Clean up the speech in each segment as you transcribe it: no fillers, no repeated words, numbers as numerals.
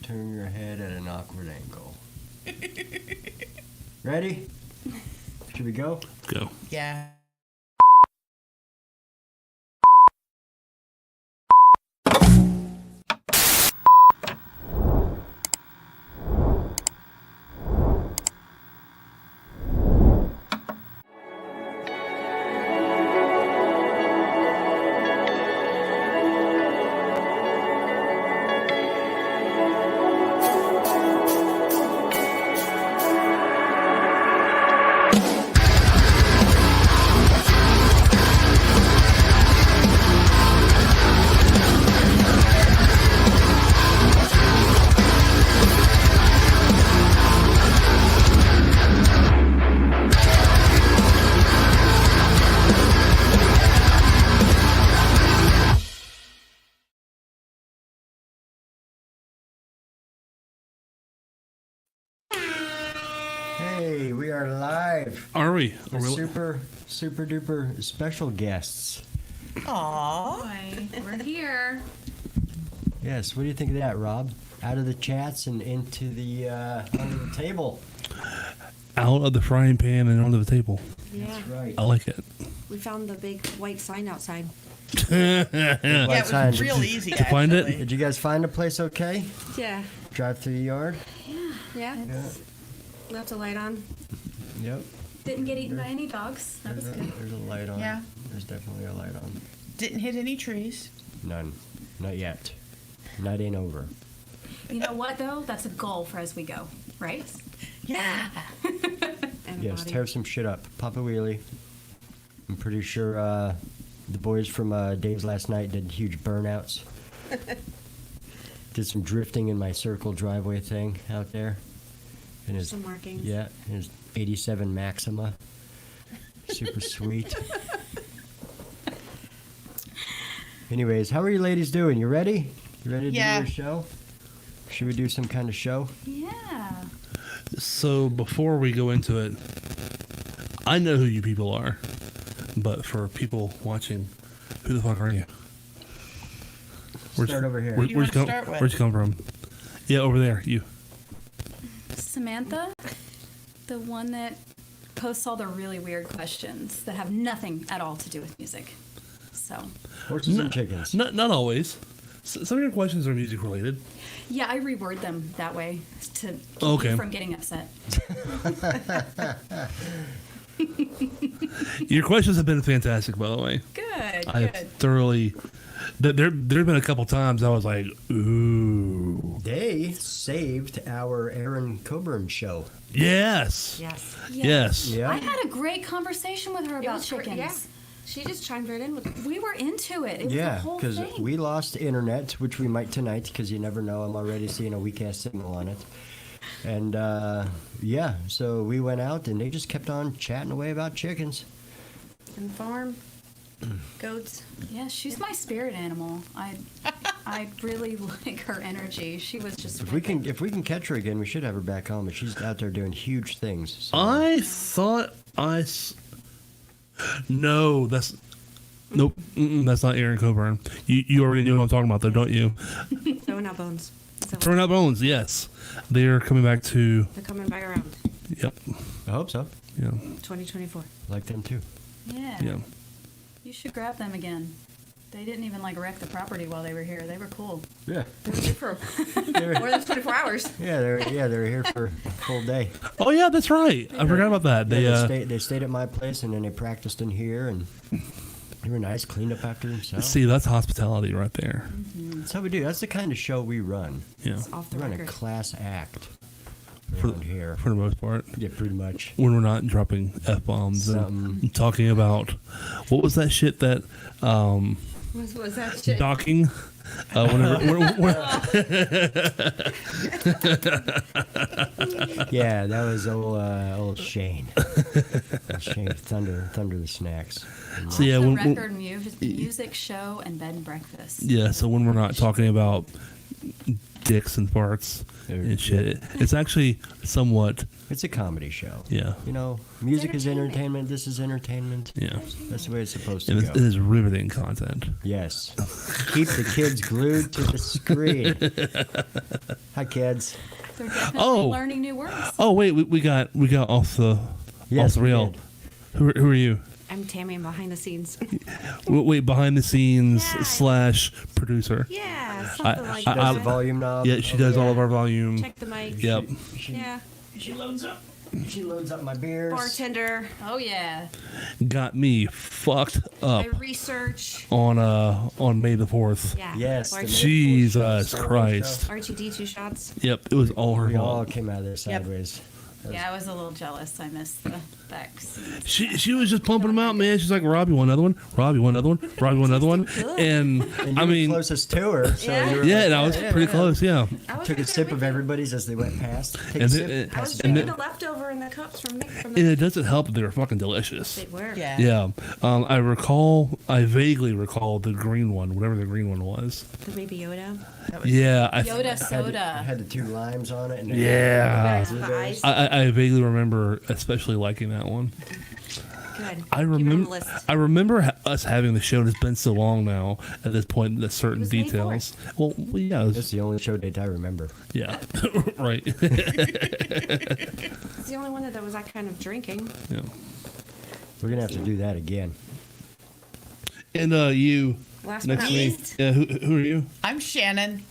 turn your head at an awkward angle. Ready? Should we go? Go. Yeah. Hey, we are live. Are we? With super duper special guests. Aww. Boy, we're here. Yes, what do you think of that, Rob? Out of the chats and into the under the table. Out of the frying pan and onto the table. Yeah, That's right. I like it. we found the big white sign outside. Yeah, it sign. was real easy, to find it? actually. Did you guys find a place okay? Yeah. Drive through the yard? Yeah. Left a light on. Yep. Didn't get eaten by any dogs. That was good. There's a light on. Yeah. There's definitely a light on. Didn't hit any trees. None. Not yet. Night ain't over. You know what, though? That's a goal for as we go, right? Yeah. And Yes, body. tear some shit up. Pop a wheelie. I'm pretty sure the boys from Dave's last night did huge burnouts. Did some drifting in my circle driveway thing out there. And his, Some markings. yeah, his 87 Maxima. Super sweet. Anyways, how are you ladies doing? You ready? You ready to Yeah. do your show? Should we do some kind of show? Yeah. So before we go into it, I know who you people are, but for people watching, who the fuck are you? Start over here. Who do you want to start with? Where'd you come from? Yeah, over there. You. Samantha, the one that posts all the really weird questions that have nothing at all to do with music. So, Horses and chickens. Not always. Some of your questions are music related. yeah, I reword them that way to keep Okay. you from getting upset. Your questions have been fantastic, by the way. Good, I good. thoroughly. There've been a couple times I was like, ooh. They saved our Aaron Coburn show. Yes. Yes. Yes. Yeah. I had a great conversation with her It about was great, chickens. yeah. She just chimed right in with it. We were into it. It was Yeah, the whole because thing. we lost internet, which we might tonight, because you never know. I'm already seeing a weak-ass signal on it. And, yeah, so we went out, and they just kept on chatting away about chickens. And farm. Goats. Yeah, she's my spirit animal. I really like her energy. She was just. If we can catch her again, we should have her back home, but she's out there doing huge things. So. I thought No, that's. Nope. That's not Aaron Coburn. You already knew what I'm talking about, though, don't you? Throwing out bones. So Throwing Out Bones, yes. They're coming back to. they're coming back around. Yep. I hope so. Yeah. 2024. Like them, too. Yeah. Yeah. You should grab them again. They didn't even like wreck the property while they were here. They were cool. Yeah. They were here for They were, more than 24 hours. yeah, they were here for a full day. Oh, yeah, that's right. I forgot about that. Yeah, They, they stayed at my place, and then they practiced in here, and they were nice, cleaned up after themselves. see, that's hospitality right there. That's how we do. That's the kind of show we run. Yeah. It's off the We run a record. class act For around here. For the most part. Yeah, pretty much. When we're not dropping F-bombs and Something. talking about. What was that shit that. What was that shit? Docking. Yeah, that was old Shane. Shane Thunder the Snacks. So yeah, The when, record music show and bed and breakfast. yeah. So when we're not talking about dicks and farts Yeah. and shit. It's actually somewhat, It's a comedy show. yeah, You know, music is entertainment. This is entertainment. yeah. That's the way it's supposed to And go. it is riveting content. Yes. Keep the kids glued to the screen. Hi, kids. They're definitely Oh. learning new words. Oh wait, we got off the Yes, we rail. did. Who are you? I'm Tammy. I'm behind the scenes. Wait, behind the scenes Yeah. / producer. Yeah, something like She I- does the that. volume knob. Yeah, she does all of our volume. Check the mic. Yep. Yeah. She loads up my beers. Bartender. Oh yeah. Got me fucked up I research. on May the 4th. Yeah. Yes. the Archie, Jesus Star Wars Christ. RTD 2 shots. Yep, it was all her We all fault. came out of there sideways. Yeah, I was a little jealous. I missed the Bex. She was just pumping them out, man. She's like, Rob, you want another one? Rob, you want another one? Rob, you want another one? And And you I were mean, closest to her. So Yeah. you were yeah, like, and I was pretty close. Yeah. I was Took a right sip there of with you. everybody's as they went past. Take a And sip. then- I was pass it and drinking then- the leftover in the cups from Nick. From And the it doesn't help that they were fucking delicious. they were. Yeah. Yeah. I vaguely recall the green one, whatever the green one was. The baby Yoda. Yeah. Yoda Had soda. had the 2 limes on it. And Yeah. The ice. I vaguely remember especially liking that one. Good. I Keep it on the remember list. us having the show. It's been so long now at this point. The certain was May details. Well, yeah, it was- That's the only show date I remember. yeah, right. It's the only one that was that kind of drinking. Yeah. We're gonna have to do that again. And you Last but next not to me. least. Yeah, who are you? I'm Shannon.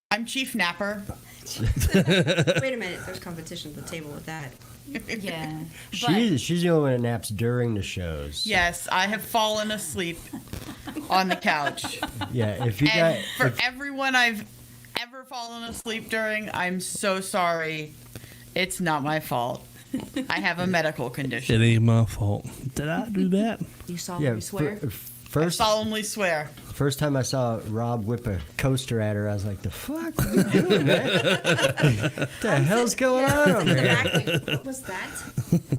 I'm Chief Napper. Wait a minute. There's competition at the table with that. Yeah. She's the only one that naps during the shows. Yes, I have fallen asleep on the couch. Yeah. If you got, And for everyone I've ever fallen asleep during, I'm so sorry. It's not my fault. I have a medical condition. It ain't my fault. Did I do that? You saw yeah. me swear. I First solemnly swear. time I saw Rob whip a coaster at her, I was like, "The fuck? What are you doing, man? What the hell's going on over In the here?" back, like, what was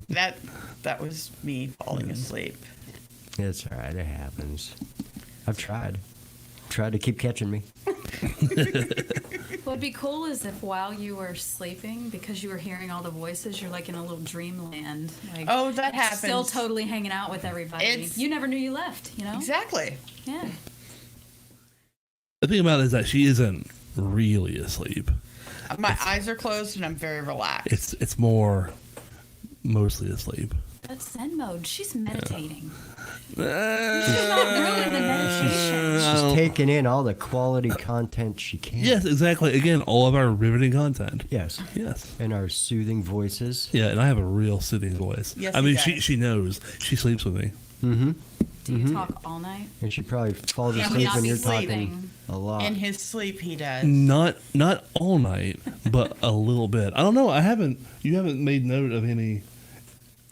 that? That was me falling asleep. It's all right. It happens. I've tried to keep catching me. What'd be cool is if while you were sleeping, because you were hearing all the voices, you're like in a little dreamland. Like, Oh, that happens. Still totally hanging out with everybody. It's- You never knew you left, you know? Exactly. Yeah. The thing about it is that she isn't really asleep. My eyes are closed and I'm very relaxed. It's more mostly asleep. That's Zen mode. She's meditating. She's Uh, not ruining the meditation. She's taking in all the quality content she can. Yes, exactly. Again, all of our riveting content. Yes. Yes. And our soothing voices. Yeah, and I have a real soothing voice. Yes, I he mean, does. she knows. She sleeps with me. Mm-hmm. Do you talk all night? And she probably falls Yeah, asleep he's when you're sleeping. talking a lot. In his sleep, he does. Not all night, but a little bit. I don't know. You haven't made note of anything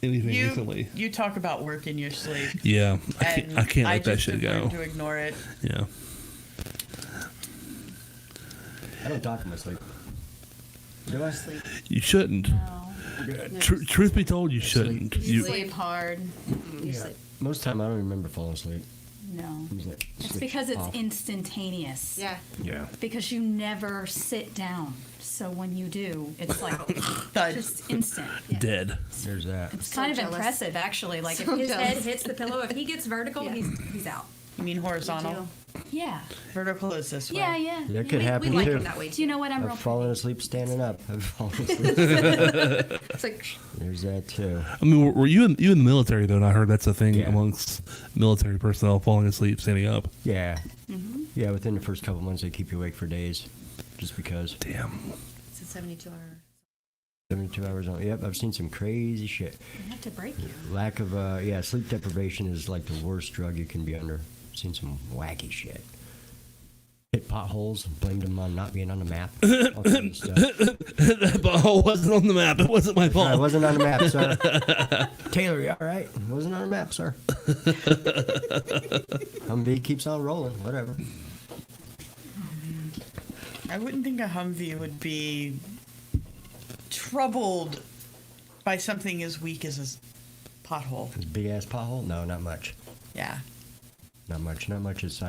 recently. You talk about work in your sleep. Yeah, And I can't let that just shit have go. learned to ignore it. Yeah. I don't talk in my sleep. Do I? Sleep. You shouldn't. No. Truth be told, you shouldn't. You You, sleep hard. You sleep. Most of the time, I don't remember falling asleep. No. I'm just like, It's switch because it's off. instantaneous. Yeah. Yeah. Because you never sit down. So when you do, it's like Thud. just instant. dead. There's that. It's So kind of jealous. impressive, actually. Like So if his jealous. head hits the pillow, if he gets vertical, Yeah. he's out. You mean horizontal? Yeah. Vertical is this way. Yeah, yeah. That could we, happen we like too. him that way Do too. you know what? I'm real I've fallen pretty. asleep standing up. I've fallen asleep. It's like There's that too. I mean, were you in the military though? And I heard that's a thing Yeah. amongst military personnel, falling asleep, standing up. Yeah. Yeah, within the first couple months, they keep you awake for days. Just because. Damn. it's a 72 hour. 72 hours on. Yep, I've seen some crazy shit. I have to break you. Lack of, sleep deprivation is like the worst drug you can be under. I've seen some wacky shit. Hit potholes and blamed them on not being on the map. All kinds of stuff. That ball wasn't on the map. It wasn't my I fault. wasn't on the map, sir. Taylor, you all right? Wasn't on the map, sir. Humvee keeps on rolling. Whatever. I wouldn't think a Humvee would be troubled by something as weak as a pothole. This big ass pothole? No, not much. Yeah. Not much. Not much is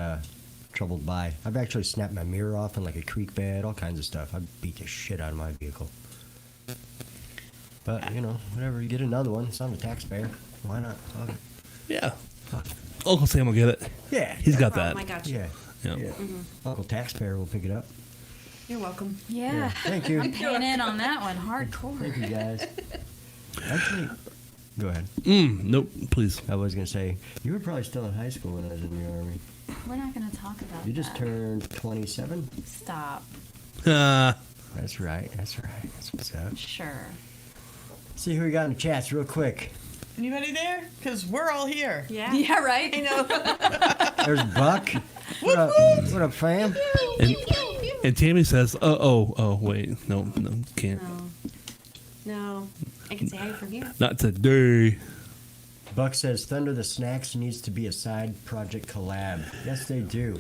troubled by. I've actually snapped my mirror off in like a creek bed, all kinds of stuff. I beat the shit out of my vehicle. But, you know, whatever. You get another one. It's not a taxpayer. Why not? Fuck it. Yeah. Uncle Sam will get it. Yeah. He's got Oh that. my God. Yeah. Yeah. Yeah. Uncle Taxpayer will pick it up. You're welcome. Yeah. Thank you. I'm paying in on that one hardcore. Thank you, guys. Actually, go ahead. Nope, please. I was going to say, you were probably still in high school when I was in the Army. We're not going to talk about You just that. turned 27? Stop. That's right. That's right. That's what's up. Sure. See who we got in the chats real quick. Anybody there? Because we're all here. Yeah. Yeah, right? I know. There's Buck. What up, fam? And Tammy says, oh, wait. No, can't. No. I can say hi from here. Not today. Buck says Thunder the Snacks needs to be a side project collab. Yes, they do.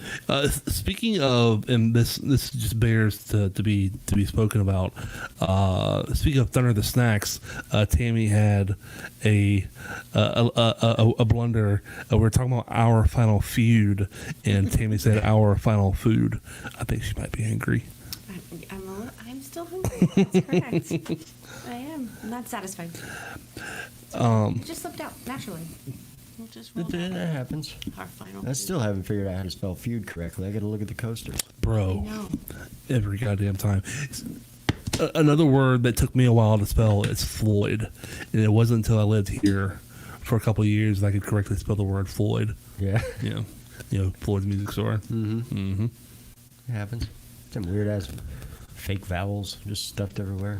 Speaking of, and this just bears to be spoken about. Speaking of Thunder the Snacks, Tammy had a blunder. We were talking about our final feud, and Tammy said our final food. I think she might be angry. I'm still hungry. That's correct. I am. I'm not satisfied. It just slipped out naturally. We'll just roll That happens. our final. I still haven't figured out how to spell feud correctly. I got to look at the coasters. Bro, No. every goddamn time. Another word that took me a while to spell is Floyd, and it wasn't until I lived here for a couple of years that I could correctly spell the word Floyd. Yeah. You know, Floyd's music store. Mm-hmm. It happens. Some weird ass fake vowels just stuffed everywhere.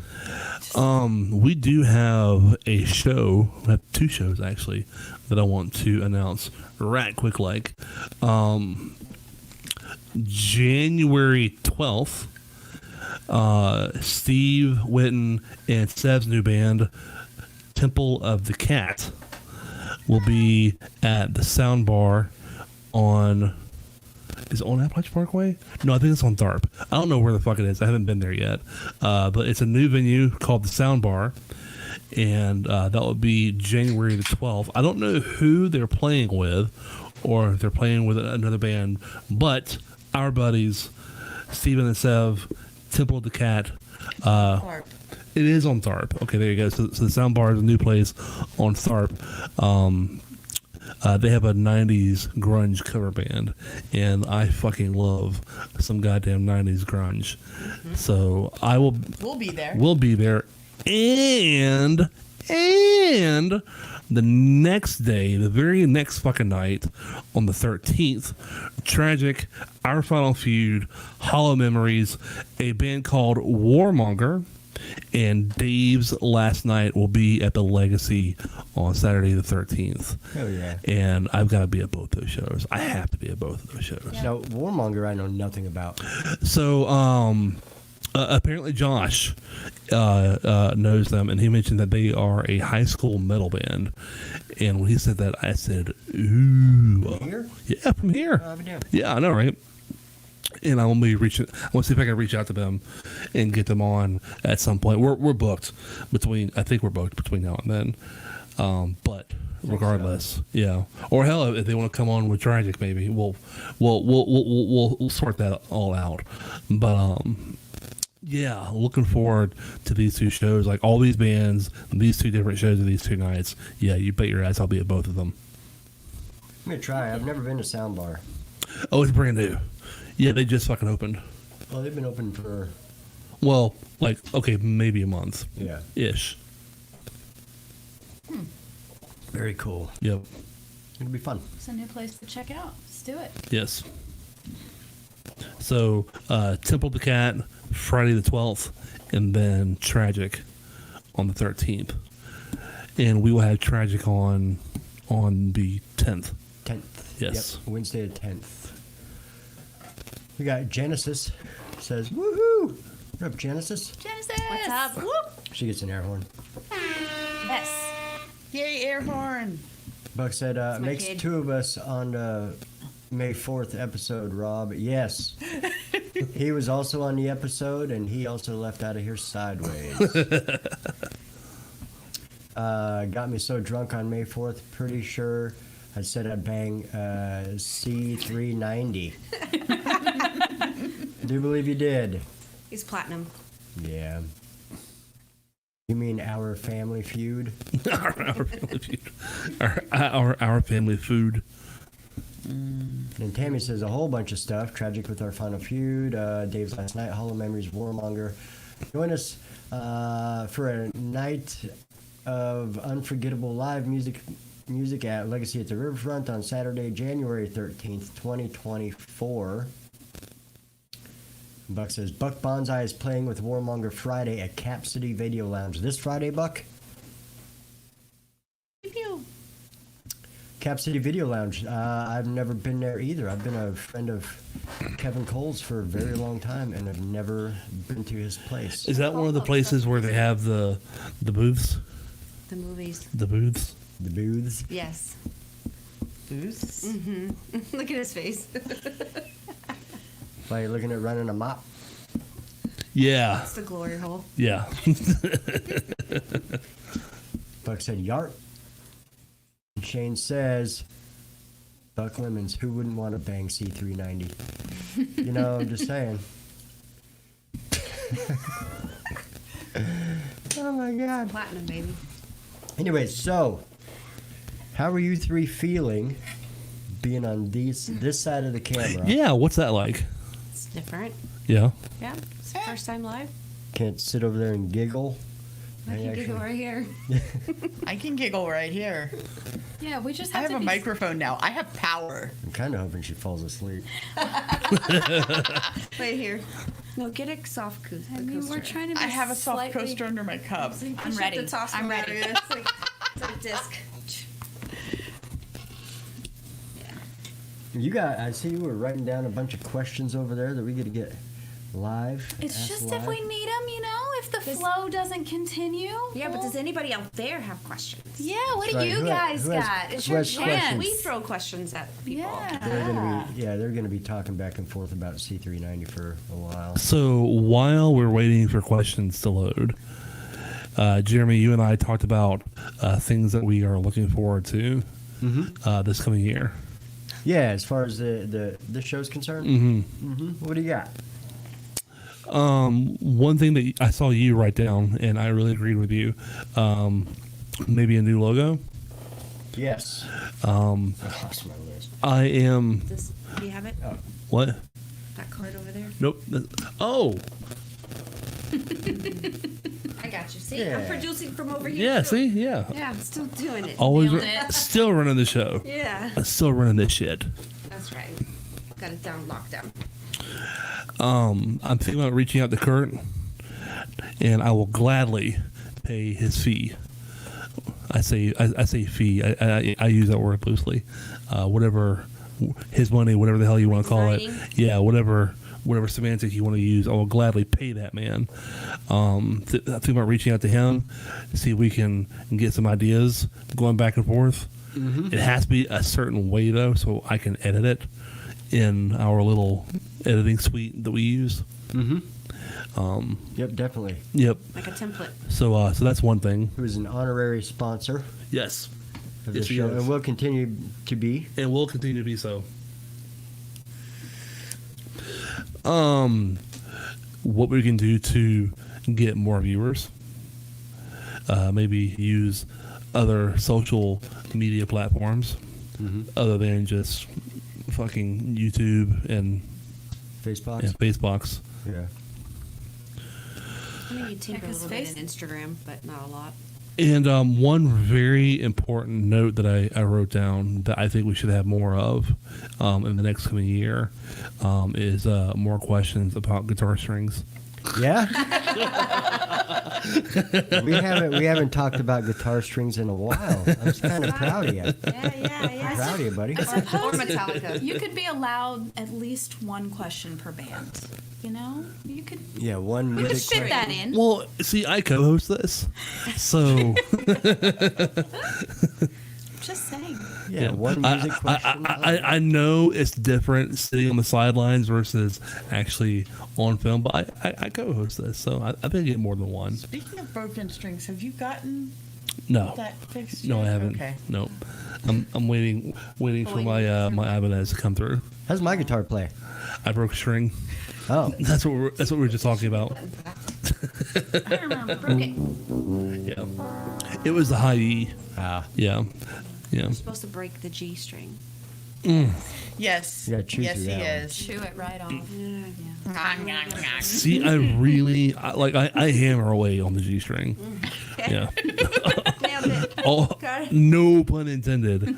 We do have a show. We have two shows actually that I want to announce right quick. Like January 12th, Steve Witten and Sev's new band, Temple of the Cat, will be at the Sound Bar on. Is it on Appalachian Parkway? No, I think it's on Tharp. I don't know where the fuck it is. I haven't been there yet. But it's a new venue called the Sound Bar. And that will be January the 12th. I don't know who they're playing with, or if they're playing with another band. But our buddies, Steven and Sev, Temple of the Cat. Clark. It is on Tharp. Okay, there you go. So the Sound Bar is a new place on Tharp. They have a 90s grunge cover band, and I fucking love some goddamn 90s grunge. So We'll be there. we'll be there. And the next day, the very next fucking night, on the 13th, Tragic, Our Final Feud, Hollow Memories, a band called Warmonger, and Dave's Last Night will be at the Legacy on Saturday the 13th. Hell yeah. And I've got to be at both those shows. I have to be at both of those shows. Now, Warmonger I know nothing about. So, apparently Josh knows them, and he mentioned that they are a high school metal band. And when he said that, I said, ooh. Here? Yeah, from here. I'll be down. Yeah, I know, right? And I want to see if I can reach out to them and get them on at some point. We're booked I think we're booked between now and then. But regardless, yeah. Or hell, if they want to come on with Tragic, maybe we'll sort that all out. But yeah, looking forward to these two shows. Like all these bands, these two different shows of these two nights. Yeah, you bet your ass I'll be at both of them. I'm going to try. I've never been to Soundbar. Oh, it's brand new. Yeah, they just fucking opened. Well, they've been open for... Well, like, okay, maybe a month. Yeah. Ish. Very cool. Yep. It'll be fun. It's a new place to check out. Let's do it. Yes. So, Temple of the Cat, Friday the 12th, and then Tragic on the 13th. And we will have Tragic on the 10th. 10th. Yes. Yep. Wednesday the 10th. We got Genesis. Says, woohoo! What up, Genesis? Genesis! What's up? Whoop. She gets an air horn. Yes. Yay, air horn. Buck said, my makes kid. two of us on May 4th episode, Rob. Yes. He was also on the episode, and he also left out of here sideways. Got me so drunk on May 4th, pretty sure I said I'd bang C390. Do believe you did. He's platinum. Yeah. You mean our family feud? our family feud. Our family food. And Tammy says a whole bunch of stuff. Tragic with our final feud. Dave's last night. Hollow Memories. Warmonger. Join us for a night of unforgettable live music at Legacy at the Riverfront on Saturday, January 13th, 2024. Buck says Buck Bonsai is playing with Warmonger Friday at Cap City Video Lounge. This Friday, Buck? Pew. Cap City Video Lounge. I've never been there either. I've been a friend of Kevin Cole's for a very long time, and I've never been to his place. Is that one of the places where they have the booths? The movies. The booths? The booths? Yes. Booths? Look at his face. Like looking at running a mop. Yeah. It's the glory hole. Yeah. Buck said Yart. And Shane says Buck Lemons. Who wouldn't want to bang C390? You know, I'm just saying. Oh my God. Platinum, baby. Anyways, so how are you three feeling being on this side of the camera? Yeah, what's that like? It's different. Yeah. Yeah. It's the first time live. Can't sit over there and giggle. I can giggle right here. I can giggle right here. Yeah, we just I have have to a be microphone now. I have power. I'm kind of hoping she falls asleep. Right here. No, get a soft coaster. I mean, we're trying to be I have a soft slightly- coaster under my cup. I'm ready. I'm ready. It's like a disc. I see you were writing down a bunch of questions over there that we get to get live. It's asked just live. if we need them, if the flow doesn't continue. Yeah, but well, does anybody out there have questions? Yeah, what do Right, you who- guys who has- got? It's who your has chance. questions? We throw questions at people. They're gonna be talking back and forth about C390 for a while. So while we're waiting for questions to load, Jeremy, you and I talked about things that we are looking forward to this coming year. Yeah, as far as the show's concerned. What do you got? One thing that I saw you write down, and I really agreed with you, maybe a new logo. Yes. Lost my list. I am. Do you have it? What? That card over there? Nope. Oh, I got you. See, Yeah. I'm producing from over here. yeah. too. See, yeah. Yeah, I'm still doing it. Always, Nailed it. still running the show. Yeah. Still running this shit. That's right. Got it down, locked down. I'm thinking about reaching out to Kurt, and I will gladly pay his fee. I say fee. I use that word loosely. Whatever his money, whatever the hell you want to call it. Resigning? Yeah, whatever semantic you want to use, I will gladly pay that man. I think about reaching out to him, see if we can get some ideas going back and forth. It has to be a certain way though, so I can edit it in our little editing suite that we use. Yep, definitely. Yep. Like a template. So that's one thing. Who is an honorary sponsor Yes. of the Yes, he show is. and will continue to be. And will continue to be so. What we can do to get more viewers. Maybe use other social media platforms other than just fucking YouTube and Facebox. Facebox. Yeah. I mean, you tinker a Yeah, 'cause little bit in Instagram, but not a lot. And one very important note that I wrote down that I think we should have more of in the next coming year is more questions about guitar strings. Yeah. we haven't talked about guitar strings in a while. I'm just kind of proud of you. Yeah. Proud of you, buddy. Or Metallica. You could be allowed at least one question per band. You could Yeah, one we could music fit that in. Well, see, I co-host this, so Just saying. Yeah, one music question. I know it's different sitting on the sidelines versus actually on film, but I co-host this, so I think I get more than one. Speaking of broken strings, have you gotten No. That fixed No, I yet? haven't. Okay. No. I'm waiting for my my Ibanez to come through. How's my guitar play? I broke a string. Oh, That's what we were just talking about. I remember. Broke it. Yeah. It was the high E. ah, Yeah. Yeah. You're supposed to break the G string. Yes. You gotta chew Yes, through he that one. is. Chew it right off. Yeah. See, I really I hammer away on the G string. Yeah. Nailed it. Oh, Got it. no pun intended. I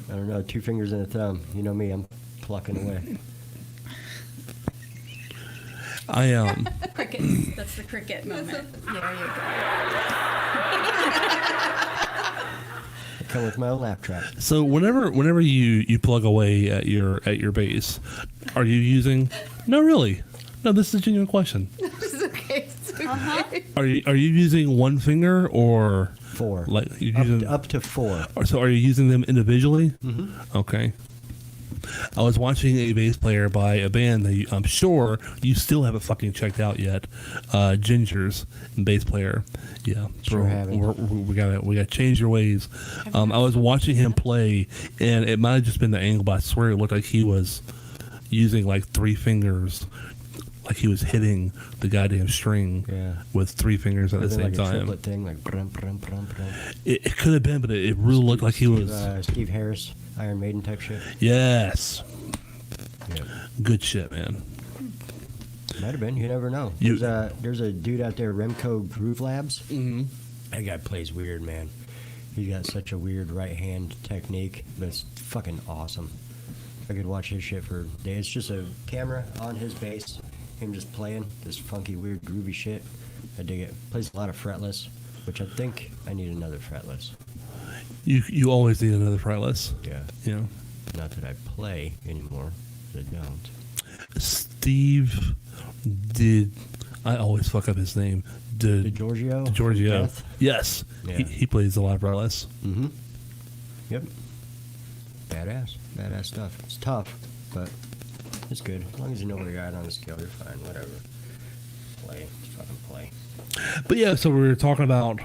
don't know. 2 fingers and a thumb. You know me. I'm plucking away. I Crickets. That's the cricket moment. There you go. I come with my own lap trap. So whenever you plug away at your bass, are you using? No, really. No, this is a genuine question. It's okay. It's okay. Are you using one finger or 4. like you're using? Up to 4. Or so are you using them individually? Mm-hmm. Okay. I was watching a bass player by a band that I'm sure you still haven't fucking checked out yet. Ginger's bass player. Yeah, Sure haven't. we gotta change your ways. I was watching him play, and it might have just been the angle, but I swear it looked like he was using like 3 fingers, like he was hitting the goddamn string Yeah. with 3 fingers at the Or same like a time. triplet thing, like brum, brum, brum, brum. It could have been, but it really looked like he was. Steve Harris, Iron Maiden type shit. Yes, Yeah. good shit, man. Might have been. You never know. You- There's a dude out there, Remco Groove Labs. Mm-hmm. That guy plays weird, man. He's got such a weird right hand technique, but it's fucking awesome. I could watch his shit for days. It's just a camera on his bass, him just playing this funky, weird, groovy shit. I dig it. Plays a lot of fretless, which I think I need another fretless. You always need another fretless. Yeah. You know, Not that I play anymore. I don't. Steve did. I always fuck up his name. DiGiorgio? DiGiorgio. Death? Yes, Yeah. he plays a lot of fretless. Mm-hmm. Yep. Badass. Badass stuff. It's tough, but it's good. As long as you know what you got on the scale, you're fine. Whatever. Play. Just fucking play. But yeah, so we were talking about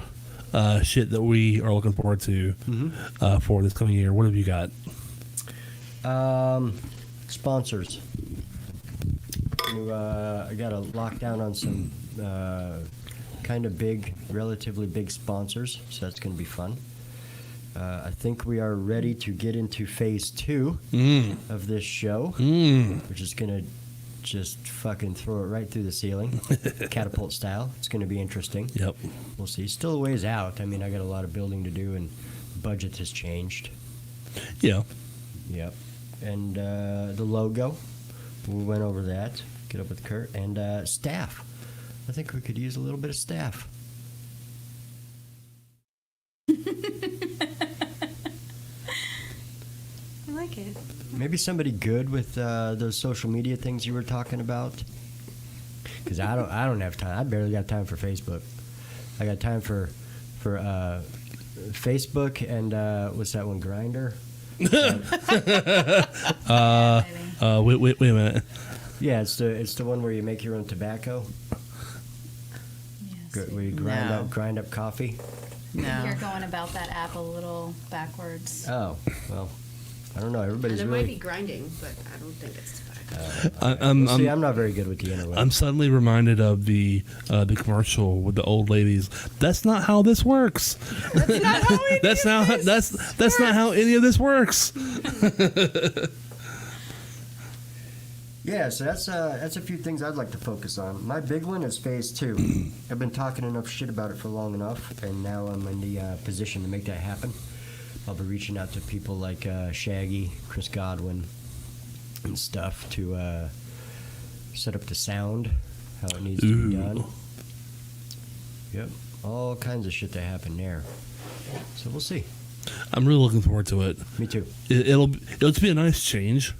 shit that we are looking forward to for this coming year. What have you got? Sponsors. I got a lockdown on some kind of big, relatively big sponsors, so that's going to be fun. I think we are ready to get into phase 2 of this show, which is going to just fucking throw it right through the ceiling, catapult style. It's going to be interesting. Yep. We'll see. Still a ways out. I mean, I got a lot of building to do, and budget has changed. Yeah. Yep. And the logo, we went over that. Get up with Kurt. And staff. I think we could use a little bit of staff. I like it. Maybe somebody good with those social media things you were talking about. Because I don't have time. I barely got time for Facebook. I got time for Facebook and what's that one? Grinder. Wait a minute. Yeah, it's the one where you make your own tobacco. Yes. Where you grind up coffee. No. You're going about that app a little backwards. Oh, well, I don't know. Everybody's There might be really. grinding, but I don't think it's tobacco. See, I'm not very good with the interweb. I'm suddenly reminded of the commercial with the old ladies. That's not how this works. That's not how any of this works. Yeah, so that's a few things I'd like to focus on. My big one is phase 2. I've been talking enough shit about it for long enough, and now I'm in the position to make that happen. I'll be reaching out to people like Shaggy, Chris Godwin, and stuff to set up the sound, how it needs to be done. Yep, all kinds of shit that happen there. So we'll see. I'm really looking forward to it. Me too. It'll just be a nice change,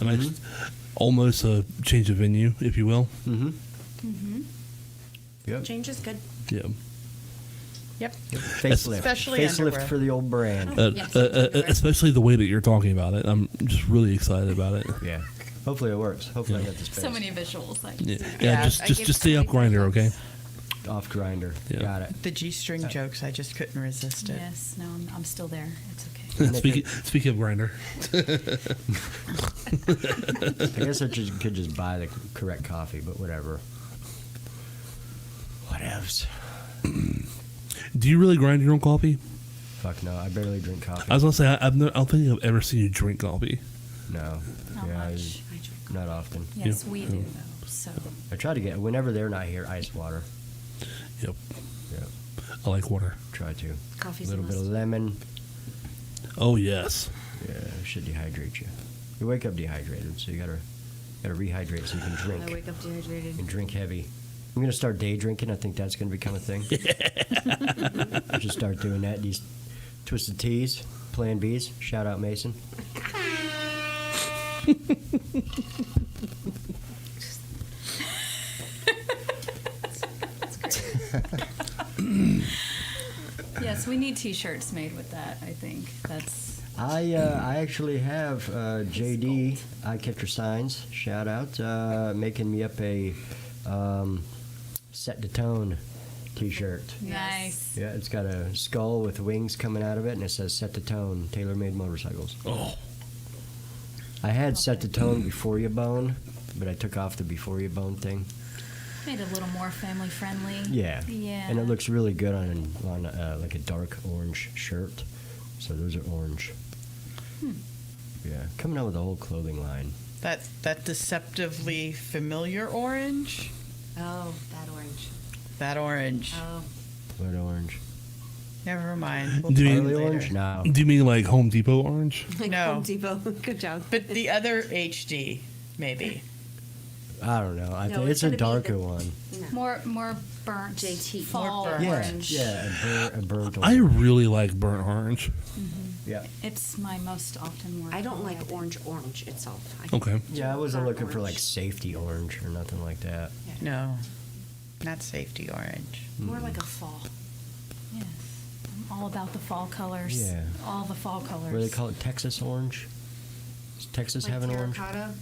a nice, almost a change of venue, if you will. Mm-hmm. Yep. Change is good. Yeah. Yep. Facelift. Especially Facelift underwear. for the old brand. Yes. Especially the way that you're talking about it. I'm just really excited about it. Yeah. Hopefully it works. Hopefully I got the space. So many visuals. Like, Yeah, Yeah, just I give stay up, so many Grinder, okay? Off grinder. Yeah. Got it. The G-string jokes, I just couldn't resist it. Yes, no, I'm still there. It's okay. Speaking of grinder, I guess I could just buy the correct coffee, but whatever. Whatevs. do you really grind your own coffee? Fuck no, I barely drink coffee. I was gonna say I don't think I've ever seen you drink coffee. No. Not yeah, much. not often. Yes, Yeah. we do though. So I try to get, whenever they're not here, ice water. Yep, Yep. I like water. Try to. Coffee's A little a bit of must. lemon. Oh yes. Yeah, should dehydrate you. You wake up dehydrated, so you gotta rehydrate so you can drink. I wake up dehydrated. And drink heavy. I'm gonna start day drinking. I think that's gonna become a thing. I should start doing that. These Twisted Teas, Plan Bs. Shout out Mason. yes, we need T-shirts made with that. I think that's I actually have JD Eyecatcher Signs. Shout out, making me up a Set the Tone T-shirt. nice. Yeah, it's got a skull with wings coming out of it, and it says "Set the Tone, Tailor-Made Motorcycles." Oh, I had "Set the Tone Before You Bone," but I took off the "Before You Bone" thing. Made it a little more family friendly. Yeah. Yeah. And it looks really good on like a dark orange shirt. So those are orange. Yeah, coming out with a whole clothing line. That deceptively familiar orange. Oh, that orange. That orange. Oh. What orange? Never mind. We'll Do you talk mean- Early later. orange? No. do you mean like Home Depot orange? Like No. Home Depot. Good job. But the other HD, maybe. I don't know. I No, think it's it's a gonna be darker the- one. No. More burnt JT. fall More burnt. Yeah, orange. yeah, a burnt I orange. really like burnt orange. Yeah. It's my most often worn. I don't color, like think. orange itself. I Okay. Yeah, I wasn't burnt looking for like orange. safety orange or nothing like that. No, not safety orange. More like a fall. Yes, I'm all about the fall colors. Yeah. All the fall colors. What do they call it? Texas orange? Does Texas Like have an orange? terracotta.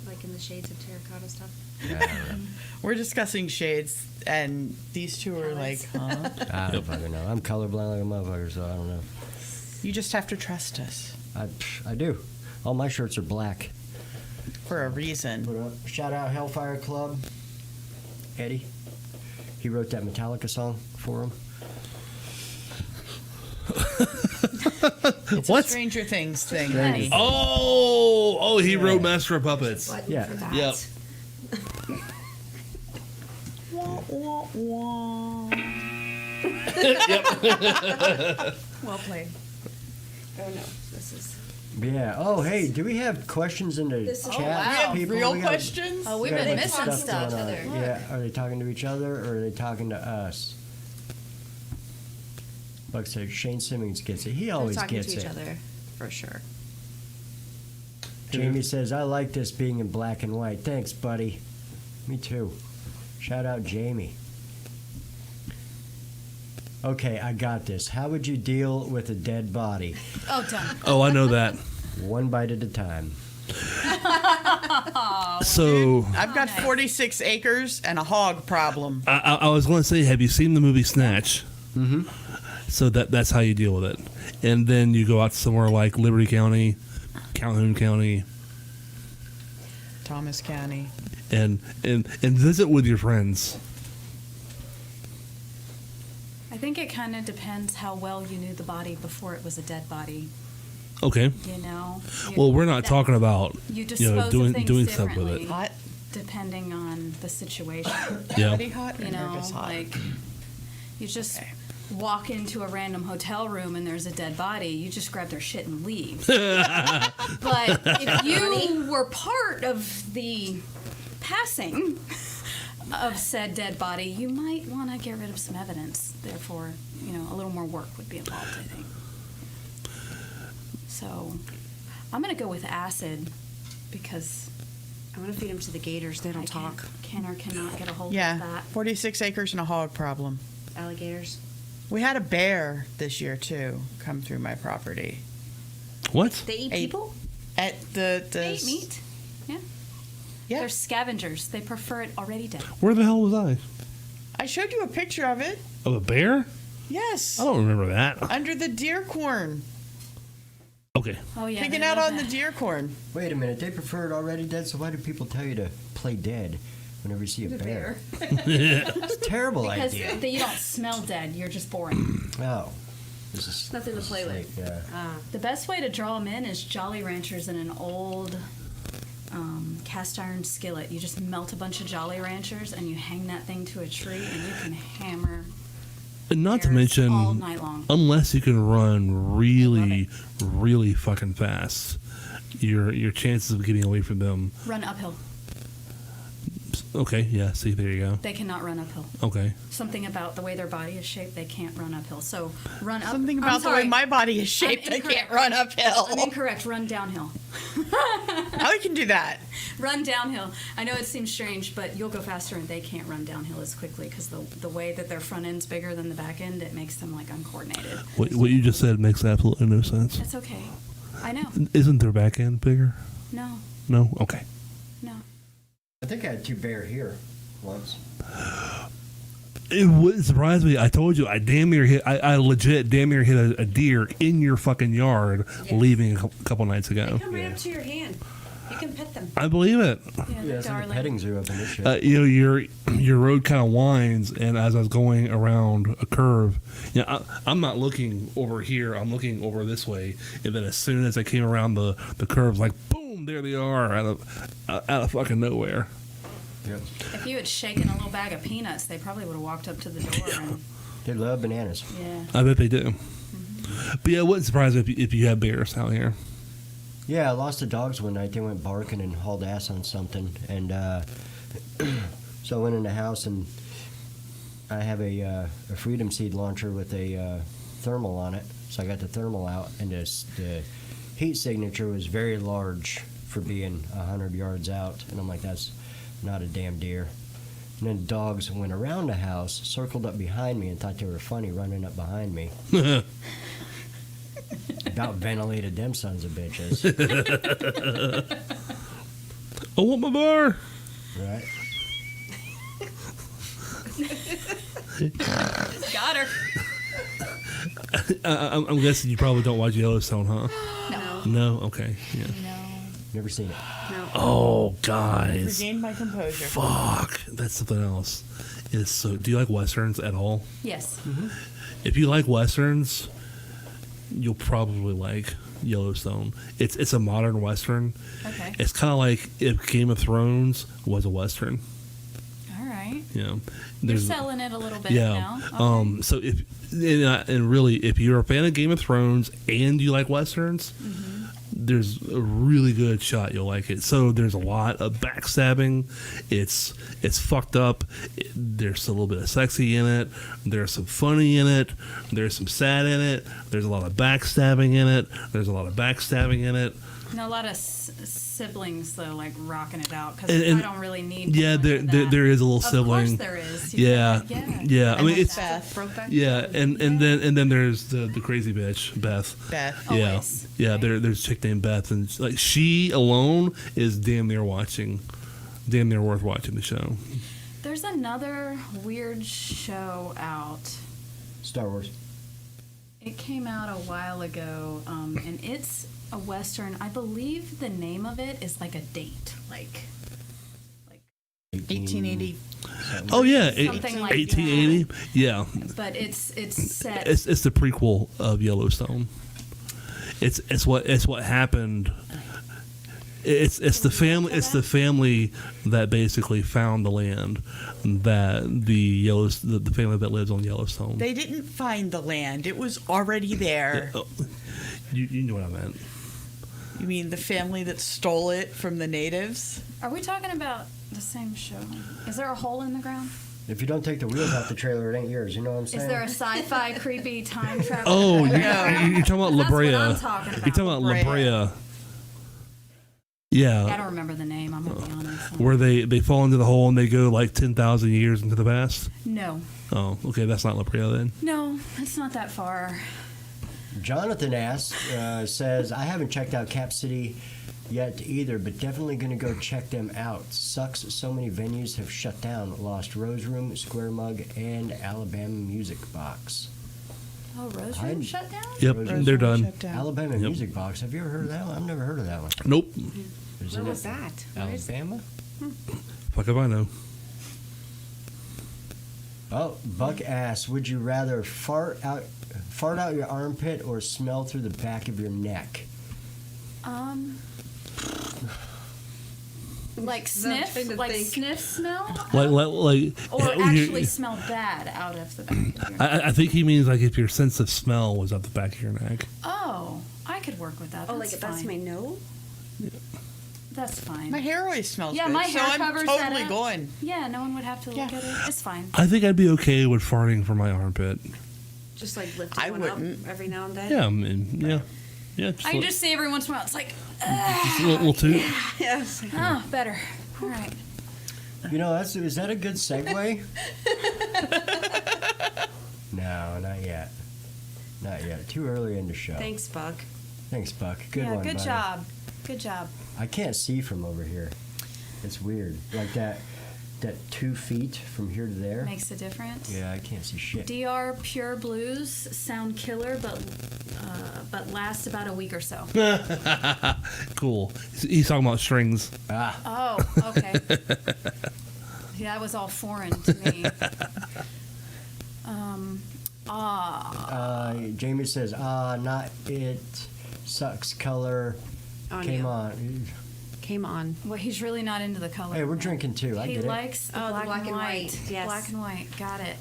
Like in the shades of terracotta stuff. Yeah, I don't know. We're discussing shades, and these two are like, huh? I don't fucking know. I'm colorblind like a motherfucker, so I don't know. You just have to trust us I do. All my shirts are black. for a reason. Put up. Shout out Hellfire Club. Eddie. He wrote that Metallica song for him. It's What? a Stranger Things thing, Stranger honey. Things. Oh, he wrote Master of Puppets. Button Yeah. for that. Yep. Wah, wah, wah. Well played. Oh no, this is. Yeah. Oh, hey, do we have questions in the This is- chat? Oh, wow. We have People? real We got- questions? Oh, we've we got a been bunch of missing stuff. going on. Other. Yeah. Are they talking to each other or are they talking to us? Buck said Shane Simmons gets it. He They're always talking gets to each it. other for sure. Jamie says, I like this being in black and white. Thanks, buddy. Me too. Shout out Jamie. Okay, I got this. How would you deal with a dead body? Oh, done. Oh, I know that. One bite at a time. So I've got nice. 46 acres and a hog problem. I was going to say, have you seen the movie Snatch? Mm-hmm. So that's how you deal with it, and then you go out somewhere like Liberty County, Calhoun County, Thomas County. and visit with your friends. I think it kind of depends how well you knew the body before it was a dead body. Okay. You know. Well, we're not That- talking about You dispose of doing things stuff with differently. it. Hot? Depending on the situation. Yeah. Pretty hot or You know, nervous hot? like you just Okay. walk into a random hotel room and there's a dead body, you just grab their shit and leave. But if you were part of the passing of said dead body, you might want to get rid of some evidence. Therefore, you know, a little more work would be involved, I think. So, I'm going to go with acid because I'm gonna feed them to the gators. They don't I talk. can or cannot get a hold of Yeah, that. 46 acres and a hog problem. Alligators. We had a bear this year too come through my property. What? They eat A- people. At the They eat meat. Yeah. Yeah. They're scavengers. They prefer it already dead. Where the hell was I? I showed you a picture of it. Of a bear? Yes. I don't remember that. Under the deer corn. Okay. Oh yeah. Picking they out love on the that. deer corn. Wait a minute, they prefer it already dead, so why do people tell you to play dead whenever you see a bear? It's a terrible Because idea. you don't smell dead. You're just boring. Oh. This is Nothing to play like, with. yeah. The best way to draw them in is Jolly Ranchers in an old cast iron skillet. You just melt a bunch of Jolly Ranchers and you hang that thing to a tree and you can hammer And not to bears mention, all night long. unless you can run really, Love really fucking fast, your chances of getting away from them. Run uphill. Okay, yeah. See, there you go. They cannot run uphill. Okay. Something about the way their body is shaped, they can't run uphill. So run up. Something I'm about the way sorry. my body is shaped. I incorrect. can't run uphill. I'm incorrect. Run downhill. I can do that. Run downhill. I know it seems strange, but you'll go faster and they can't run downhill as quickly because the way that their front end's bigger than the back end, it makes them like uncoordinated. What you just said makes absolutely no sense. It's okay. I know. Isn't their back end bigger? No, No? Okay. no. I think I had 2 bear here once. It wouldn't surprise me. I told you, I legit damn near hit a deer in your fucking yard leaving a couple nights They ago. come right up to your hand. You can pet them. I believe it. Yeah, Yeah, they're it's like a darling. petting zoo up in this shit. Your road kind of winds, and as I was going around a curve, I'm not looking over here. I'm looking over this way, and then as soon as I came around the curve, like boom, there they are out of fucking nowhere. Yep. If you had shaken a little bag of peanuts, they probably would have walked up to the door. And, They love bananas. yeah. I bet they do. But yeah, it wouldn't surprise me if you had bears out here. Yeah, I lost the dogs one night. They went barking and hauled ass on something. And so I went in the house, and I have a Freedom Seed launcher with a thermal on it. So I got the thermal out, and the heat signature was very large for being 100 yards out. And I'm like, that's not a damn deer. And then dogs went around the house, circled up behind me, and thought they were funny running up behind me. About ventilated them sons of bitches. I want my bar. Right? Got her. I'm guessing you probably don't watch Yellowstone, huh? No. No? Okay. Yeah. No. Never seen it. Oh, guys. Regained my composure. Fuck. That's something else. It's so. Do you like Westerns at all? Yes. If you like Westerns, you'll probably like Yellowstone. It's a modern Western. Okay. It's kind of like if Game of Thrones was a Western. All right. You know, You're selling it a little bit yeah. now. Okay. So if and really, if you're a fan of Game of Thrones and you like Westerns, there's a really good shot you'll like it. So there's a lot of backstabbing. It's fucked up. There's a little bit of sexy in it. There's some funny in it. There's some sad in it. There's a lot of backstabbing in it. There's a lot of backstabbing in it. And a lot of siblings, though, like rocking it out because And- I don't really need. Yeah, to learn that. there is a little Of sibling. course there is. Yeah, Yeah. yeah. I mean, it's Beth. Brokeback? yeah, and then there's the crazy bitch Beth. Beth. Yeah, Always. yeah. Right. There's a chick named Beth, and like she alone is damn near worth watching the show. There's another weird show out. Star Wars. It came out a while ago, and it's a Western. I believe the name of it is like a date. Like 1880. Oh yeah, Something like 1880. Yeah, but it's set. it's the prequel of Yellowstone. It's what happened. It's the family that basically found the land that the family that lives on Yellowstone. They didn't find the land. It was already there. Oh, you know what I meant. You mean the family that stole it from the natives? Are we talking about the same show? Is there a hole in the ground? If you don't take the wheels off the trailer, it ain't yours. You know what I'm saying? Is there a sci-fi creepy time travel? Oh, you're talking about La That's what Brea. I'm talking about. You're talking about La La Brea. Brea. I Yeah, don't remember the name. I'm gonna be honest. where they fall into the hole and they go like 10,000 years into the past. No, Okay, that's not La Brea then. no, it's not that far. Jonathan asks, says, I haven't checked out Cap City yet either, but definitely going to go check them out. Sucks so many venues have shut down. Lost Rose Room, Square Mug, and Alabama Music Box. Oh, Rose I- Room shut down? Yep, Rose they're Room done. shut down. Alabama Yep. Music Box. Have you ever heard of that one? I've never heard of that one. Nope. Isn't Where was it that? Where is- Alabama? Fuck if I know. Oh, Buck asks, would you rather fart out your armpit or smell through the back of your neck? Like trying to sniff? Like think. sniff smell? Like Or actually smell bad out of the back of your neck? I think he means like if your sense of smell was at the back of your neck. Oh, I could work with that. Oh, That's like if that's fine. my no? That's fine. My hair always smells Yeah, good, my so hair I'm covers totally that up. going. Yeah, no one would have to look Yeah. at it. It's fine. I think I'd be okay with farting from my armpit. Just like lifting I one wouldn't. up every now and then? Yeah, I mean, yeah. Yeah, I can just see every once in a while. It's like, just a little toot. Yes. oh, better. All right. You know, is that a good segue? No, not yet. Not yet. Too early in the show. Thanks, Buck. Thanks, Buck. Good yeah, one, good buddy. job. Good job. I can't see from over here. It's weird. Like that 2 feet from here to there. Makes a difference. Yeah, I can't see shit. DR Pure Blues sound killer, but last about a week or so. Cool. He's talking about strings. Ah, Oh, okay. Yeah, that was all foreign to me. Jamie says, not it. Sucks color. On Came you. on. Came on. Well, he's really not into the color. Hey, we're drinking too. I He get it. likes the Oh, the black, black and and white. white, yes. Black and white. Got it.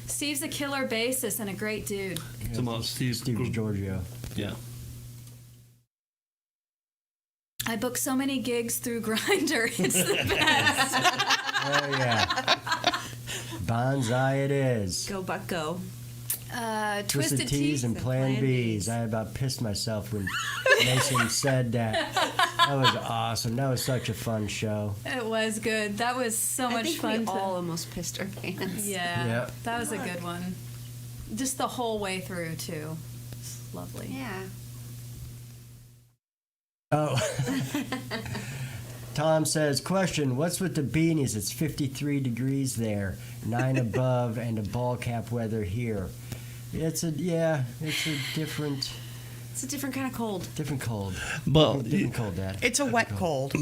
Steve's a killer bassist and a great dude. It's about Steve Giorgio. Yeah. I book so many gigs through Grindr. It's the best. Oh yeah. Bonsai it is. Go, Buck, go. Twisted T's and Plan B's. I about pissed myself when Mason said that. That was awesome. That was such a fun show. It was good. That was so I much think fun. we to- all almost pissed our pants. Yeah, Yep. that was a good one. Just the whole way through too. It's lovely. Yeah. Oh. Tom says, question, what's with the beanies? It's 53 degrees there, 9 above, and a ball cap weather here. It's a different It's a different kind of cold. cold. But Different cold, Dad. It's a wet cold.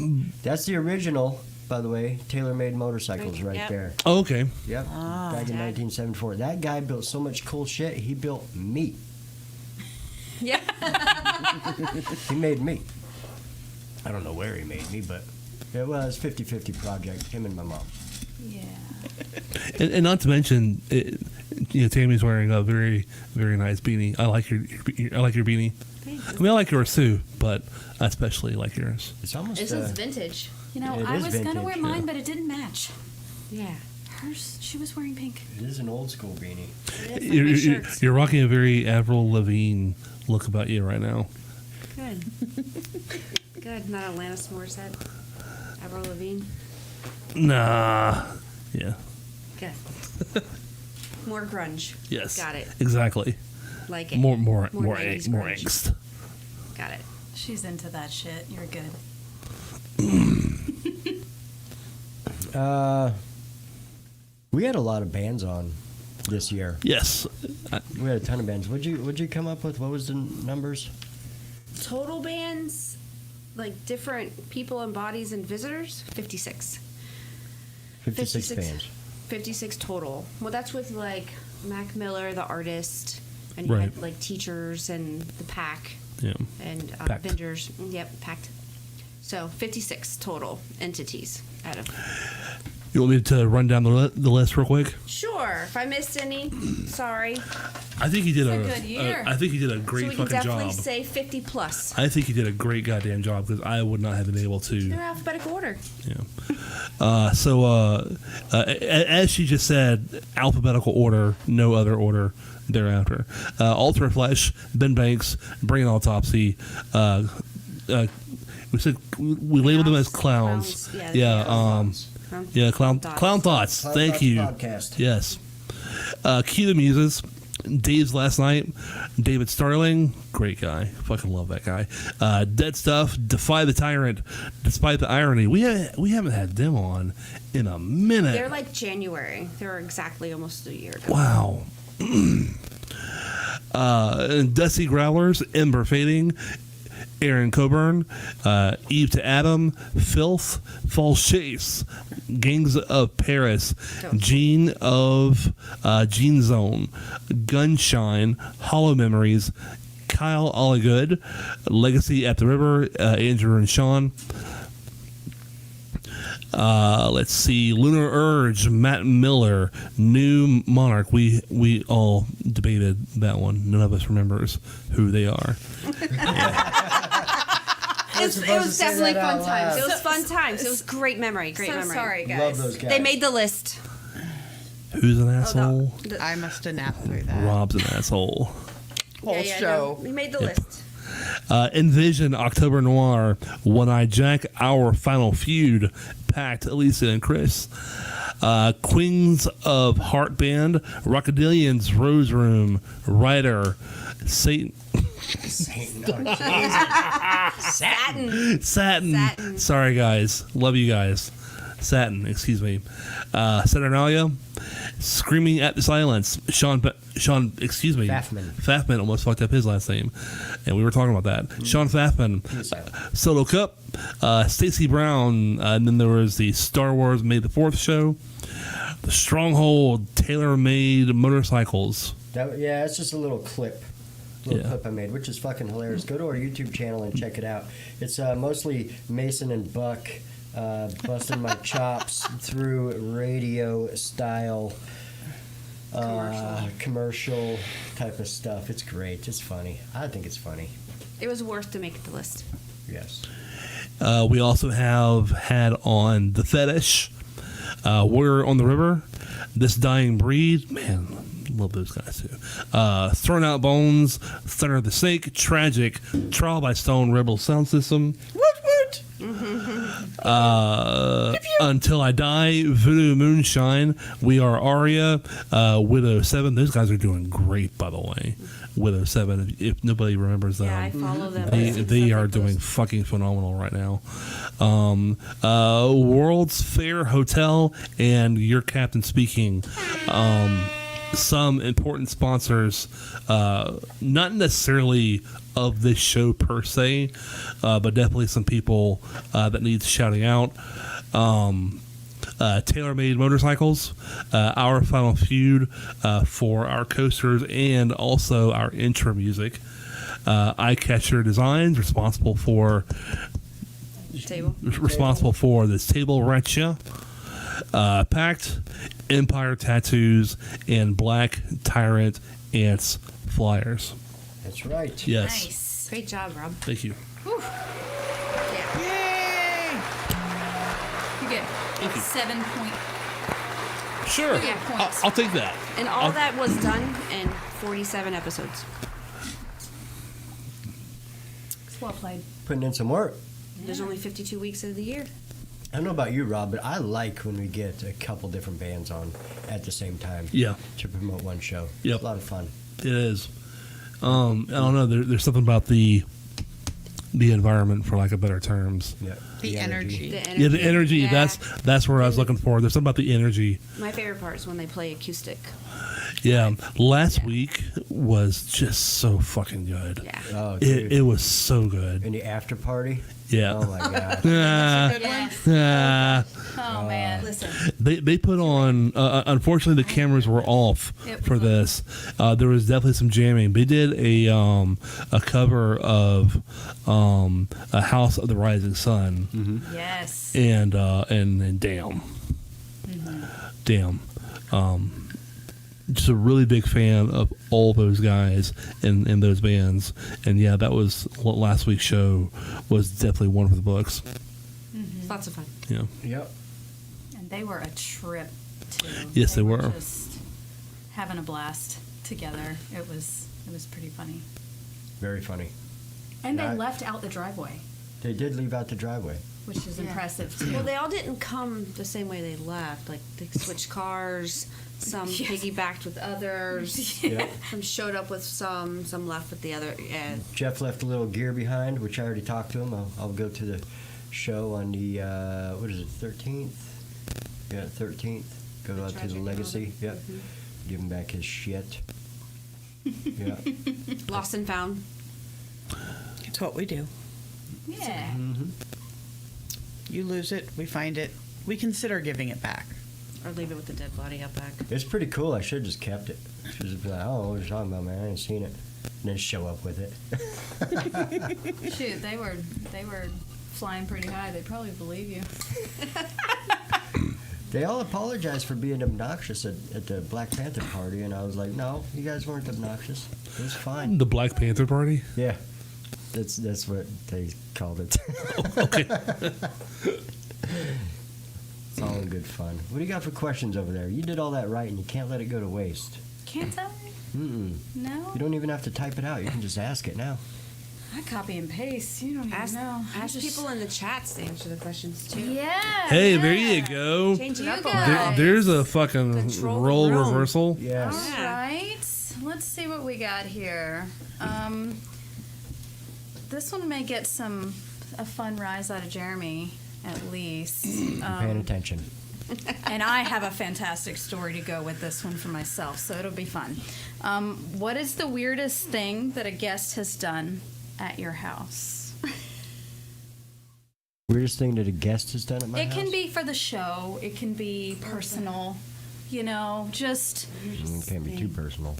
That's the original, by the way, tailor-made motorcycles right Yep. there. oh, okay. Yep, back in 1974. That guy built so much cool shit, he built me. Yeah. He made me. I don't know where he made me, but it was 50-50 project, him and my mom. Yeah. And not to mention, Tammy's wearing a very, very nice beanie. I like your beanie. Thanks. I mean, I like yours too, but I especially like yours. It's almost This is vintage. You know, It I is was gonna wear vintage, mine, yeah. but it didn't match. Yeah. Hers, she was wearing pink. it is an old school beanie. It is like You're, my you're, shirts. you're rocking a very Avril Lavigne look about you right now. Good. Good. Not Alanis Morissette. Avril Lavigne. Nah. Yeah. Good. More grunge. Yes. Got it. Exactly. Like it. More 90s grunge. angst. Got it. She's into that shit. You're good. We had a lot of bands on this year. Yes. We had a ton of bands. What'd you come up with? What was the numbers? Total bands, like different people and bodies and visitors, 56. 56 bands. 56 total. Well, that's with like Mac Miller, the artist, and you Right. had like teachers and the P.A.C.T. Yeah. and Pact. vendors. Yep, P.A.C.T. So 56 total entities out of. You want me to run down the list real quick? Sure. If I missed any, sorry. I think he did It's a good year. I think he did a So great we can fucking definitely job. say 50 plus. I think he did a great goddamn job because I would not have been able to. They're alphabetical order. Yeah. As she just said, alphabetical order, no other order thereafter. Ultra Flesh, Ben Banks, Brain Autopsy. We said we labeled them as clowns. Clowns, Yeah. Clown Clown Thoughts. Clown Thank Thoughts you. Podcast. Yes. Key the Muses, Dave's last night. David Starling, great guy. Fucking love that guy. Dead Stuff, Defy the Tyrant, Despite the Irony. We haven't had them on in a minute. They're like January. They were exactly almost a year ago. Wow. Dusty Growlers, Ember Fading, Aaron Coburn, Eve to Adam, Filth, False Chase, Gangs of Paris, Gene of Gene Zone, Gunshine, Hollow Memories, Kyle Allagood, Legacy at the River, Andrew and Sean. Let's see, Lunar Urge, Matt Miller, New Monarch. We all debated that one. None of us remembers who they are. It was definitely fun times. It was fun times. It was great memory. Great memory. Sorry, guys. Love those guys. They made the list. Who's an asshole? I must have napped through that Rob's an asshole. whole show. No, we made the list. Envision, October Noir, One Eye Jack, Our Final Feud, P.A.C.T, Elisa and Chris. Queens of Heart Band, Rockadillions, Rose Room, Ryder, Satan. Satin. Sorry, guys. Love you guys. Satin, excuse me. Saturnalia, Screaming at the Silence. Sean, excuse me. Faffman almost fucked up his last name, and we were talking about that. Sean Faffman, Solo Cup, Stacy Brown, and then there was the Star Wars May the 4th show, the Stronghold, Tailor-Made Motorcycles. It's just a little clip I made, which is fucking hilarious. Go to our YouTube channel and check it out. It's mostly Mason and Buck busting my chops through radio style commercial type of stuff. It's great. It's funny. I think it's funny. It was worth to make the list. Yes. We also have had on The Fetish, Warrior on the River, This Dying Breed. Man, love those guys too. Thrown Out Bones, Thunder of the Snake, Tragic, Trial by Stone, Rebel Sound System. Woot woot. Until I Die, Voodoo Moonshine, We Are Aria, Widow 7. Those guys are doing great, by the way. Widow 7, if nobody remembers them. Yeah, I follow them. They are doing fucking phenomenal right now. World's Fair Hotel and Your Captain Speaking. Some important sponsors, not necessarily of this show per se, but definitely some people that need shouting out. Tailor-Made Motorcycles, Our Final Feud for our coasters and also our intro music. Eyecatcher Designs, responsible for this table right here. P.A.C.T, Empire Tattooz, and Black Tyrant Ants Flyers. That's right. Yes. Nice. Great job, Rob. Thank you. Yeah. Yay! You get 7 point. Sure. Yeah, points. I'll take that. And all that was done in 47 episodes. It's well played. Putting in some work. There's only 52 weeks of the year. I don't know about you, Rob, but I like when we get a couple different bands on at the same time. Yeah. To promote one show. Yep. It's a lot of fun. It is. I don't know. There's something about the environment, for lack of better terms. Yeah. The energy. Yeah, the energy. Yeah. That's where I was looking for. There's something about the energy. My favorite part is when they play acoustic. Yeah. Last week was just so fucking good. Yeah. Oh, dude. It was so good. In the after party? Yeah. Oh, my God. Oh man. Listen. They put on. Unfortunately, the cameras were off for this. There was definitely some jamming. They did a cover of A House of the Rising Sun, Yes. and damn, just a really big fan of all those guys in those bands. And yeah, that was last week's show was definitely one for the books. Lots of fun. Yeah. Yep. And they were a trip too. Yes, they were. Just having a blast together. It was pretty funny. Very funny. And they Yeah. left out the driveway, They did leave out the driveway. which is Yeah. impressive too. Well, they all didn't come the same way they left. Like, they switched cars. Some Yes. piggybacked with others. Yeah. Some showed up with some left with the other. Yeah. Jeff left a little gear behind, which I already talked to him. I'll go to the show on the, what is it, 13th? Yeah, 13th. Go The out to the tragic Legacy. moment. Yep. Give him back his shit. Yeah. Lost and found. It's what we do. Yeah. You lose it, we find it, we consider giving it back. Or leave it with the dead body out back. It's pretty cool. I should have just kept it. Should have been like, oh, what are you talking about, man? I ain't seen it. And then show up with it. Shoot, they were flying pretty high. They probably believe you. They all apologized for being obnoxious at the Black Panther party, and I was like, no, you guys weren't obnoxious. It was fine. The Black Panther Party? Yeah. That's what they called it. Okay. It's all in good fun. What do you got for questions over there? You did all that right, and you can't let it go to waste. Can't I? Mm-mm. No. You don't even have to type it out. You can just ask it now. I copy and paste. You don't even Ask, know. I ask just- people in the chats to answer the questions too. Yeah. Hey, yeah. there you go. Change it You up a guys. little. There's a fucking Control the role room. reversal. Yes. All Yeah. right. Let's see what we got here. This one may get a fun rise out of Jeremy, at least. I'm paying attention. And I have a fantastic story to go with this one for myself, so it'll be fun. What is the weirdest thing that a guest has done at your house? Weirdest thing that a guest has done at my It house? can be for the show. It can be personal. You know, just It can't be too personal.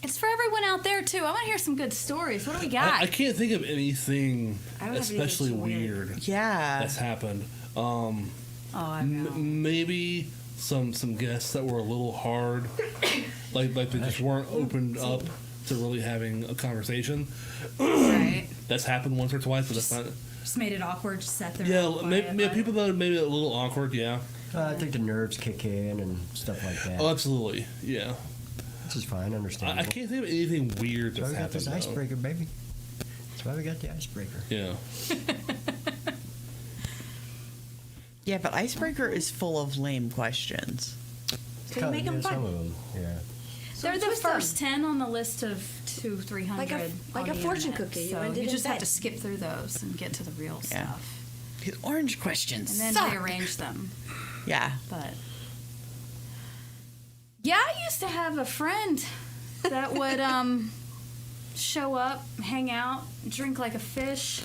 it's for everyone out there too. I want to hear some good stories. What do we got? I can't think of anything I don't have anything especially too weird. weird Yeah. that's happened. Oh, I know. Maybe some guests that were a little hard, like they just weren't opened up to really having a conversation. Right. That's happened once or twice, but that's not. Just made it awkward. Just sat there. Yeah, all maybe, quiet, like- people that are maybe a little awkward. Yeah. I think the nerves kick in and stuff like that. Oh, absolutely. Yeah. Which is fine, understandable. I can't think of anything weird That's why that's we got happened. this though. icebreaker, baby. That's why we got the icebreaker. Yeah. Yeah, but Icebreaker is full of lame questions. So you make them Some fun. of them, yeah. They're the twist 'em. first 10 on the list of 200-300. Like a on the fortune internet. cookie. You So ended you in just have bed. to skip through those and get to the real Yeah. stuff. These orange questions. And then suck. rearrange them. Yeah. But yeah, I used to have a friend that would show up, hang out, drink like a fish.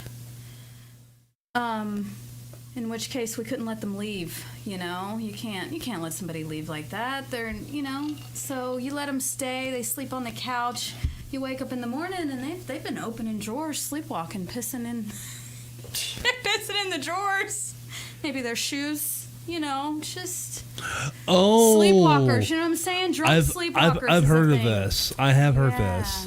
In which case we couldn't let them leave. You know, you can't let somebody leave like that. They're so you let them stay. They sleep on the couch. You wake up in the morning and they've been opening drawers, sleepwalking, pissing in the drawers. Maybe their shoes. Just Oh. sleepwalkers. You know what I'm saying? Drunk sleepwalkers. I've is a heard of thing. this. I have heard Yeah. this.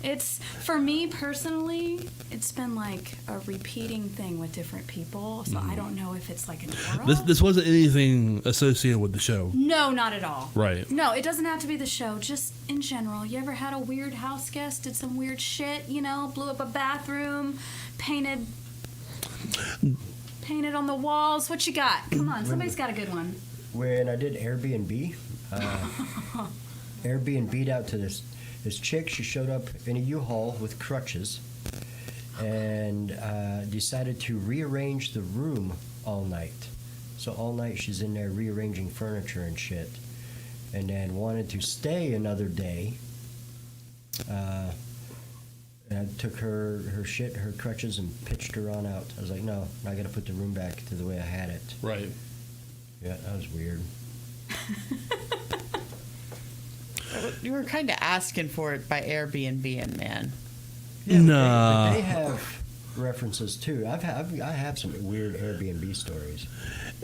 It's for me personally. It's been like a repeating thing with different people, so I don't know if it's like an aura. This wasn't anything associated with the show. No, not at all. Right. No, it doesn't have to be the show. Just in general. You ever had a weird house guest? Did some weird shit? Blew up a bathroom, painted on the walls. What you got? Come on, somebody's got a good one. When I did Airbnb, Airbnb'd out to this chick. She showed up in a U-Haul with crutches and decided to rearrange the room all night. So all night she's in there rearranging furniture and shit. And then wanted to stay another day. And I took her shit, her crutches, and pitched her on out. I was like, no, I got to put the room back to the way I had it. Right. Yeah, that was weird. You were kind of asking for it by Airbnb, man. Nah. But they have references too. I have some weird Airbnb stories.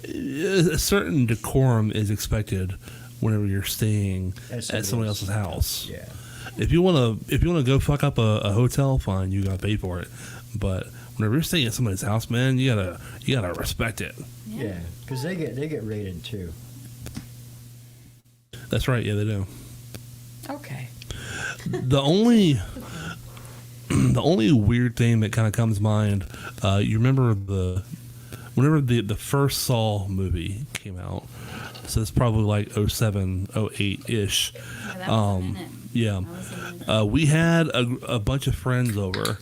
A certain decorum is expected whenever you're staying at somebody else's house. Yeah. If you wanna go fuck up a hotel, fine, you gotta pay for it. But whenever you're staying at somebody's house, man, you gotta respect it. Yeah, because they get rated too. That's right. Yeah, they do. Okay. The only the only weird thing that kind of comes to mind, you remember whenever the first Saw movie came out, so it's probably like 07, 08 ish. Yeah, that was a minute. Yeah, That was a minute. we had a bunch of friends over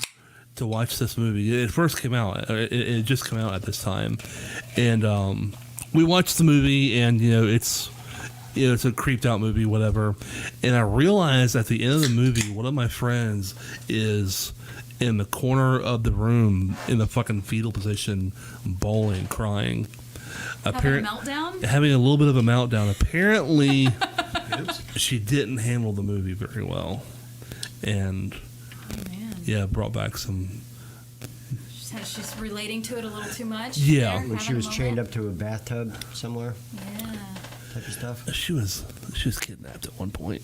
to watch this movie. It first came out. It just came out at this time, and we watched the movie, and it's a creeped out movie, whatever. And I realized at the end of the movie, one of my friends is in the corner of the room in the fucking fetal position, bawling, crying. Having a meltdown? Having a little bit of a meltdown. Apparently, she didn't handle the movie very well. And, Oh, man. yeah, brought back some... She's relating to it a little too much. Yeah. there, When she having a was chained moment. up to a bathtub somewhere, Yeah. type of stuff. She was kidnapped at one point.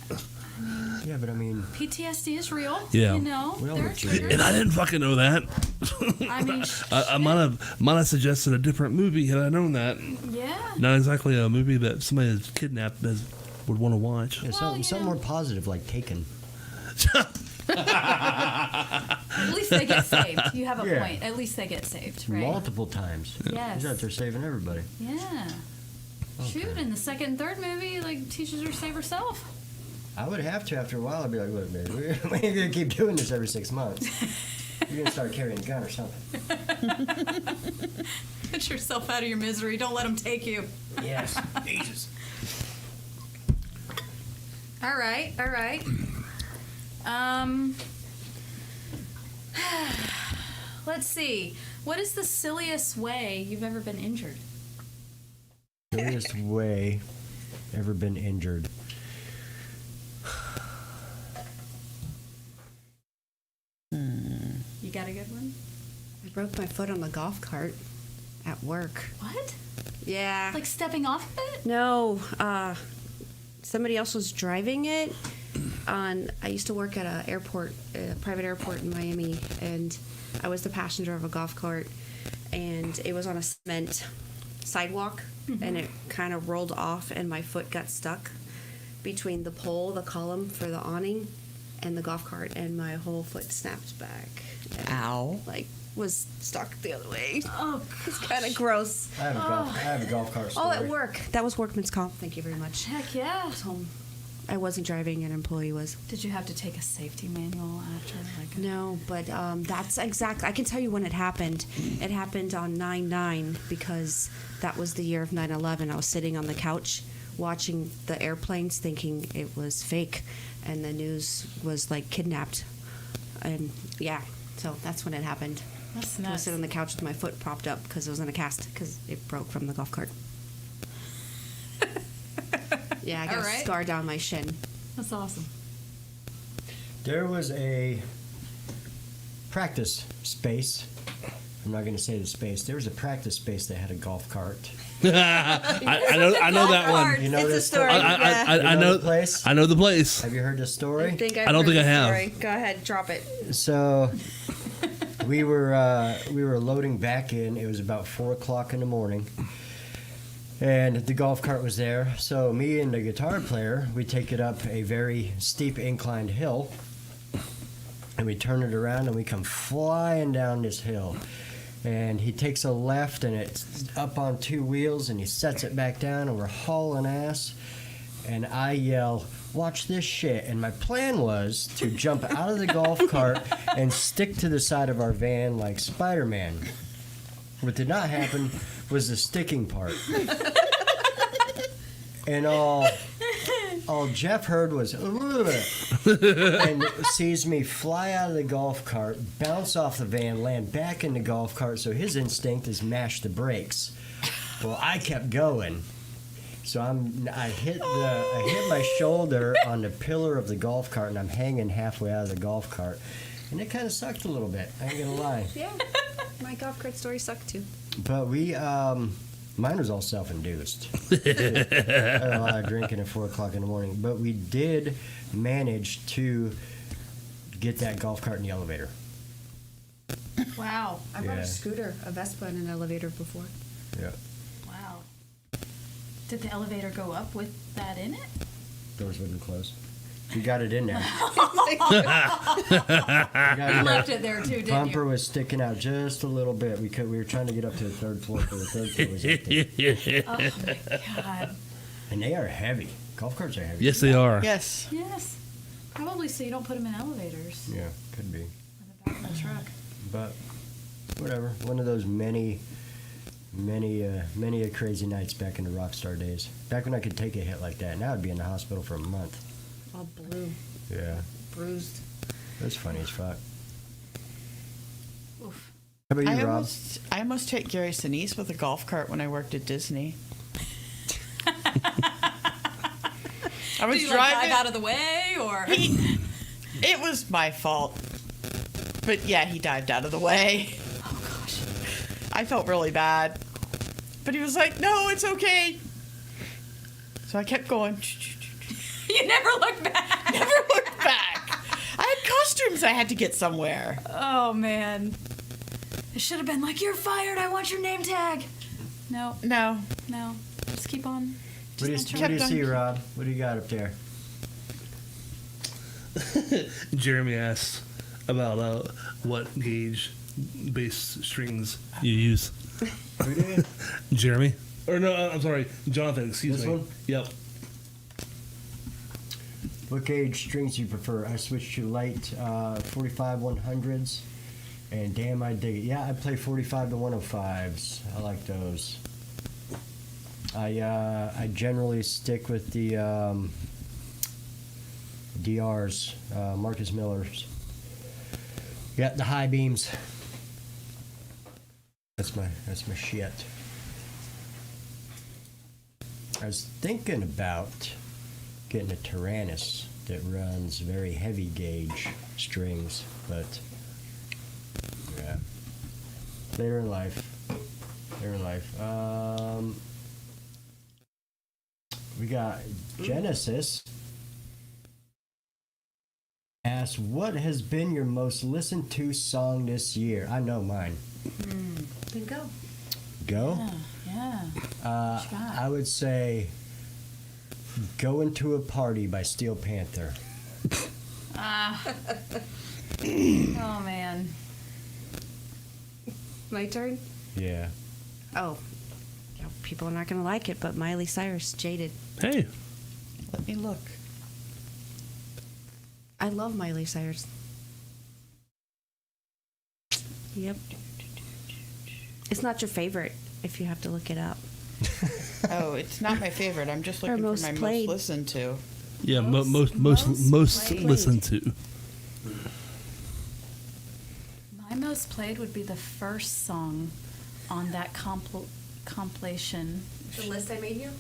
Yeah, but I mean, PTSD is real. Yeah. You know, We all there are have triggers. triggers. And I didn't fucking know that. I mean, I might have suggested a different movie had I known that. yeah. Not exactly a movie that somebody that's kidnapped would want to watch. yeah, something more positive like Taken. At least they get saved. You have a Yeah. point. At least they get saved, right? Multiple times. Yes. He's out there saving everybody. Yeah. Shoot, in the second and third movie, like, teaches her to save herself. I would have to after a while. I'd be like, look, man, we ain't gonna keep doing this every 6 months. You're gonna start carrying a gun or something. Get yourself out of your misery. Don't let them take you. Yes. Jesus. All right, all right. Let's see. What is the silliest way you've ever been injured? Silliest way ever been injured. You got a good one? I broke my foot on the golf cart at work. What? Yeah. Like stepping off of it? No, somebody else was driving it. I used to work at a private airport in Miami, and I was the passenger of a golf cart, and it was on a cement sidewalk, and it kind of rolled off, and my foot got stuck between the pole, the column for the awning, and the golf cart, and my whole foot snapped back. And, Ow. like, was stuck the other way. Oh, It's kind of gross. I have a golf cart story. Oh, at work. That was workman's comp. Thank you very much. heck yeah. I was home. I wasn't driving, an employee was. Did you have to take a safety manual after? No, but that's exact. I can tell you when it happened. It happened on 9/9 because that was the year of 9/11. I was sitting on the couch watching the airplanes thinking it was fake, and the news was like kidnapped. And yeah, so that's when it happened. That's I was nuts. sitting on the couch with my foot propped up because it was in a cast because it broke from the golf cart. Yeah, I got All a right. scar down my shin. That's awesome. There was a practice space. I'm not going to say the space. There was a practice space that had a golf cart. I know that one. You know It's a this story. story? I You know know the place? I know the place. Have you heard this story? I don't I don't think I have. Story. Go ahead, drop it. So we were loading back in. It was about 4:00 in the morning, and the golf cart was there. So me and the guitar player, we take it up a very steep inclined hill, and we turn it around and we come flying down this hill. And he takes a left, and it's up on two wheels, and he sets it back down, and we're hauling ass. And I yell, "Watch this shit!" And my plan was to jump out of the golf cart and stick to the side of our van like Spider-Man. What did not happen was the sticking part. And all Jeff heard was "Ugh," and sees me fly out of the golf cart, bounce off the van, land back in the golf cart. So his instinct is mash the brakes. Well, I kept going. So I hit my shoulder on the pillar of the golf cart, and I'm hanging halfway out of the golf cart, and it kind of sucked a little bit. I ain't gonna lie. Yeah, my golf cart story sucked too. But mine was all self-induced. I had a lot of drinking at 4:00 in the morning, but we did manage to get that golf cart in the elevator. Wow. I brought Yeah. a scooter, a Vespa, in an elevator before. Yeah, Wow. Did the elevator go up with that in it? doors wouldn't close. We got it in there. You left it there too, didn't Bumper you? was sticking out just a little bit. We were trying to get up to the third floor, but the third floor was empty. Oh my god. And they are heavy. Golf carts are heavy. Yes, they are. Yes. Yes. Probably so you don't put them in elevators. Yeah, could be. In the back of the truck. But whatever. One of those many a crazy nights back in the rock star days. Back when I could take a hit like that. Now I'd be in the hospital for a month. All blue, Yeah. bruised. That's funny as fuck. Oof. How about you, I Rob? almost hit Gary Sinise with a golf cart when I worked at Disney. I was Did you like driving. dive out of the way or? It was my fault. But yeah, he dived out of the way. Oh gosh. I felt really bad. But he was like, no, it's okay. So I kept going. You never look back. Never looked back. I had costumes I had to get somewhere. Oh man. It should have been like, you're fired. I want your name tag. No, No. no. Just keep on. What do you kept on- see, Rob? What do you got up there? Jeremy asked about what gauge bass strings you use. Who did? Jeremy? Or no, I'm sorry, Jonathan, excuse This me. one? Yep. What gauge strings do you prefer? I switched to light 45 100s, and damn, I dig it. Yeah, I play 45 to 105s. I like those. I generally stick with the DRs, Marcus Miller's. Yeah, the high beams. That's my shit. I was thinking about getting a Tyrannus that runs very heavy gauge strings, but yeah, later in life. We got Genesis asks, what has been your most listened to song this year? I know mine. Then go. Go? Yeah. Uh, What you got? I would say Going to a Party by Steel Panther. Oh man. My turn? Yeah. Oh. Yeah, people are not going to like it, but Miley Cyrus, Jaded. Hey. Let me look. I love Miley Cyrus. Yep. It's not your favorite if you have to look it up. Oh, it's not my favorite. I'm just Or looking for most my played. most listened to. Yeah, Most most played. listened to. My most played would be the first song on that compilation. The list I made you?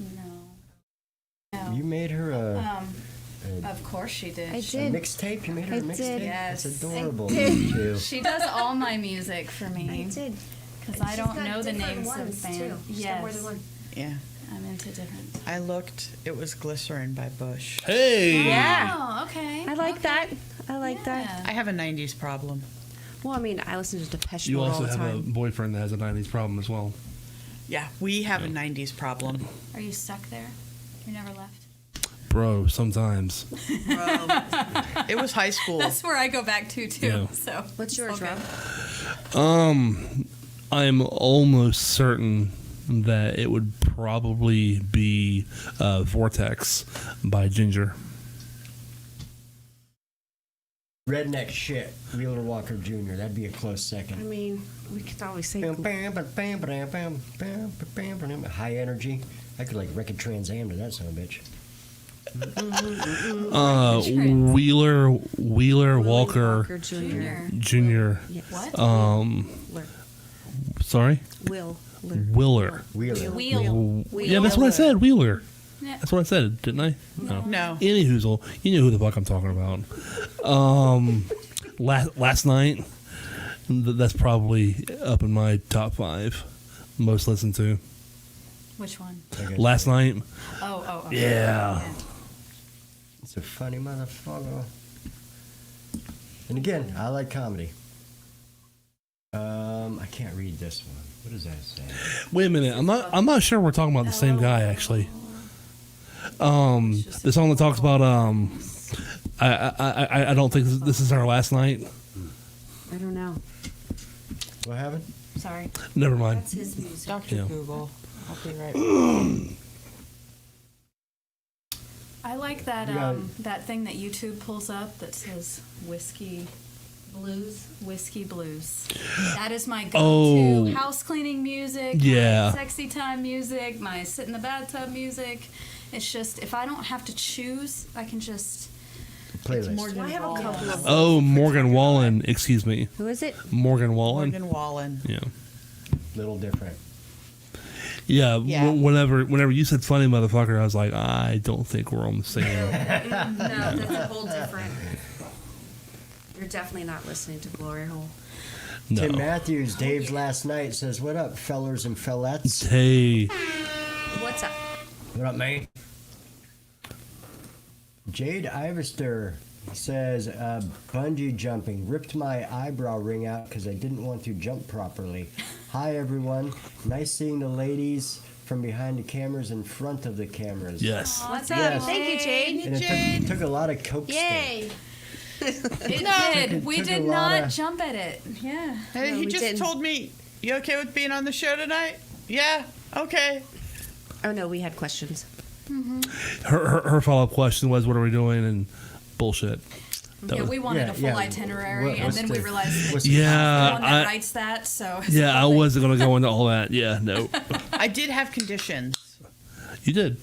No. You made her a Of course she did. I She- did. mixtape? You made her I a did. mixtape? Yes. That's adorable. I did. Me too. She does all my music for me. I did. Because And I she's don't got know the different names of ones, bands. too. She's got more than one. Yeah. I'm into different. I looked. It was Glycerin by Bush. Hey. Yeah. Oh, okay. I like okay. that. I like that. Yeah. I have a 90s problem. Well, I mean, I listen to Depeche You Mode all also the have a time. boyfriend that has a 90s problem as well. Yeah, we have a 90s problem. Are you stuck there? You never left? Bro, sometimes. It was high school. That's where I go back to, too. Yeah. So What's yours, okay. Rob? I'm almost certain that it would probably be Vortex by Ginger. Redneck shit. Wheeler Walker Jr. That'd be a close I second. mean, we could always say. High energy. I could like wreck a Trans Am to that son of a bitch. Wheeler Walker Jr. Jr. Yes. What? Willer. Sorry? Willer. Wheeler. Wheeler. Wheel. Yeah, that's what I said. Wheeler. Yeah. That's what I said, didn't I? No. No. Any hoozle. You know who the fuck I'm talking about. Last night, that's probably up in my top 5 most listened to. Which one? Last night, Oh. yeah. It's a funny motherfucker. And again, I like comedy. I can't read this one. What does that say? Wait a minute. I'm not sure we're talking about the same guy actually. The song that talks about I don't think this is our last night. I don't know. What happened? Sorry. Never mind. That's his music. Dr. Yeah. Google. I'll be right back. I like that Yeah. that thing that YouTube pulls up that says whiskey blues. Whiskey blues. That is my go-to Oh. house cleaning music. Yeah. My sexy time music. My sit in the bathtub music. It's just if I don't have to choose, I can just. Playlist. Well, I have a couple of. Oh, Morgan Wallen. Excuse me. Who is it? Morgan Wallen. Morgan Wallen. Yeah. Little different. Yeah. Yeah. Whenever you said funny motherfucker, I was like, I don't think we're on the same. No, that's a whole different. You're definitely not listening to Glory Hole. No. Tim Matthews, Dave's last night, says, "What up, fellers and fellettes? Hey. What's up? What up, mate?" Jade Ivester says, "Bungee jumping ripped my eyebrow ring out because I didn't want to jump properly. Hi, everyone. Nice seeing the ladies from behind the cameras in front of the cameras." Yes. What's up? Yes. Thank you, Jade. And it took a lot of coaxing. Yay! It did. We took a did lot not of- jump at it. Yeah. Hey, No, he we just didn't. told me, "You okay with being on the show tonight?" Yeah. Okay. Oh no, we had questions. Her follow up question was, "What are we doing?" And bullshit. That Yeah, was- we wanted yeah, a full yeah. itinerary, and What's then we the- realized what's that the- the Yeah. one that writes that. So it's Yeah, I probably- wasn't gonna go into all that. Yeah. No. I did have conditions. You did.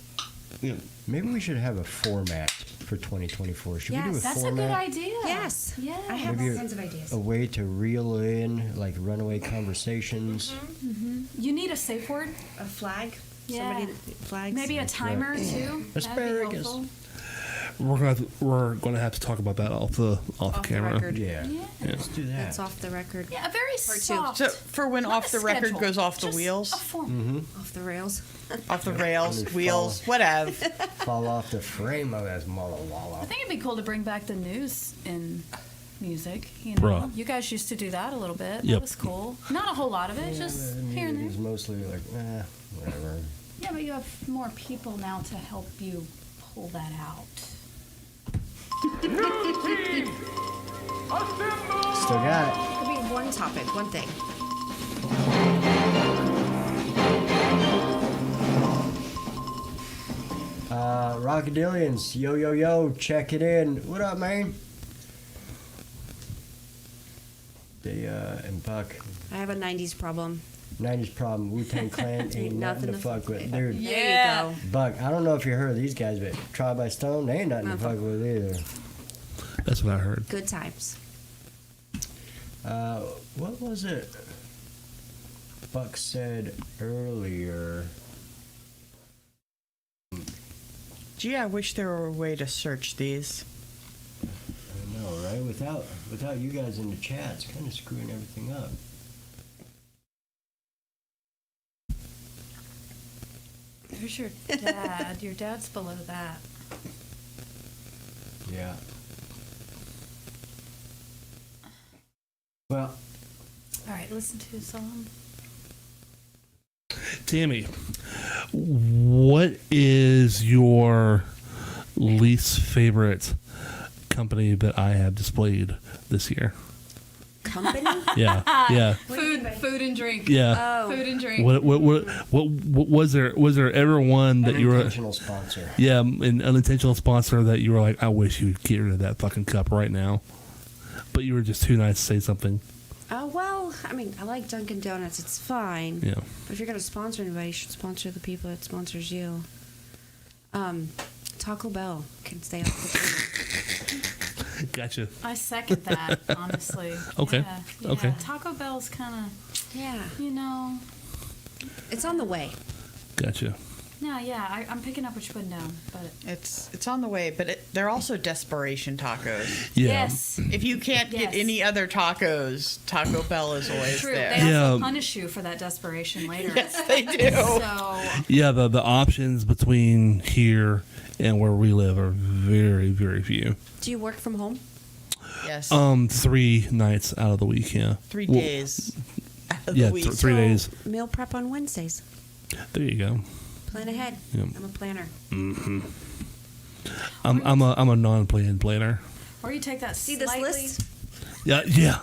Maybe we should have a format for 2024. Should we do a Yes, That's a format? good idea. Yes. Yeah. I have Maybe all kinds of ideas. A way to reel in like runaway conversations. You need a safe word. A flag. Yeah. Somebody flags. Maybe a timer too. That'd be Asparagus. helpful. We're gonna have to talk about that off the Off the camera. record. Yeah. Yeah. Let's do that. That's off the record. Yeah, a very two. soft. So for when not off a the record schedule, goes off the just wheels, A form. Off the rails. off the rails, Let me wheels, follow. whatever. Fall off the frame of that I walla. think it'd be cool to bring back the news in music. You know, Bruh. you guys used to do that a little bit. Yep. That was cool. Not a whole lot of it, just here and It's there. mostly like, whatever. Yeah, but you have more people now to help you pull that out. Still got it. Could be one topic, one thing. Rockadillions, yo yo yo, check it in. What up, man? They and Buck, I have a 90s problem. 90s problem. Wu-Tang Clan ain't nothing to fuck with, dude. Yeah. There you go. Buck, I don't know if you heard of these guys, but Trial by Stone, they ain't nothing to fuck with either. That's what I heard. Good times. What was it? Buck said earlier. Gee, I wish there were a way to search these. I know, right? Without you guys in the chat, it's kind of screwing everything up. Who's your dad? Your dad's below that. Yeah. Well, All right, listen to a song. Tammy, what is your least favorite company that I have displayed this year? Company? Yeah, yeah, Food and drink. yeah. Oh. Food and drink. What was there? Was there ever one that you were? unintentional sponsor. Yeah, an unintentional sponsor that you were like, I wish you would get rid of that fucking cup right now, but you were just too nice to say something. Oh, well, I mean, I like Dunkin' Donuts. It's fine. Yeah. But if you're going to sponsor anybody, you should sponsor the people that sponsors you. Taco Bell can stay off the table. Gotcha. I second that, honestly. Okay. Yeah, Okay. yeah. Taco Bell's kind of, Yeah. you know. It's on the way. Gotcha. No, yeah, I'm picking up what you're putting down, but It's on the way, but they're also desperation tacos. Yeah. yes, If you can't get Yes. any other tacos, Taco Bell is always true. there. They Yeah. also punish you for that desperation later. Yes, they do. So Yeah, the options between here and where we live are very, very few. Do you work from home? Yes. 3 nights out of the week, yeah. 3 Well, days out of Yeah, the week. 3 days. Meal prep on Wednesdays. There you go. Plan ahead. Yep. I'm a planner. I'm a non-planned planner. Or you take that See this slightly, list? Yeah.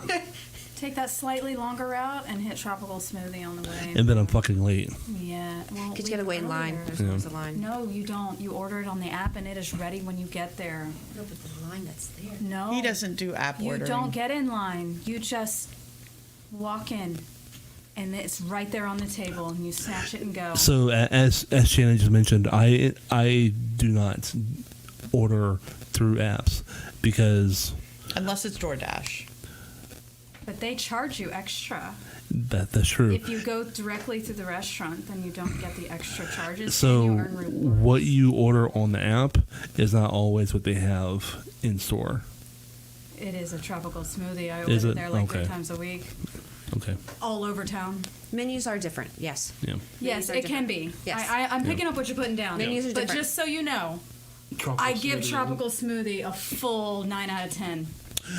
take that slightly longer route and hit tropical smoothie on the way. And then I'm fucking late. Yeah. Well, Because you gotta wait in line. earlier. There's always a line. No, you don't. You order it on the app and it is ready when you get there. No, but the line that's there. No. He doesn't do app You ordering. don't get in line. You just walk in, and it's right there on the table, and you snatch it and go. So as Shannon just mentioned, I do not order through apps because Unless it's DoorDash. But they charge you extra. that's true. If you go directly to the restaurant, then you don't get the extra charges. So and you earn rewards. what you order on the app is not always what they have in store. It is a tropical smoothie. I Is order it? there like Okay. 3 times a week, Okay. all over town. Menus are different, yes. Yeah. Yes, are it can different. be. Yes. I'm picking up what you're putting down. Menus are but different. just so you know, I give tropical smoothie a full 9 out of 10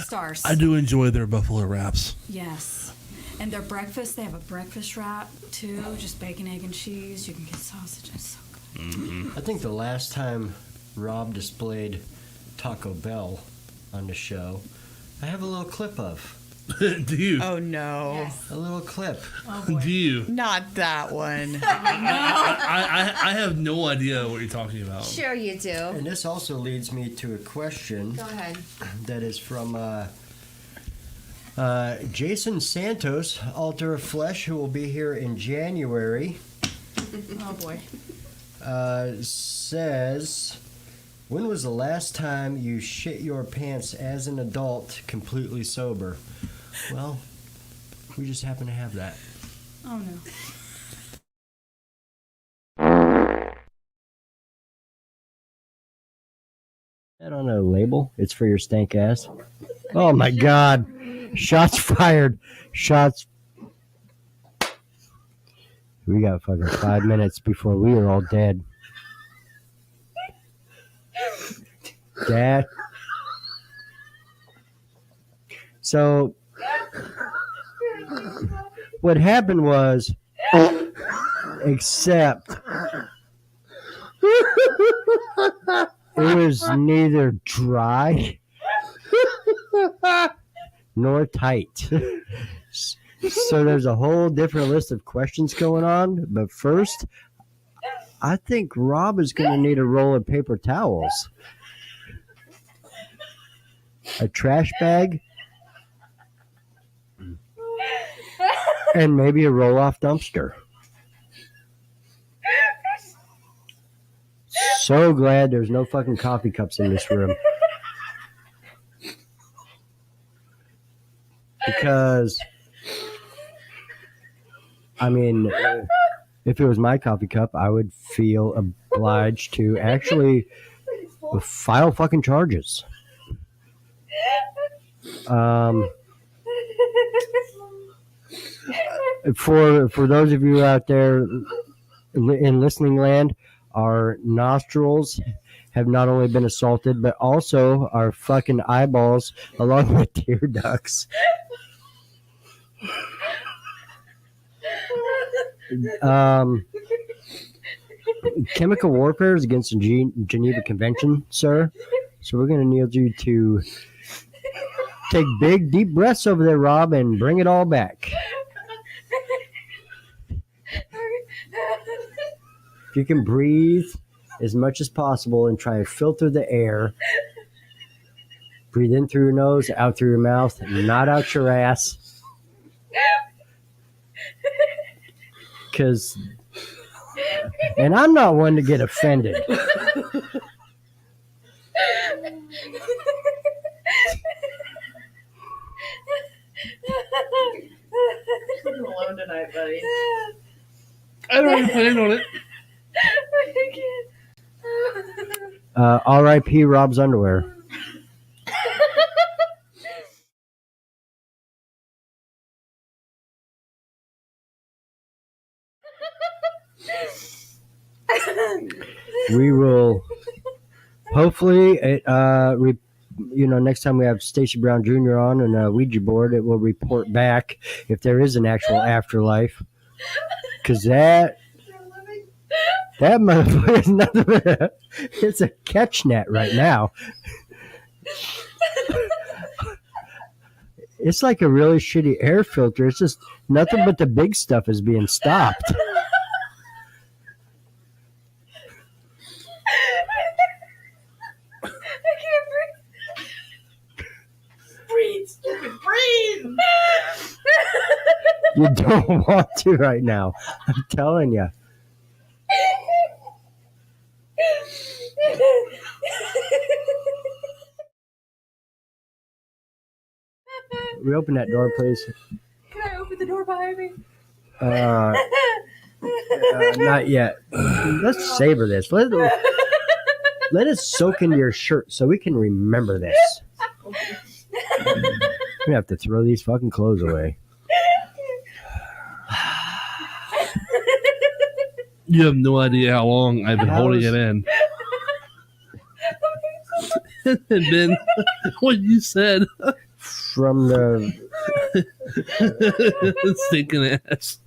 stars. I do enjoy their buffalo wraps. Yes. And their breakfast, they have a breakfast wrap too, just bacon, egg, and cheese. You can get sausages. So good. I think the last time Rob displayed Taco Bell on the show, I have a little clip of. Do you? Oh no. Yes. A little clip. Oh boy. Do you? Not that one. I have no idea what you're talking about. Sure you do. And this also leads me to a question Go ahead. that is from Jason Santos, Altar of Flesh, who will be here in January, Oh boy. says, when was the last time you shit your pants as an adult completely sober? Well, we just happen to have that. Oh no. That on a label? It's for your stank ass. Oh my God! Shots fired. Shots. We got fucking 5 minutes before we are all dead. Dad. So what happened was, except it was neither dry nor tight. So there's a whole different list of questions going on. But first, I think Rob is going to need a roll of paper towels, a trash bag, and maybe a roll-off dumpster. So glad there's no fucking coffee cups in this room. Because, I mean, if it was my coffee cup, I would feel obliged to actually file fucking charges. For those of you out there in listening land, our nostrils have not only been assaulted, but also our fucking eyeballs, along with tear ducts. Chemical warfare is against the Geneva Convention, sir. So we're going to need you to take big, deep breaths over there, Rob, and bring it all back. If you can breathe as much as possible and try to filter the air. Breathe in through your nose, out through your mouth, not out your ass. Because, and I'm not one to get offended. I'm alone tonight, buddy. I don't even plan on it. R.I.P. Rob's underwear. We will hopefully next time we have Stacey Brown Jr. on and a Ouija board, it will report back if there is an actual afterlife, because that That motherfucker is nothing but it's a catch net right now. It's like a really shitty air filter. It's just nothing but the big stuff is being stopped. I can't breathe. Breathe, stupid, breathe. You don't want to right now. I'm telling you. We open that door, please. Can I open the door behind me? Not yet. Let's savor this. Let it soak into your shirt so we can remember this. We're gonna have to throw these fucking clothes away. You have no idea how long I've been holding it in. And then what you said. From the Stinking ass.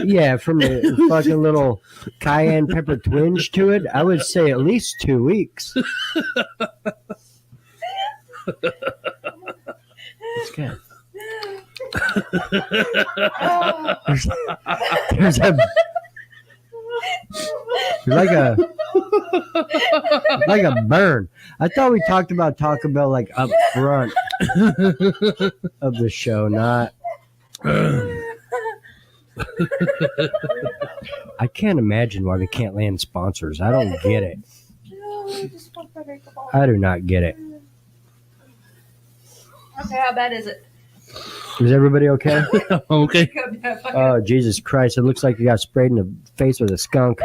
yeah, from the fucking little cayenne pepper twinge to it, I would say at least 2 weeks. It's good. There's like a burn. I thought we talked about Taco Bell like up front of the show, not. I can't imagine why we can't land sponsors. I don't get it. I do not get it. Okay, how bad is it? Is everybody okay? Okay. Oh, Jesus Christ. It looks like you got sprayed in the face with a skunk.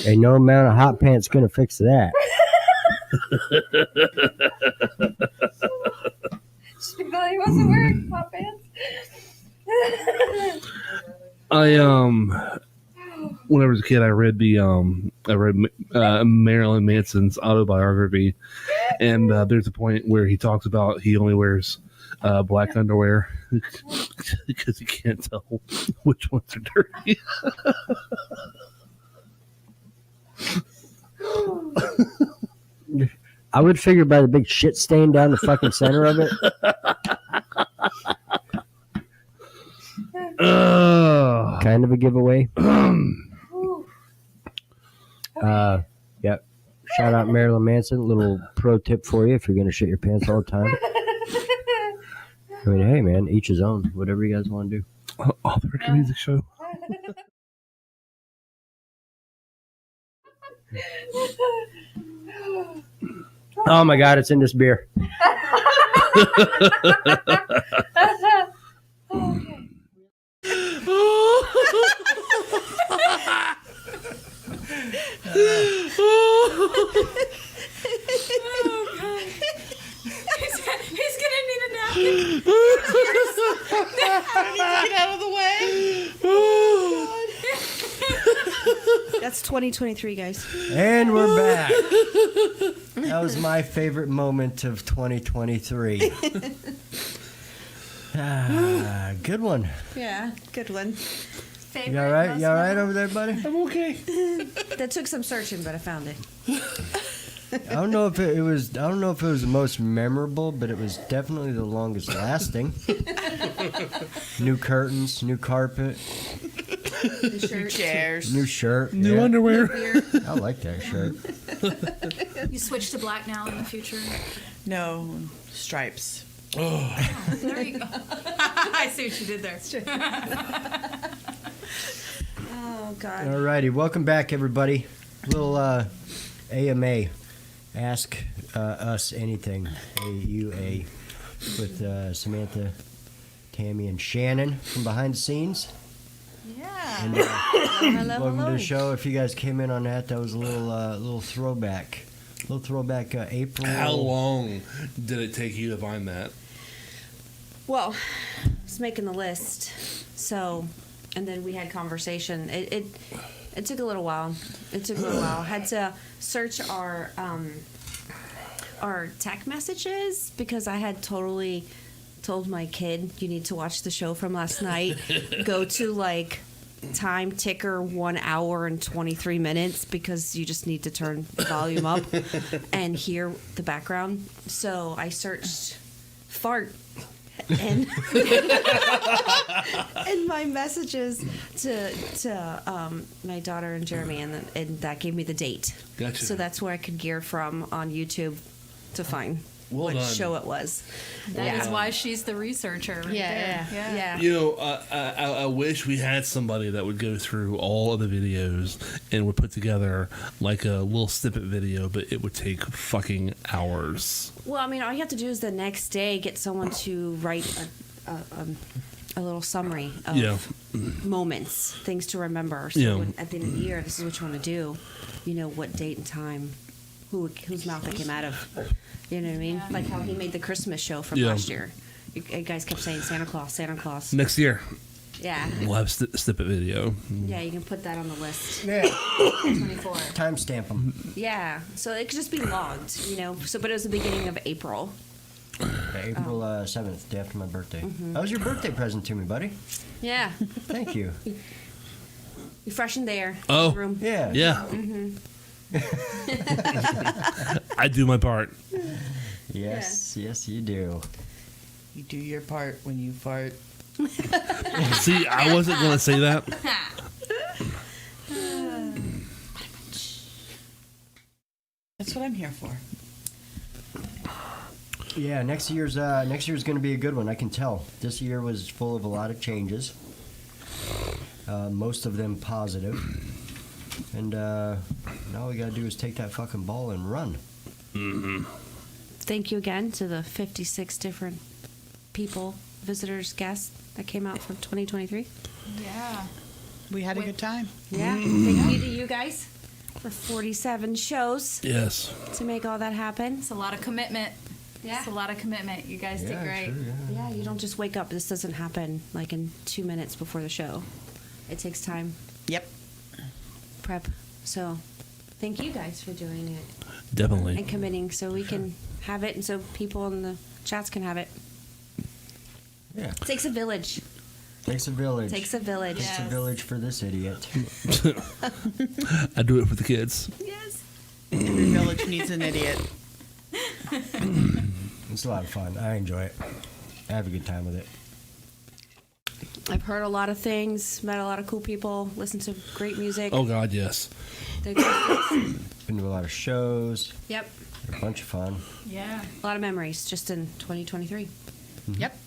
Ain't no amount of hot pants going to fix that. He wasn't wearing hot pants. When I was a kid, I read Marilyn Manson's autobiography, and there's a point where he talks about he only wears black underwear because he can't tell which ones are dirty. I would figure by the big shit stain down the fucking center of it. Kind of a giveaway. Yep. Shout out Marilyn Manson. Little pro tip for you if you're going to shit your pants all the time. I mean, hey, man, each his own. Whatever you guys want to do. Oh, the Rick Music Show. Oh, my God, it's in this beer. He's gonna need a napkin. Get out of the way. That's 2023, guys. And we're back. That was my favorite moment of 2023. Good one. Yeah, good one. Favorite You all right? You all right over there, buddy? I'm okay. That took some searching, but I found it. I don't know if it was. I don't know if it was the most memorable, but it was definitely the longest lasting. New curtains, new carpet, New chairs. new shirt, New yeah. underwear. I like that shirt. You switch to black now in the future. No stripes. There you go. I see what you did there. Oh, God. Alrighty, welcome back, everybody. Little AMA, ask us anything. AUA with Samantha, Tammy, and Shannon from behind the scenes. Yeah. And Hello, welcome to hello. the show. If you guys came in on that, that was a little throwback. Little throwback April. How long did it take you to find that? Well, I was making the list, so, and then we had conversation. It took a little while. Had to search our our tech messages because I had totally told my kid, you need to watch the show from last night. Go to like time ticker 1 hour and 23 minutes because you just need to turn the volume up and hear the background. So I searched fart and and my messages to my daughter and Jeremy, and that gave me the date. Gotcha. So that's where I could gear from on YouTube to find Well what done. show it was. That is why she's the researcher. Right Yeah, there. yeah. You know, I wish we had somebody that would go through all of the videos and would put together like a little snippet video, but it would take fucking hours. Well, I mean, all you have to do is the next day get someone to write a little summary of Yeah. moments, things to remember. So Yeah. at the end of the year, this is what you want to do. You know what date and time, whose mouth it came out of. You know what I mean? Yeah. Like how he made the Christmas show from Yeah. last year. You guys kept saying Santa Claus, Santa Claus. Next year, Yeah. we'll have snippet video. Yeah, you can put that on the list. Yeah. 24. Timestamp them. Yeah. So it could just be logged, you know. So, but it was the beginning of April. April 7th, day after my birthday. That was your birthday present to me, buddy. Yeah. Thank you. You freshened the air. Oh. The room. Yeah. Yeah. I do my part. Yes, yes, you do. You do your part when you fart. See, I wasn't going to say that. That's what I'm here for. Yeah, next year's going to be a good one. I can tell. This year was full of a lot of changes. Most of them positive. And all we got to do is take that fucking ball and run. Thank you again to the 56 different people, visitors, guests that came out for 2023. Yeah. We had a good time. Yeah. Thank you to you guys for 47 shows Yes. to make all that happen. It's a lot of commitment. Yeah. It's a lot of commitment. You guys did great. Sure, yeah. Yeah, you don't just wake up. This doesn't happen like in 2 minutes before the show. It takes time, Yep. prep. So thank you guys for doing it Definitely. and committing so we can have it and so people in the chats can have it. Yeah. Takes a village. Takes a village. Takes a village. Takes a Yes. village for this idiot. I do it for the kids. Yes. Every village needs an idiot. It's a lot of fun. I enjoy it. I have a good time with it. I've heard a lot of things, met a lot of cool people, listened to great music. Oh, God, yes. They're good. Been to a lot of shows. Yep. They're a bunch of fun. Yeah. A lot of memories just in 2023. Yep.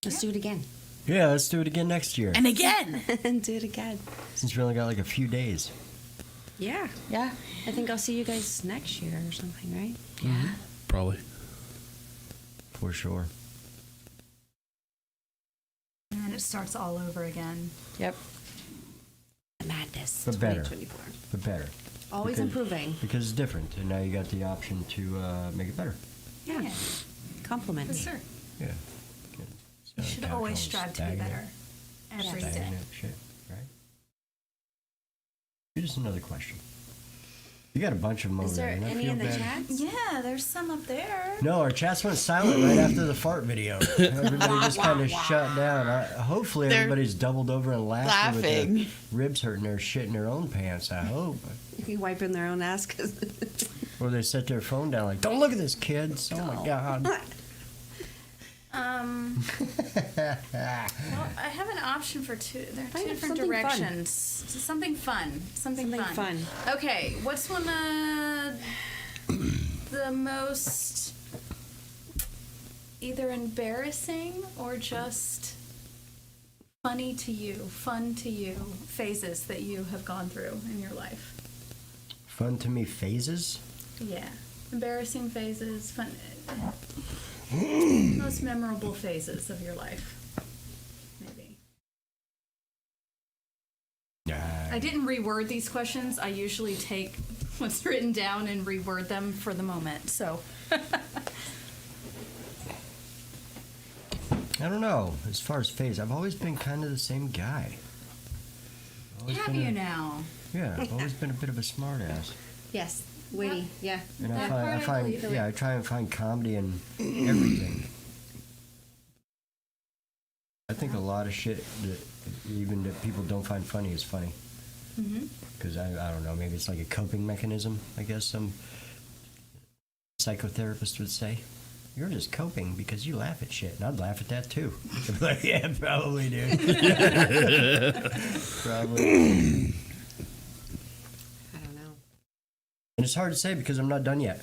Let's do it again. Yeah, let's do it again next year. And again. And do it again. Since we only got like a few days. Yeah. Yeah. I think I'll see you guys next year or something, right? Yeah. Probably. For sure. And it starts all over again. Yep. Madness. But better. 2024. But better. Always Because- improving. Because it's different. And now you got the option to make it better. Yeah. For Compliment. sure. Yeah. You should always strive to be better every day. Stagnant shit, right? Here's another question. You got a bunch of them over Is there and I any feel in the bad. chat? Yeah, there's some up there. No, our chats went silent right after the fart video. Everybody just kind of shut down. Hopefully, They're everybody's doubled over and laughing with their laughing. ribs hurting their shit in their own pants. I hope. You wiping their own ass 'cause Or they set their phone down like, "Don't look at this, kids! Oh my god!" Well, I have an option for two. There are I two have different something fun. directions. Something fun. Something fun. Okay, what's one the most either embarrassing or just funny to you, fun to you phases that you have gone through in your life? Fun to me phases. Yeah, embarrassing phases, fun. Most memorable phases of your life, maybe. I didn't reword these questions. I usually take what's written down and reword them for the moment. So, I don't know. As far as phase, I've always been kind of the same guy. Always have been you a- now? Yeah, I've always been a bit of a smartass. yes. Witty, yeah. And That I part I find, believe. yeah, I try and find comedy in everything. I think a lot of shit that even that people don't find funny is funny. Because I don't know, maybe it's like a coping mechanism, I guess some psychotherapist would say. You're just coping because you laugh at shit. And I'd laugh at that too. Like, yeah, probably, dude. Probably. I don't know. And it's hard to say because I'm not done yet.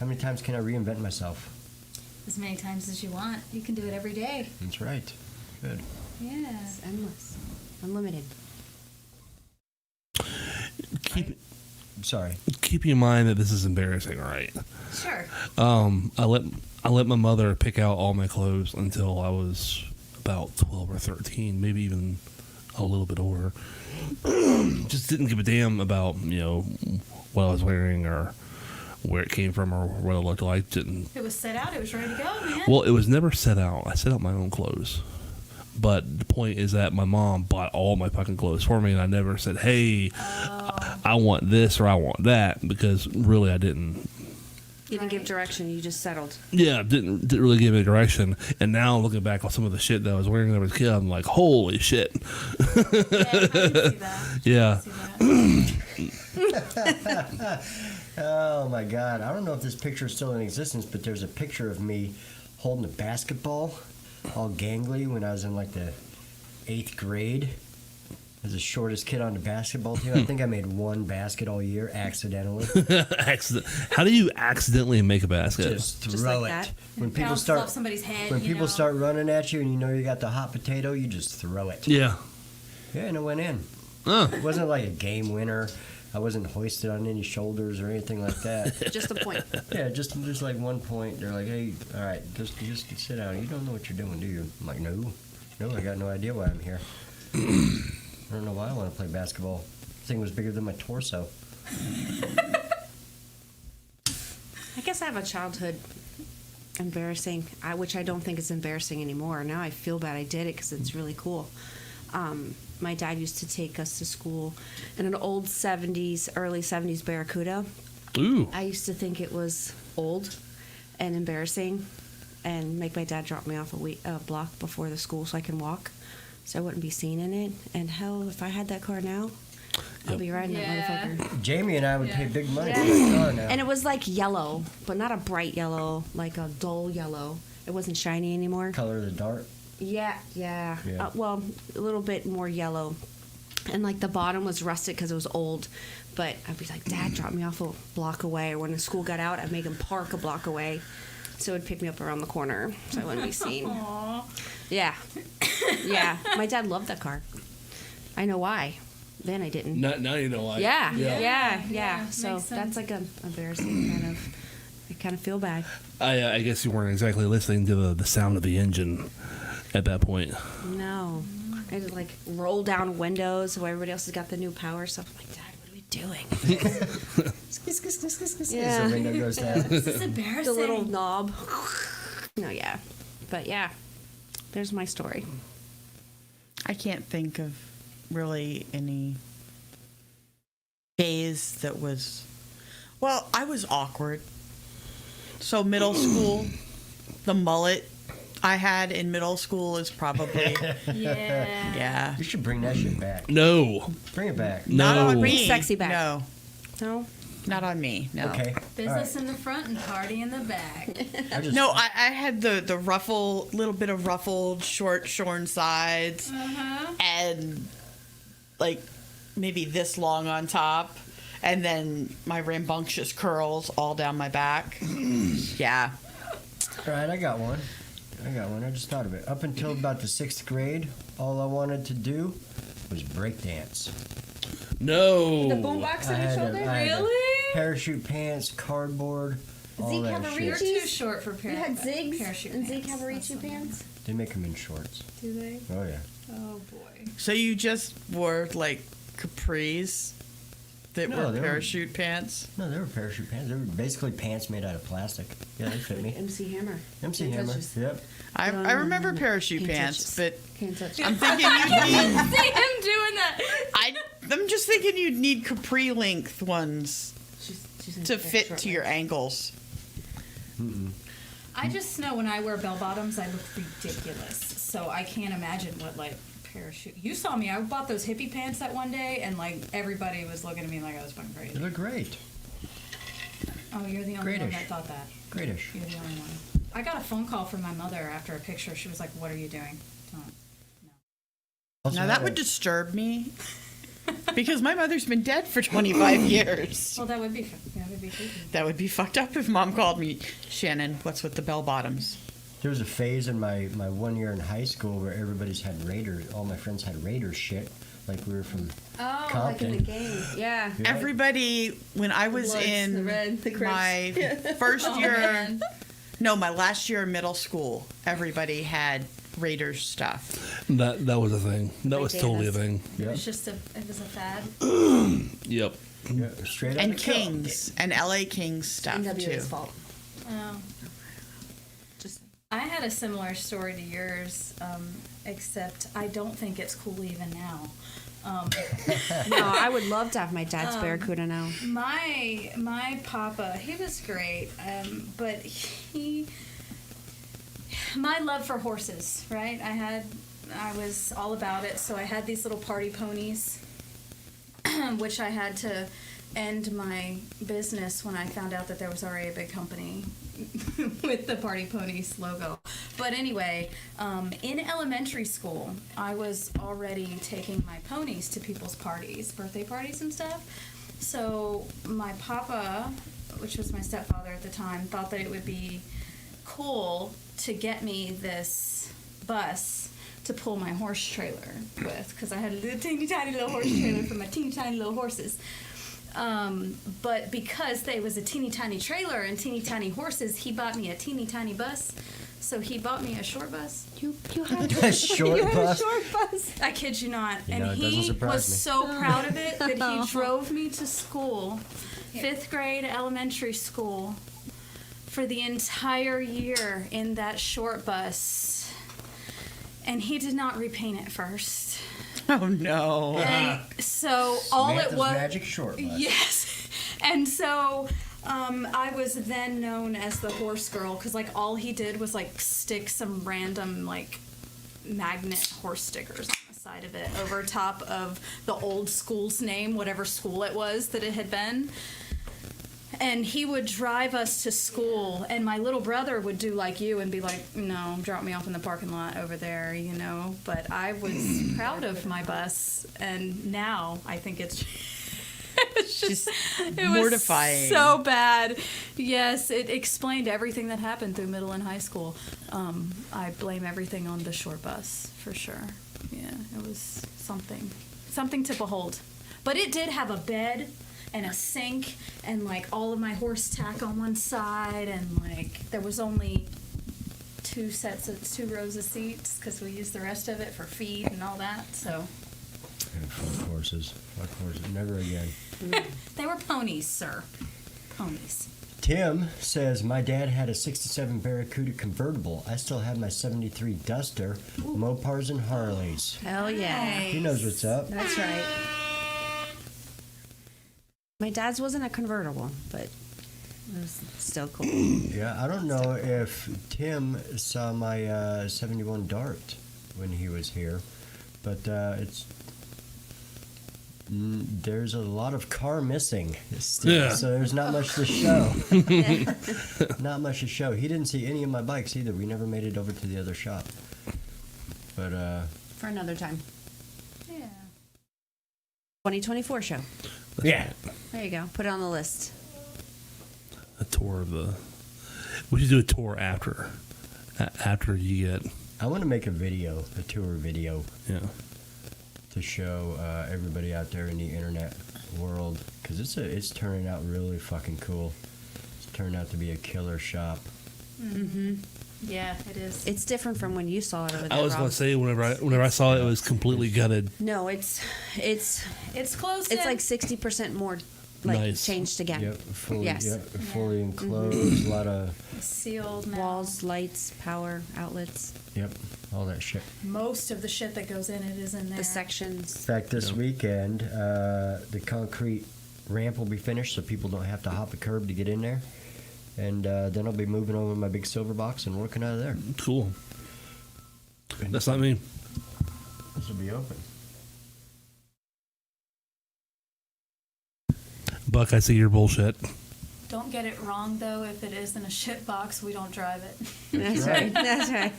How many times can I reinvent myself? As many times as you want. You can do it every day. That's right. Good. Yeah. It's endless. Unlimited. Sorry. Keep in mind that this is embarrassing, right? Sure. I let my mother pick out all my clothes until I was about 12 or 13, maybe even a little bit older. Just didn't give a damn about, what I was wearing or where it came from or what it looked like. Didn't. It was set out. It was ready to go, man. Well, it was never set out. I set out my own clothes. But the point is that my mom bought all my fucking clothes for me, and I never said, hey, I want this or I want that, because really I didn't. You didn't give direction, you just settled. Yeah, didn't really give any direction. And now looking back on some of the shit that I was wearing when I was a kid, I'm like, holy shit. Yeah, I can see that. Yeah. Oh my God. I don't know if this picture is still in existence, but there's a picture of me holding a basketball, all gangly, when I was in like the 8th grade. I was the shortest kid on the basketball team. I think I made one basket all year accidentally. How do you accidentally make a basket? Just throw Just like it. that? When people Bounces start off somebody's head. when you people know. start running at you and you know you got the hot potato, you just throw it. Yeah. Yeah, and it went in. Oh. It wasn't like a game winner. I wasn't hoisted on any shoulders or anything like that. Just a point. Yeah, just like one point. They're like, "Hey, all right, just sit down. You don't know what you're doing, do you?" I'm like, "No, I got no idea why I'm here. I don't know why I want to play basketball. The thing was bigger than my torso." I guess I have a childhood embarrassing, which I don't think is embarrassing anymore. Now I feel bad I did it because it's really cool. My dad used to take us to school in an old 70s, early 70s Barracuda. Ooh. I used to think it was old and embarrassing and make my dad drop me off a block before the school so I can walk so I wouldn't be seen in it. And hell, if I had that car now, I'll be riding Yeah. that motherfucker. Jamie and I would pay Yeah. big money Yeah. for that car now. And it was like yellow, but not a bright yellow, like a dull yellow. It wasn't shiny anymore. Color of the dart. Yeah. Yeah. Well, a little bit more yellow. And like the bottom was rusted because it was old. But I'd be like, Dad, drop me off a block away. Or when the school got out, I'd make him park a block away. So it'd pick me up around the corner so I wouldn't be seen. Aw. Yeah. Yeah. My dad loved that car. I know why. Then I didn't. Now you know why. Yeah. Yeah. Yeah. Makes So sense. that's like an embarrassing kind of. I kind of feel bad. I guess you weren't exactly listening to the sound of the engine at that point. No. I just like roll down windows while everybody else has got the new power stuff. I'm like, Dad, what are we doing? The window goes down. This is embarrassing. The little knob. No, yeah. But yeah, there's my story. I can't think of really any phase that was. Well, I was awkward. So middle school, the mullet I had in middle school is probably Yeah. yeah. You should bring that shit back. No. Bring it back. Not No. on Bring me. sexy back. No, No? not on me. No. Okay. Business in the front and party in the back. I just, No, I had the ruffle, little bit of ruffled, shorn sides, and like maybe this long on top, and then my rambunctious curls all down my back. Yeah. All right, I got one. I just thought of it. Up until about the 6th grade, all I wanted to do was break dance. No. The boombox on your shoulder? I had Really? parachute pants, cardboard, all Zeke that have a shit. You're Reach? too short for You had zigs parachute and Zeke pants. have a That's Reach pants? They make them in shorts. Do they? Oh yeah. Oh boy. So you just wore like capris that No, were they were- parachute pants? No, they were parachute pants. They were basically pants made out of plastic. Yeah, they fit me. MC Hammer. MC Can't Hammer. touch this. Yep. I remember parachute Can't touch pants, this. but Can't touch I'm thinking you'd be. See him doing that. I'm just thinking you'd need capri length ones She's to fit to your ankles. I just know when I wear bell bottoms, I look ridiculous. So I can't imagine what like pair of shoes. You saw me. I bought those hippie pants that one day, and like everybody was looking at me like I was fucking crazy. You look great. Oh, you're the only one Greatish. that thought that. Greatish. You're the only one. I got a phone call from my mother after a picture. She was like, "What are you doing?" Also Now that had would a- disturb me because my mother's been dead for 25 years. Well, that would be creepy. That would be fucked up if Mom called me, Shannon, what's with the bell bottoms? There was a phase in my 1 year in high school where everybody's had Raiders. All my friends had Raiders shit. Like we were from Oh, Compton. like in the game. Yeah. Yeah. Everybody, when I was Bloods, in the red, the Crips. my first Oh, year, man. no, my last year in middle school, everybody had Raiders stuff. That was a thing. That was totally a thing. It Yeah. was just it was a fad. Yep. Yeah, straight out And of Kill. Kings, and LA Kings stuff too. NWA's fault. Oh. Just I had a similar story to yours, except I don't think it's cool even now. no, I would love to have my dad's Barracuda now. My papa, he was great, but my love for horses, right? I was all about it, so I had these little party ponies, which I had to end my business when I found out that there was already a big company with the Party Ponies logo. But anyway, in elementary school, I was already taking my ponies to people's parties, birthday parties and stuff. So my papa, which was my stepfather at the time, thought that it would be cool to get me this bus to pull my horse trailer with, because I had a little teeny tiny little horse trailer for my teeny tiny little horses. But because they was a teeny tiny trailer and teeny tiny horses, he bought me a teeny tiny bus. So he bought me a short bus. You had A short you had bus? a short bus. I kid you not. You And know, it doesn't he surprise was me. so proud of it that he drove me to school, 5th grade elementary school, for the entire year in that short bus. And he did not repaint it first. Oh no. And so all Samantha's it was. magic short bus. Yes. And so I was then known as the horse girl because, like, all he did was, like, stick some random, like, magnet horse stickers on the side of it over top of the old school's name, whatever school it was that it had been. And he would drive us to school, and my little brother would do like you and be like, no, drop me off in the parking lot over there, you know. But I was proud of my bus, and now I think it's Just it mortifying. was so bad. Yes, it explained everything that happened through middle and high school. I blame everything on the short bus, for sure. Yeah, it was something to behold. But it did have a bed and a sink and, like, all of my horse tack on one side, and, like, there was only 2 rows of seats because we used the rest of it for feed and all that. So Yeah, fuck horses. Fuck horses. Never again. they were ponies, sir. Ponies. Tim says, my dad had a 67 Barracuda convertible. I still have my 73 Duster, Mopars and Harleys. Hell yeah. He knows what's up. That's right. My dad's wasn't a convertible, but it was still cool. Yeah, I don't know if Tim saw my 71 Dart when he was here, but there's a lot of car missing still, Yeah. so there's not much to show. Not much to show. He didn't see any of my bikes either. We never made it over to the other shop. But For another time. Yeah. 2024 show. yeah, There you go. Put it on the list. A tour of the. We should do a tour after you get. I want to make a tour video Yeah. to show everybody out there in the internet world, because it's turning out really fucking cool. It's turned out to be a killer shop. Yeah, it is. It's different from when you saw it over there, I was Rob. going to say whenever I saw it, it was completely gutted. No, it's It's close. like 60% more like Nice. changed again. Yep, fully, Yes. yep, fully enclosed. A lot of, Sealed now. Walls, lights, power, outlets, yep, all that shit. Most of the shit that goes in it is in there. the sections. In fact, this Yep. weekend, the concrete ramp will be finished, so people don't have to hop a curb to get in there. And then I'll be moving over my big silver box and working out of there. Cool. That's not me. This will be open. Buck, I see your bullshit. Don't get it wrong though. If it is in a shit box, we don't drive it. That's right. That's right.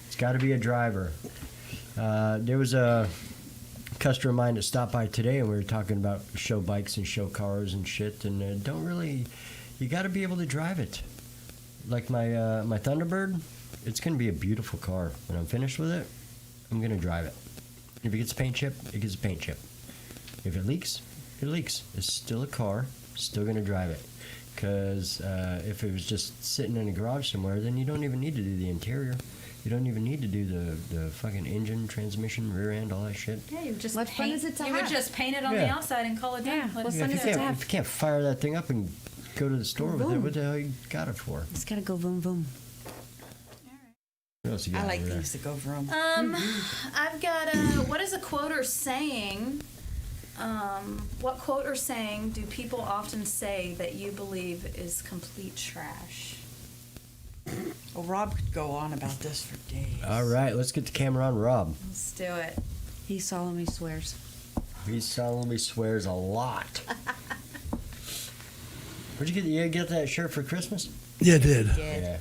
It's got to be a driver. There was a customer of mine that stopped by today, and we were talking about show bikes and show cars and shit. And don't really, you got to be able to drive it. Like my Thunderbird, it's going to be a beautiful car. When I'm finished with it, I'm going to drive it. If it gets a paint chip, it gets a paint chip. If it leaks, it leaks. It's still a car. Still going to drive it. Because if it was just sitting in a garage somewhere, then you don't even need to do the interior. You don't even need to do the fucking engine, transmission, rear end, all that shit. Yeah, you would just What fun paint. is it to you would have? just paint it on the Yeah. outside and call it done. Yeah, Let what it Yeah, fun if, is you it to can't, have? if you can't fire that thing up and go to the store with it, Boom. what the hell you got it for? It's gotta go boom boom. What else you got I like over there? things to go vroom. I've got what is a quote or saying? What quote or saying do people often say that you believe is complete trash? Well, Rob could go on about this for days. All right, let's get the camera on Rob. Let's do it. He solemnly swears. He solemnly swears a lot. Where'd you get that shirt for Christmas? Yeah, I did. Yeah.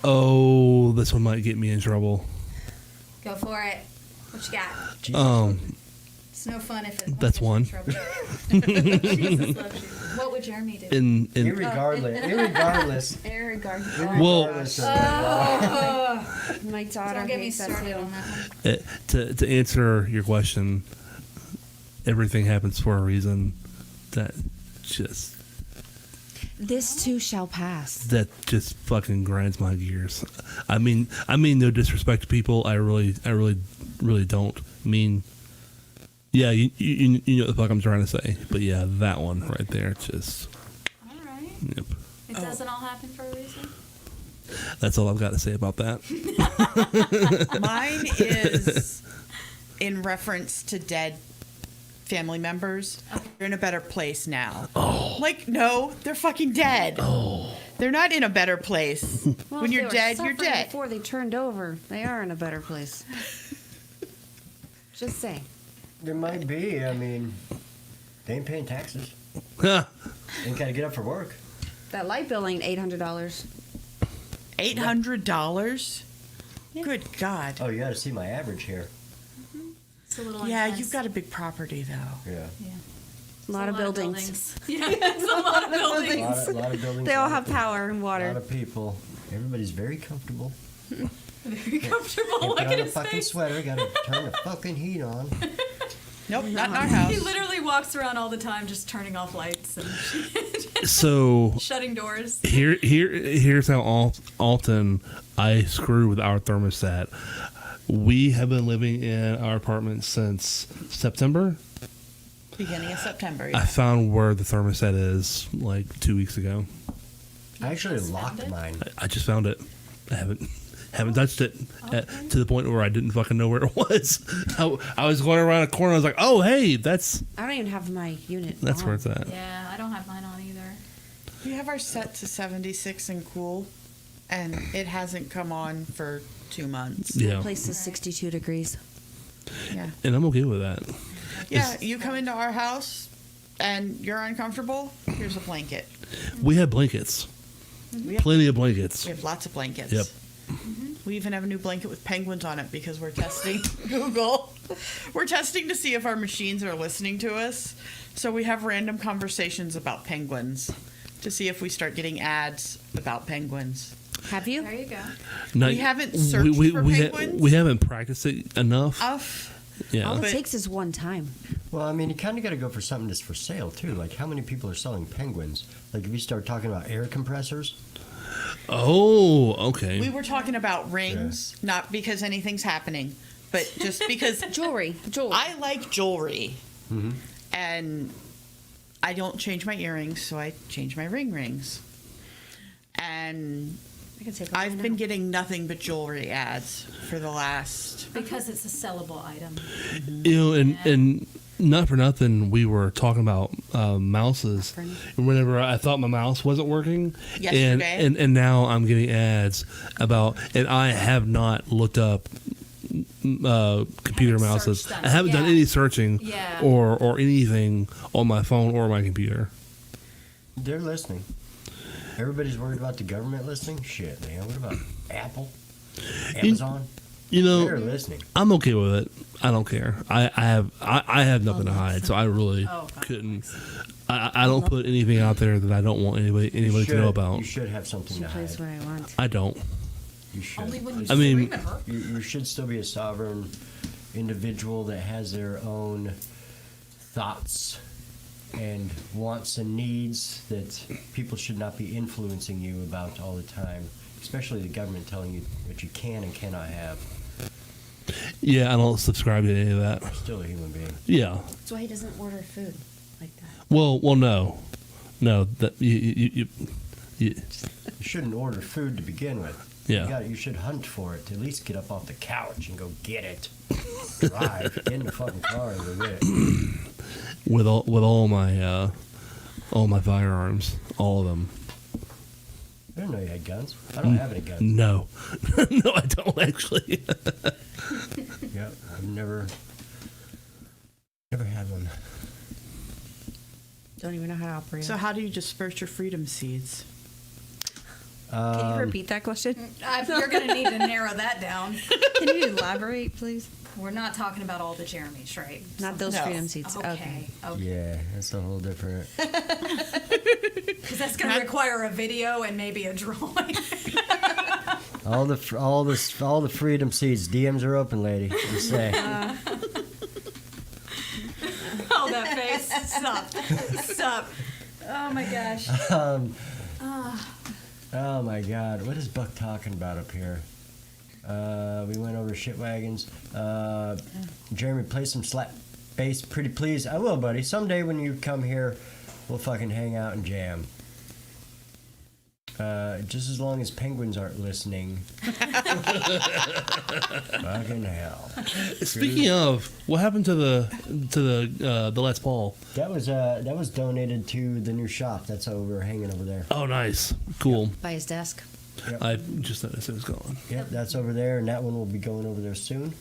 Oh, this one might get me in trouble. Go for it. What you got? Jesus. It's no fun if it. That's one. Jesus loves you. What would Jeremy do? In Irregardless. Well- Regardless of that. My daughter Don't get me hates that started too. on that one. to answer your question, everything happens for a reason. That just This too shall pass. fucking grinds my gears. I mean no disrespect to people. I really don't mean. Yeah, you know what the fuck I'm trying to say. But yeah, that one right there, just All right. yep. It doesn't all happen for a reason. That's all I've got to say about that. Mine is in reference to dead family members. They're in a better place now. Oh. Like, no, they're fucking dead. Oh. They're not in a better place. Well, when if you're they were dead, you're suffering dead. Before they turned over, they are in a better place. Just saying. There might be. I mean, they ain't paying taxes. Huh. Ain't got to get up for work. That light bill ain't $800. $800? Yeah. Good God. Oh, you got to see my average here. It's a little Yeah, intense. you've got a big property, though. Yeah. Yeah. A lot of buildings. Yeah, it's a lot of buildings. A lot of buildings. They all a lot have of power and people, a lot water. of people. Everybody's very comfortable. Very comfortable. Can't Look put at on a his fucking face. sweater. Got to turn the fucking heat on. Nope, not in our house. He literally walks around all the time just turning off lights and So shutting doors. here's how often I screw with our thermostat. We have been living in our apartment since September. Beginning of September. I Yeah. found where the thermostat is like 2 weeks ago. I actually just found locked it? mine. I just found it. I haven't touched it to the point where I didn't fucking know where it was. I was going around a corner. I was like, oh hey, that's I don't even have my unit. where on. it's at. Yeah, I don't have mine on either. We have our set to 76 and cool, and it hasn't come on for 2 months. Yeah, Place is 62 degrees. Yeah. and I'm okay with that. Yeah, you come into our house and you're uncomfortable, here's a blanket. We have blankets, We have, plenty of blankets. we have lots of blankets. Yep. We even have a new blanket with penguins on it because we're testing Google. We're testing to see if our machines are listening to us. So we have random conversations about penguins to see if we start getting ads about penguins. Have you? There you go. Now, We haven't searched for penguins. we haven't practiced it enough. Yeah. All it But- takes is one time. Well, I mean, you kind of got to go for something that's for sale too. Like, how many people are selling penguins? Like, if you start talking about air compressors, Oh, okay. We were talking about rings, not because anything's happening, but just because Jewelry. I like jewelry. And I don't change my earrings, so I change my rings. And I can take I've been getting nothing but jewelry ads for the last. Because it's a sellable item. And not for nothing, we were talking about mouses. And whenever I thought my mouse wasn't working, Yesterday. and now I'm getting ads about, and I have not looked up computer Haven't mouses. searched them. I haven't done Yeah. any searching Yeah. or anything on my phone or my computer. They're listening. Everybody's worried about the government listening. Shit, man. What about Apple, Amazon? You They're know, listening. I'm okay with it. I don't care. I have nothing to hide, so I really Oh, God. couldn't. I don't put anything out there that I don't want anybody to know about. You should have something to Place hide. what I want. I don't. You should. Only when you I mean- remember. You should still be a sovereign individual that has their own thoughts and wants and needs that people should not be influencing you about all the time, especially the government telling you what you can and cannot have. Yeah, I don't subscribe to any of that. You're still a human being. Yeah. That's why he doesn't order food like that. Well, no. That you You shouldn't order food to begin with. Yeah. You should hunt for it. At least get up off the couch and go get it. Drive, get in the fucking car and go get it. with all my firearms, all of them. I didn't know you had guns. I don't have any guns. No, no, I don't actually. Yeah, I've never had one. Don't even know how to operate. So how do you disperse your freedom seeds? Can you repeat that question? You're going to need to narrow that down. Can you elaborate, please? We're not talking about all the Jeremys, right? Not those No. freedom seats. Okay. Okay. Yeah, that's a whole different. Because that's going to require a video and maybe a drawing. All the freedom seats. DMs are open, lady. Just say. Oh, that face. Stop. Stop. Oh, my gosh. Oh my God, what is Buck talking about up here? We went over shit wagons. Jeremy, play some slap bass, pretty please. I will, buddy. Someday when you come here, we'll fucking hang out and jam. Just as long as penguins aren't listening. Fucking hell. Speaking of, what happened to the Les Paul? That was donated to the new shop. That's over hanging over there. Oh, nice, cool. By his desk. Yep. I just noticed it was gone. Yep, that's over there, and that one will be going over there soon.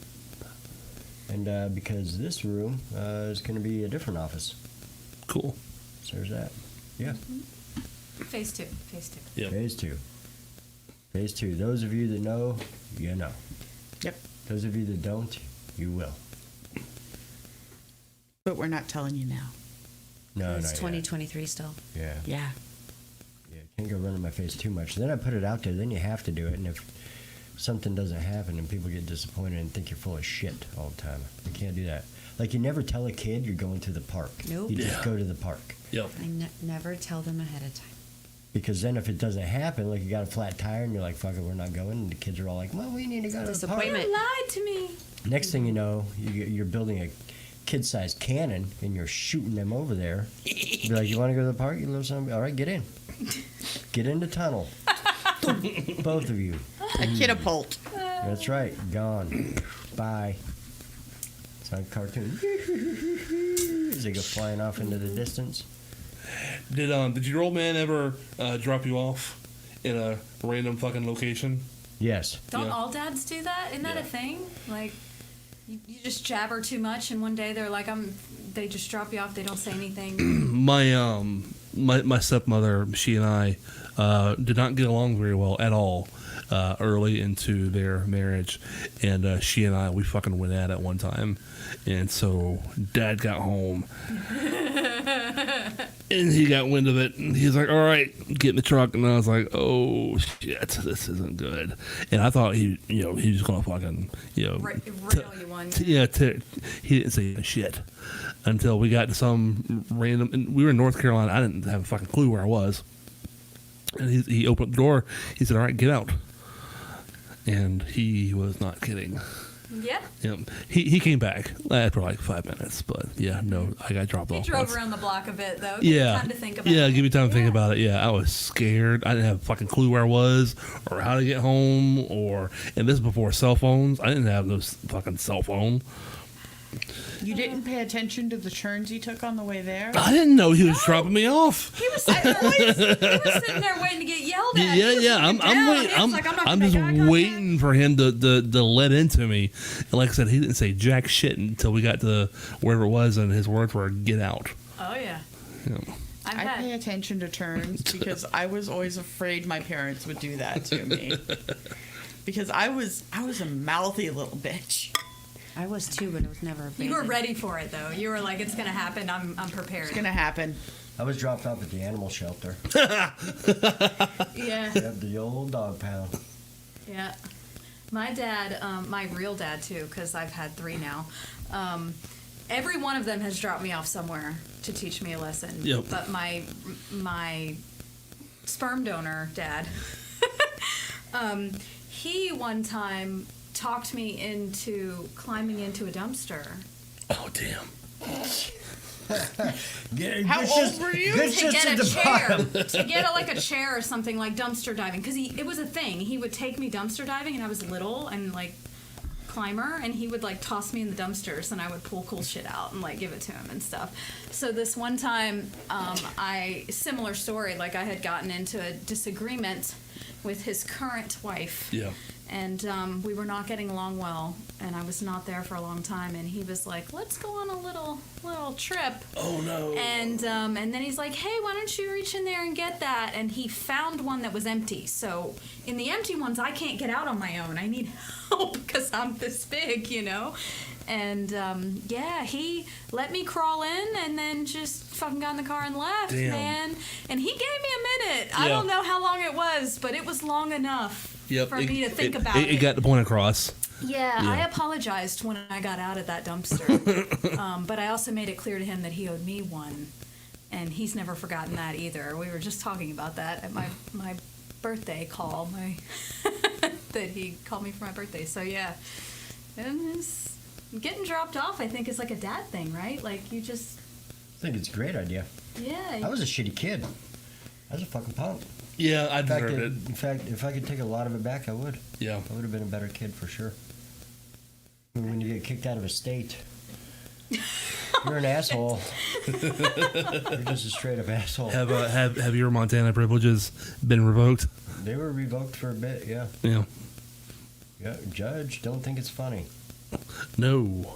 And because this room is going to be a different office. Cool. So there's that. Yeah. Phase two. Yep. Phase 2. Phase 2. Those of you that know, you know. Yep. Those of you that don't, you will. But we're not telling you now. No, It's not yet. 2023 still. Yeah. Yeah. Yeah. Can't go running my face too much. Then I put it out there. Then you have to do it. And if something doesn't happen and people get disappointed and think you're full of shit all the time, you can't do that. Like you never tell a kid you're going to the park. Nope. You just Yeah. go to the park. Yep. I never tell them ahead of time. Because then if it doesn't happen, like you got a flat tire and you're like, fuck it, we're not going. And the kids are all like, well, we need to go to the park. Disappointment. Lied to me. Next thing you know, you're building a kid-sized cannon and you're shooting them over there. Be like, you want to go to the park? You little son of a- All right, get in. Get in the tunnel. Both of you. A catapult. That's right. Gone. Bye. It's like a cartoon. As they go flying off into the distance. Did your old man ever drop you off in a random fucking location? Yes. Don't Yeah. all dads do that? Isn't that Yeah. a thing? Like, you just jabber too much, and one day they're like, they just drop you off. They don't say anything. My stepmother, she and I did not get along very well at all early into their marriage, and she and I, we fucking went at it one time, and so Dad got home. And he got wind of it, and he's like, "All right, get in the truck." And I was like, "Oh shit, this isn't good." And I thought he was gonna fucking, Rail you one. he didn't say shit until we got to some random. And we were in North Carolina. I didn't have a fucking clue where I was. And he opened up the door. He said, "All right, get out." And he was not kidding. Yeah. Yep. He came back after like 5 minutes, but yeah, no, I got dropped He off. drove once. around the block a bit, though. Give you Yeah. time to think about it. Yeah, give me time to think Yeah. about it. Yeah, I was scared. I didn't have a fucking clue where I was or how to get home and this is before cell phones. I didn't have no fucking cell phone. You didn't pay attention to the turns you took on the way there? I didn't know he was dropping me off. He was sitting there waiting to get yelled at. Yeah, He was yeah. looking I'm down. waiting. He was like, not I'm gonna just make eye contact. waiting for him to let into me. And like I said, he didn't say jack shit until we got to wherever it was, and his words were "get out." Oh, yeah. Yeah. I've I pay had. attention to turns because I was always afraid my parents would do that to me. Because I was a mouthy little bitch. I was too, but it was never. You were abandoned. ready for it, though. You were like, it's going to happen. I'm prepared. It's gonna happen. I was dropped off at the animal shelter. Yeah. At the old dog pound. Yeah. My dad, my real dad too, because I've had 3 now. Every one of them has dropped me off somewhere to teach me a lesson. Yep. But my sperm donor dad, he one time talked me into climbing into a dumpster. Oh damn. How old were you? To get a chair, to get a chair or something like dumpster diving, because it was a thing. He would take me dumpster diving, and I was little and like climber, and he would like toss me in the dumpsters, and I would pull cool shit out and like give it to him and stuff. So this one time, similar story, like I had gotten into a disagreement with his current wife. Yeah. And we were not getting along well, and I was not there for a long time. And he was like, "Let's go on a little trip." Oh no. And then he's like, "Hey, why don't you reach in there and get that?" And he found one that was empty. So in the empty ones, I can't get out on my own. I need help because I'm this big, you know. And he let me crawl in and then just fucking got in the car and left, Damn. man. And he gave me a minute. I Yeah. don't know how long it was, but it was long enough. Yep. For me to think about it. It got the point across. Yeah, Yeah. I apologized when I got out of that dumpster. But I also made it clear to him that he owed me one. And he's never forgotten that either. We were just talking about that at my birthday call. That he called me for my birthday. So, yeah. And it's, getting dropped off, I think, is like a dad thing, right? Like, you just... I think it's a great idea. Yeah. I was a shitty kid. I was a fucking punk. Yeah, I deserved it. In fact, if I could take a lot of it back, I would. Yeah. I would have been a better kid for sure. When you get kicked out of a state, you're an asshole. You're just a straight up asshole. Have your Montana privileges been revoked? They were revoked for a bit, yeah. Yeah. Yeah, judge, don't think it's funny. No.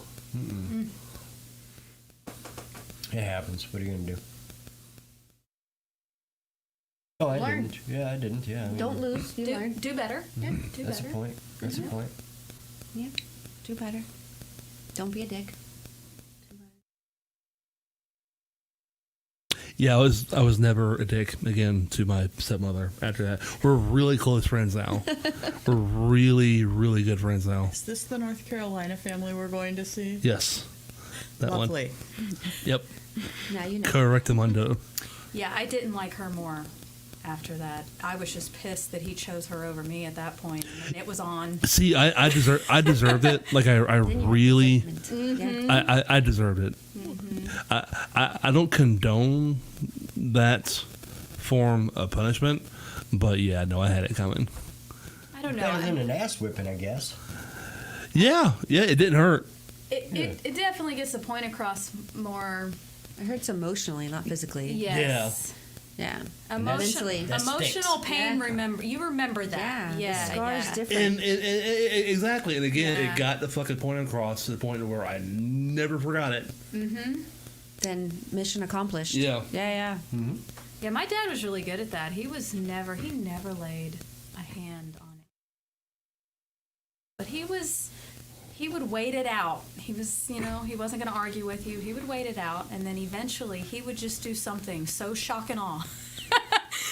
It happens. What are you gonna do? Oh, I Learn. didn't. Yeah, I didn't. Yeah. I mean, Don't lose. You learn. Do better. Yeah, do That's better. a point. That's a point. Yeah. Do better. Don't be a dick. Yeah, I was never a dick again to my stepmother after that. We're really close friends now. We're really, really good friends now. Is this the North Carolina family we're going to see? Yes. That Lovely. one. Yep. Now you know. Correctamundo. Yeah, I didn't like her more after that. I was just pissed that he chose her over me at that point, and it was on. See, I deserved it. Like I Then you have really, resentment. Yeah. I deserved it. I don't condone that form of punishment, but yeah, no, I had it coming. I don't know. Better than an ass whipping, I guess. Yeah, it didn't hurt. It definitely gets the point across more. It hurts emotionally, not physically. Yes. Yeah. Mentally. That Emotional sticks. pain. Yeah. You remember that. Yeah. The scar is yeah. different. And exactly, and again, Yeah. it got the fucking point across to the point where I never forgot it. Then mission accomplished. Yeah. Yeah. Yeah, my dad was really good at that. He never laid a hand on it. But he would wait it out. He was, he wasn't going to argue with you. He would wait it out, and then eventually he would just do something so shock and awe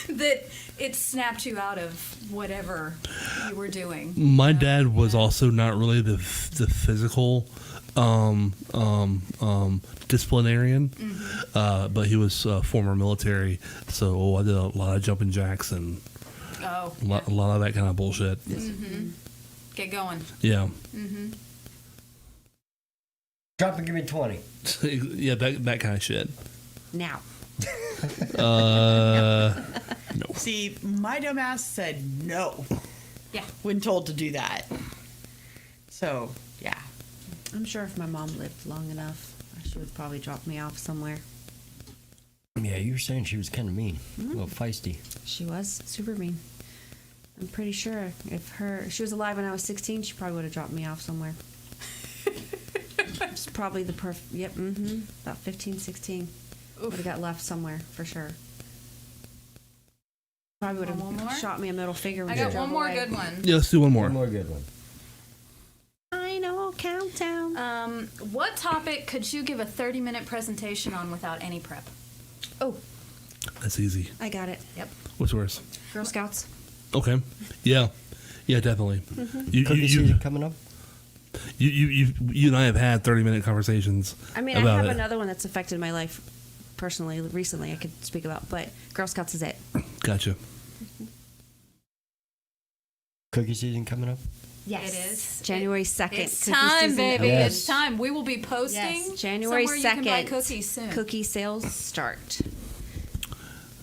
that it snapped you out of whatever you were doing. My dad was also not really the physical disciplinarian, but he was former military, so I did a lot of jumping jacks and a lot of that kind of bullshit. Get going. Yeah. Drop and give me 20. Yeah, that kind of shit. Now. No. See, my dumbass said no Yeah. when told to do that. So, yeah. I'm sure if my mom lived long enough, she would probably drop me off somewhere. Yeah, you were saying she was kind of mean. A little feisty. She was super mean. I'm pretty sure if she was alive when I was 16, she probably would have dropped me off somewhere. It's probably the about 15, 16. Would have got left somewhere for sure. Probably would One more? have shot me a middle finger. When I she got drove one more away. good one. Yeah, let's do one more. One more good one. Final countdown. What topic could you give a 30-minute presentation on without any prep? Oh, That's easy. I got it. Yep. What's yours? Girl Scouts. Okay. Yeah. Yeah, definitely. Cookie season coming up? You and I have had 30-minute conversations. I mean, about I have it. another one that's affected my life personally recently I could speak about, but Girl Scouts is it. Gotcha. Cookie season coming up? Yes. It is. January 2nd. It's cookie time, season baby. Yes. It's time. We will be posting. Yes. January somewhere 2nd. You can buy cookies soon. Cookie sales start.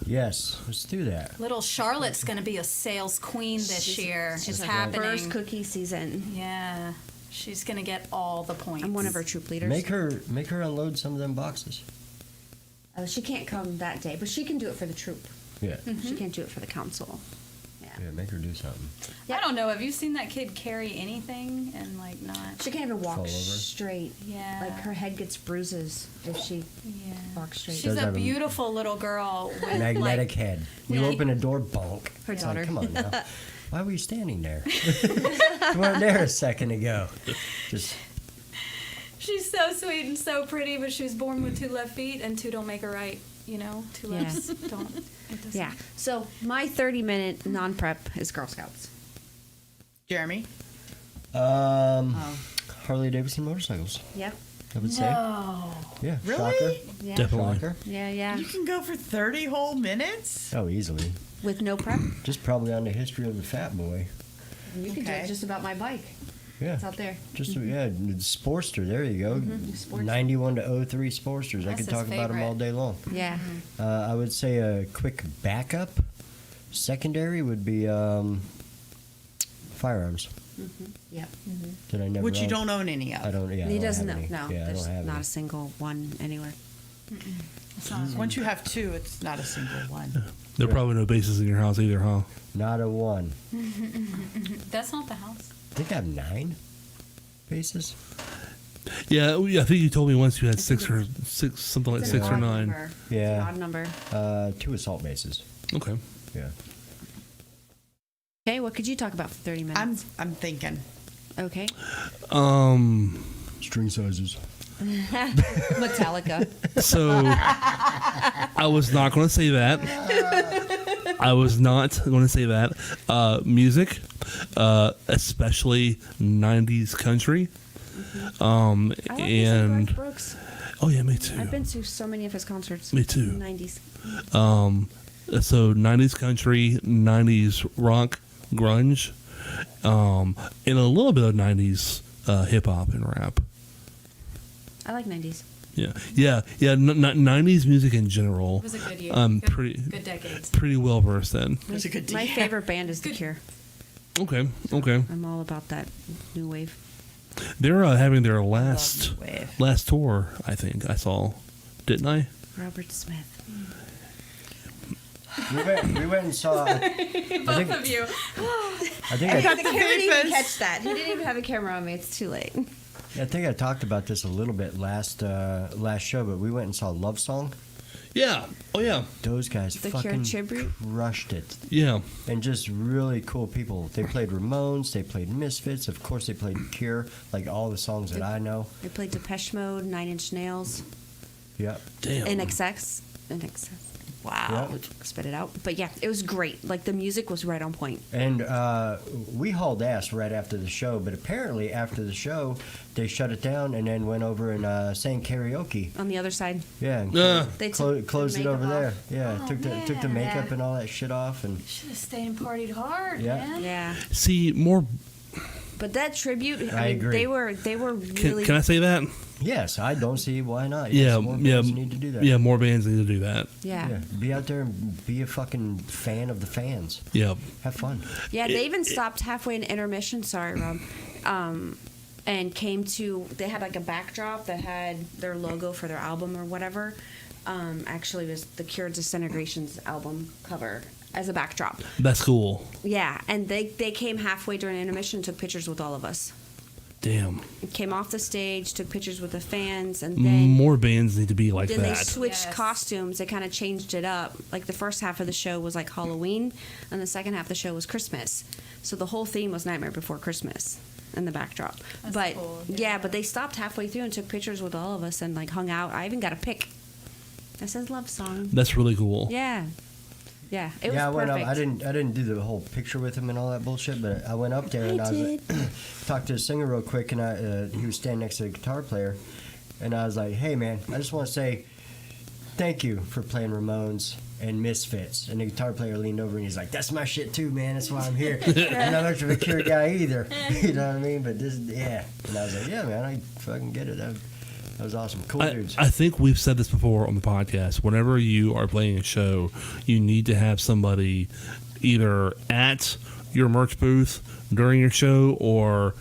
Yes, let's do that. Little Charlotte's going to be a sales queen this year. She's It's her happening. first cookie season. Yeah. She's going to get all the points. I'm one of her troop leaders. Make her unload some of them boxes. She can't come that day, but she can do it for the troop. Yeah. She can't do it for the council. Yeah, make her do something. I don't know. Have you seen that kid carry anything and like not? She can't even walk Fall over. straight. Yeah. Like her head gets bruises if she Yeah. walks straight. She's Does a have a beautiful little girl with Magnetic like, head. You Yeah. open a door, bonk. Her It's daughter. Like, come on now. Why were you standing there? You weren't there a second ago. Just she's so sweet and so pretty, but she was born with 2 left feet and 2 don't make her right. You know, 2 Yeah. lefts don't. It doesn't. Yeah. So my 30-minute non-prep is Girl Scouts. Jeremy? Harley Davidson motorcycles. Yep. I would say. No. Yeah. Really? Shocker. Yeah. Definitely. Shocker. Yeah. You can go for 30 whole minutes? Oh, easily. With no prep. Just probably on the history of the Fat Boy. You can do Okay. it just about my bike. Yeah. It's out there. Just yeah, the Sportster. There you go. Sportster. 91 to 03 Sportsters. I That's could his talk about them favorite. all day long. Yeah. I would say a quick backup. Secondary would be firearms Yep. that I never. Which you owned. don't own any of. I don't. Yeah. I He don't doesn't have know. any. No. Yeah, I There's don't have not any. a single one anywhere. Once you have 2, it's not a single one. There are probably no bases in your house either, huh? Not a one. That's not the house. I think I have 9 bases. Yeah, I think you told me once you had 6 or 6, something like It's 6 an or odd 9. number. Yeah. It's an odd number. 2 assault bases. Okay. Yeah. Okay, what could you talk about for 30 minutes? I'm thinking. Okay. String sizes. Metallica. So I was not going to say that. I was not going to say that. Music, especially 90s country. I like And Garth Brooks. oh yeah, me too. I've been to so many of his concerts. Me too. In the 90s. So 90s country, 90s rock, grunge, and a little bit of 90s hip hop and rap. I like 90s. Yeah. 90s music in general. It was a good year. I'm good, good decades. pretty well versed in. It was a good My deal. favorite band is The Cure. Okay. I'm all about that new wave. They're having their last Love Wave. last tour. I think I saw, didn't I? Robert Smith. We went and saw. Both of you. I think I The camera didn't even Famous. catch that. He didn't even have a camera on me. It's too late. think I talked about this a little bit last show, but we went and saw Love Song. Yeah. Oh yeah. Those guys The Cure fucking tribute? crushed it. Yeah. And just really cool people. They played Ramones, they played Misfits, of course they played Cure, like all the songs that I know. They played Depeche Mode, Nine Inch Nails, Yep. Damn. NXX. Wow. Yep. Spit it out. But yeah, it was great. Like the music was right on point. And we hauled ass right after the show, but apparently after the show, they shut it down and then went over and sang karaoke. On the other side, Yeah, and They took closed the it over makeup there. off. Yeah, Oh, took the man. makeup and all that shit off, and Should have stayed and partied hard, Yeah. man. yeah. See more. But that tribute, I I mean, agree. they were really. Can I say that? Yes, I don't see why not. Yeah, Yes, more bands need to do that. Yeah, more bands need to do that. Yeah. Be out there and be a fucking fan of the fans. Yeah. Have fun. Yeah, they even stopped halfway in intermission. Sorry, Rob. And came to. They had like a backdrop that had their logo for their album or whatever. Actually, it was the Cure Disintegration's album cover as a backdrop. That's cool. Yeah, and they came halfway during intermission and took pictures with all of us. Damn. Came off the stage, took pictures with the fans, and then More bands need to be like then they that. switched Yes. costumes. They kind of changed it up. Like the first half of the show was like Halloween, and the second half of the show was Christmas. So the whole theme was Nightmare Before Christmas in the backdrop. That's but cool, yeah, yeah. but they stopped halfway through and took pictures with all of us and like hung out. I even got a pic that says "Love Song." That's really cool. Yeah, yeah, it was I went perfect. up. I didn't do the whole picture with him and all that bullshit, but I went up there and I was like, talked to the singer real quick, and he was standing next to the guitar player, and I was like, "Hey man, I just want to say thank you for playing Ramones and Misfits." And the guitar player leaned over and he's like, "That's my shit too, man. That's why I'm here. I'm not much of a Cure guy either." You know what I mean? But this, yeah. And I was like, "Yeah, man, I fucking get it. That was awesome. Cool dudes." I think we've said this before on the podcast. Whenever you are playing a show, you need to have somebody either at your merch booth during your show or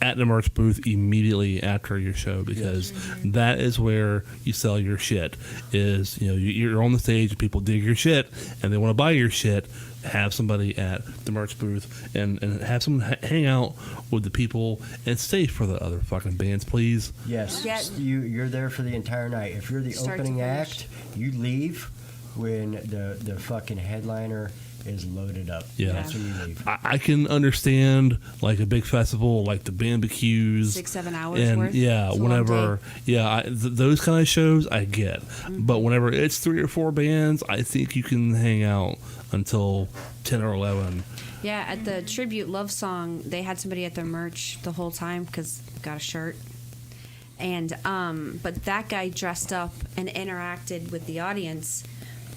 at the merch booth immediately after your show, because that is where you sell your shit. Is, you know, you're on the stage, people dig your shit and they want to buy your shit. Have somebody at the merch booth and have someone hang out with the people and stay for the other fucking bands, please. Yes, Yeah. you're there for the entire night. If you're the Start to opening finish. act, you leave when the fucking headliner is loaded up. Yeah. That's when you leave. I can understand like a big festival like the Bambicues, 6-7 hours and worth. yeah, It's a long whenever day. those kind of shows I get, but whenever it's 3 or 4 bands, I think you can hang out until 10 or 11. Yeah, at the tribute Love Song, they had somebody at their merch the whole time because got a shirt. And but that guy dressed up and interacted with the audience,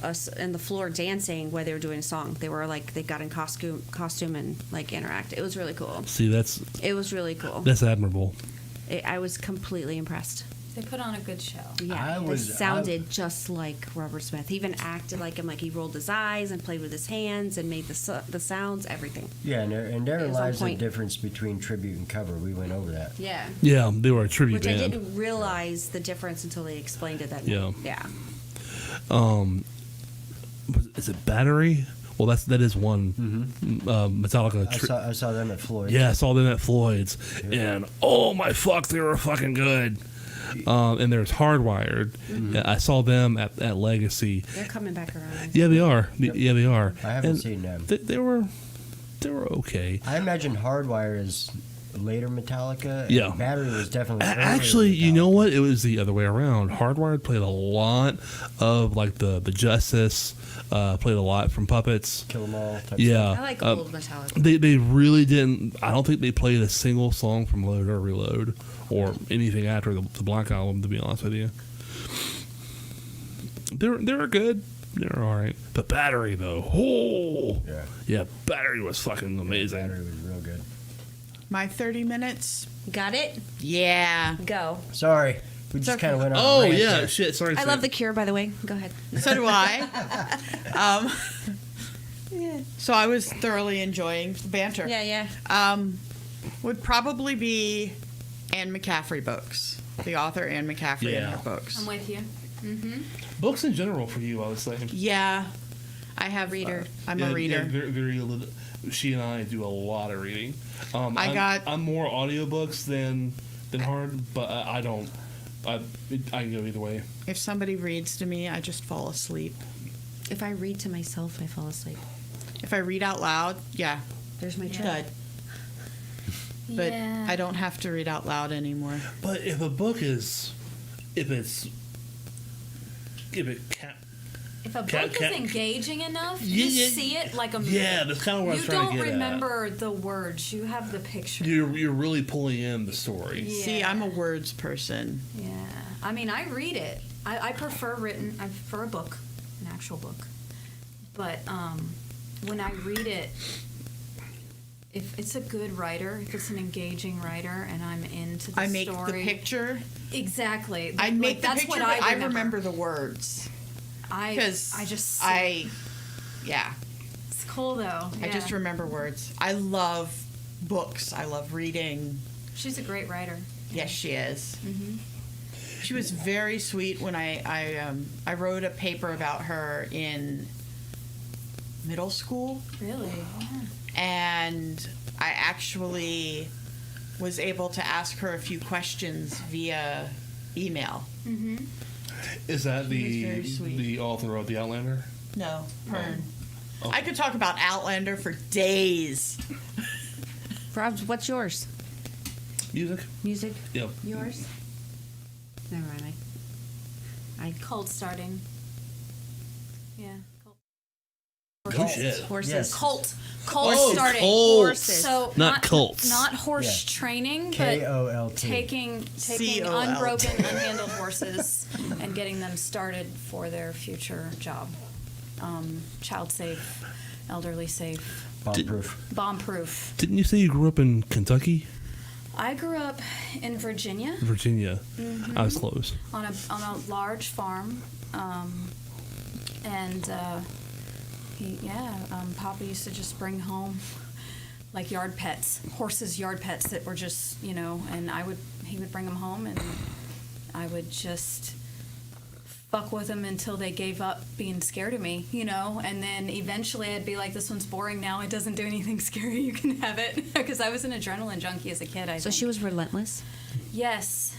us in the floor dancing while they were doing a song. They were like they got in costume and like interact. It was really cool. See, that's admirable. I was completely impressed. They put on a good show. Yeah, they sounded just like Robert Smith. He even acted like him, like he rolled his eyes and played with his hands and made the sounds, everything. Yeah, and It therein was on lies the point. difference between tribute and cover. We went over that. Yeah. Yeah, they were a tribute Which I band. didn't realize the difference until they explained it that Yeah. night. Yeah. Is it Battery? Well, that is one Metallica. I saw them at Floyd. Yeah, I saw them at Floyd's, and oh my fuck, they were fucking good. And there's Hardwired. I saw them at Legacy. They're coming back around. Yeah, they are. Yep. Yeah, they are. I haven't And seen them. They were okay. I imagine Hardwire is later Metallica. And Yeah. Battery was definitely earlier Actually, you Metallica. know what? It was the other way around. Hardwired played a lot of like the Justice. Played a lot from Puppets. Kill 'Em All. Type Yeah. I like old Metallica. They really didn't. I don't think they played a single song from Load or Reload or anything after the Black Album. To be honest with you, they were good. They were all right. But Battery though, yeah, Battery was fucking amazing. Battery was real good. My 30 minutes. Got it? Yeah. Go. Sorry, we just okay. kind of went on. a Oh rant yeah, there. shit. Sorry. I love The Cure, by the way. Go ahead. So do I. So I was thoroughly enjoying the banter. Yeah. Would probably be Anne McCaffrey books. The author Anne McCaffrey and Yeah. her books. I'm with you. books in general for you. I was saying. Yeah. I have Reader. I'm a reader. Very she and I do a lot of reading. I'm more audiobooks than hard, but I don't. I can go either way. If somebody reads to me, I just fall asleep. If I read to myself, I fall asleep. If I read out loud, yeah, There's my trick. good. But Yeah. I don't have to read out loud anymore. But if a book is, if it If a book Cat- is engaging enough, Yeah, you yeah. see it like a movie. Yeah, that's kind of what I was You trying don't to get remember the words. You have the picture. at. You're really pulling in the story. Yeah. See, I'm a words person. Yeah. I mean, I read it. I prefer written. I prefer a book, an actual book. But when I read it, if it's a good writer, if it's an engaging writer, and I'm into the I make story. the picture. Exactly. I make the that's picture, what but I remember the words. Because yeah. It's cool though. I just Yeah. remember words. I love books. I love reading. She's a great writer. Yes, she is. Mm-hmm. She was very sweet when I wrote a paper about her in middle school, Really? Yeah. and I actually was able to ask her a few questions via email. Mm-hmm. Is that She was very sweet. the author of The Outlander? No, Pern. Oh. I could talk about Outlander for days. Rob, what's yours? Music? Music? Yep. Yours? Never mind. I Cold starting. Yeah. Cold. Oh, shit. horses. Yes. Colt Oh, starting. Colt. Horses. So Not Colts. Not horse Yeah. training, but K-O-L-T. taking C-O-L-T. unbroken, unhandled horses and getting them started for their future job. Child safe, elderly safe, Bomb-proof. bomb proof. Didn't you say you grew up in Kentucky? I grew up in Virginia Virginia. Mm-hmm. I was close. on a large farm, and Papa used to just bring home like yard pets, yard pets that were just, and he would bring them home, and I would just fuck with them until they gave up being scared of me, and then eventually I'd be like, this one's boring now, it doesn't do anything scary, you can have it, because I was an adrenaline junkie as a kid. So she was relentless? Yes,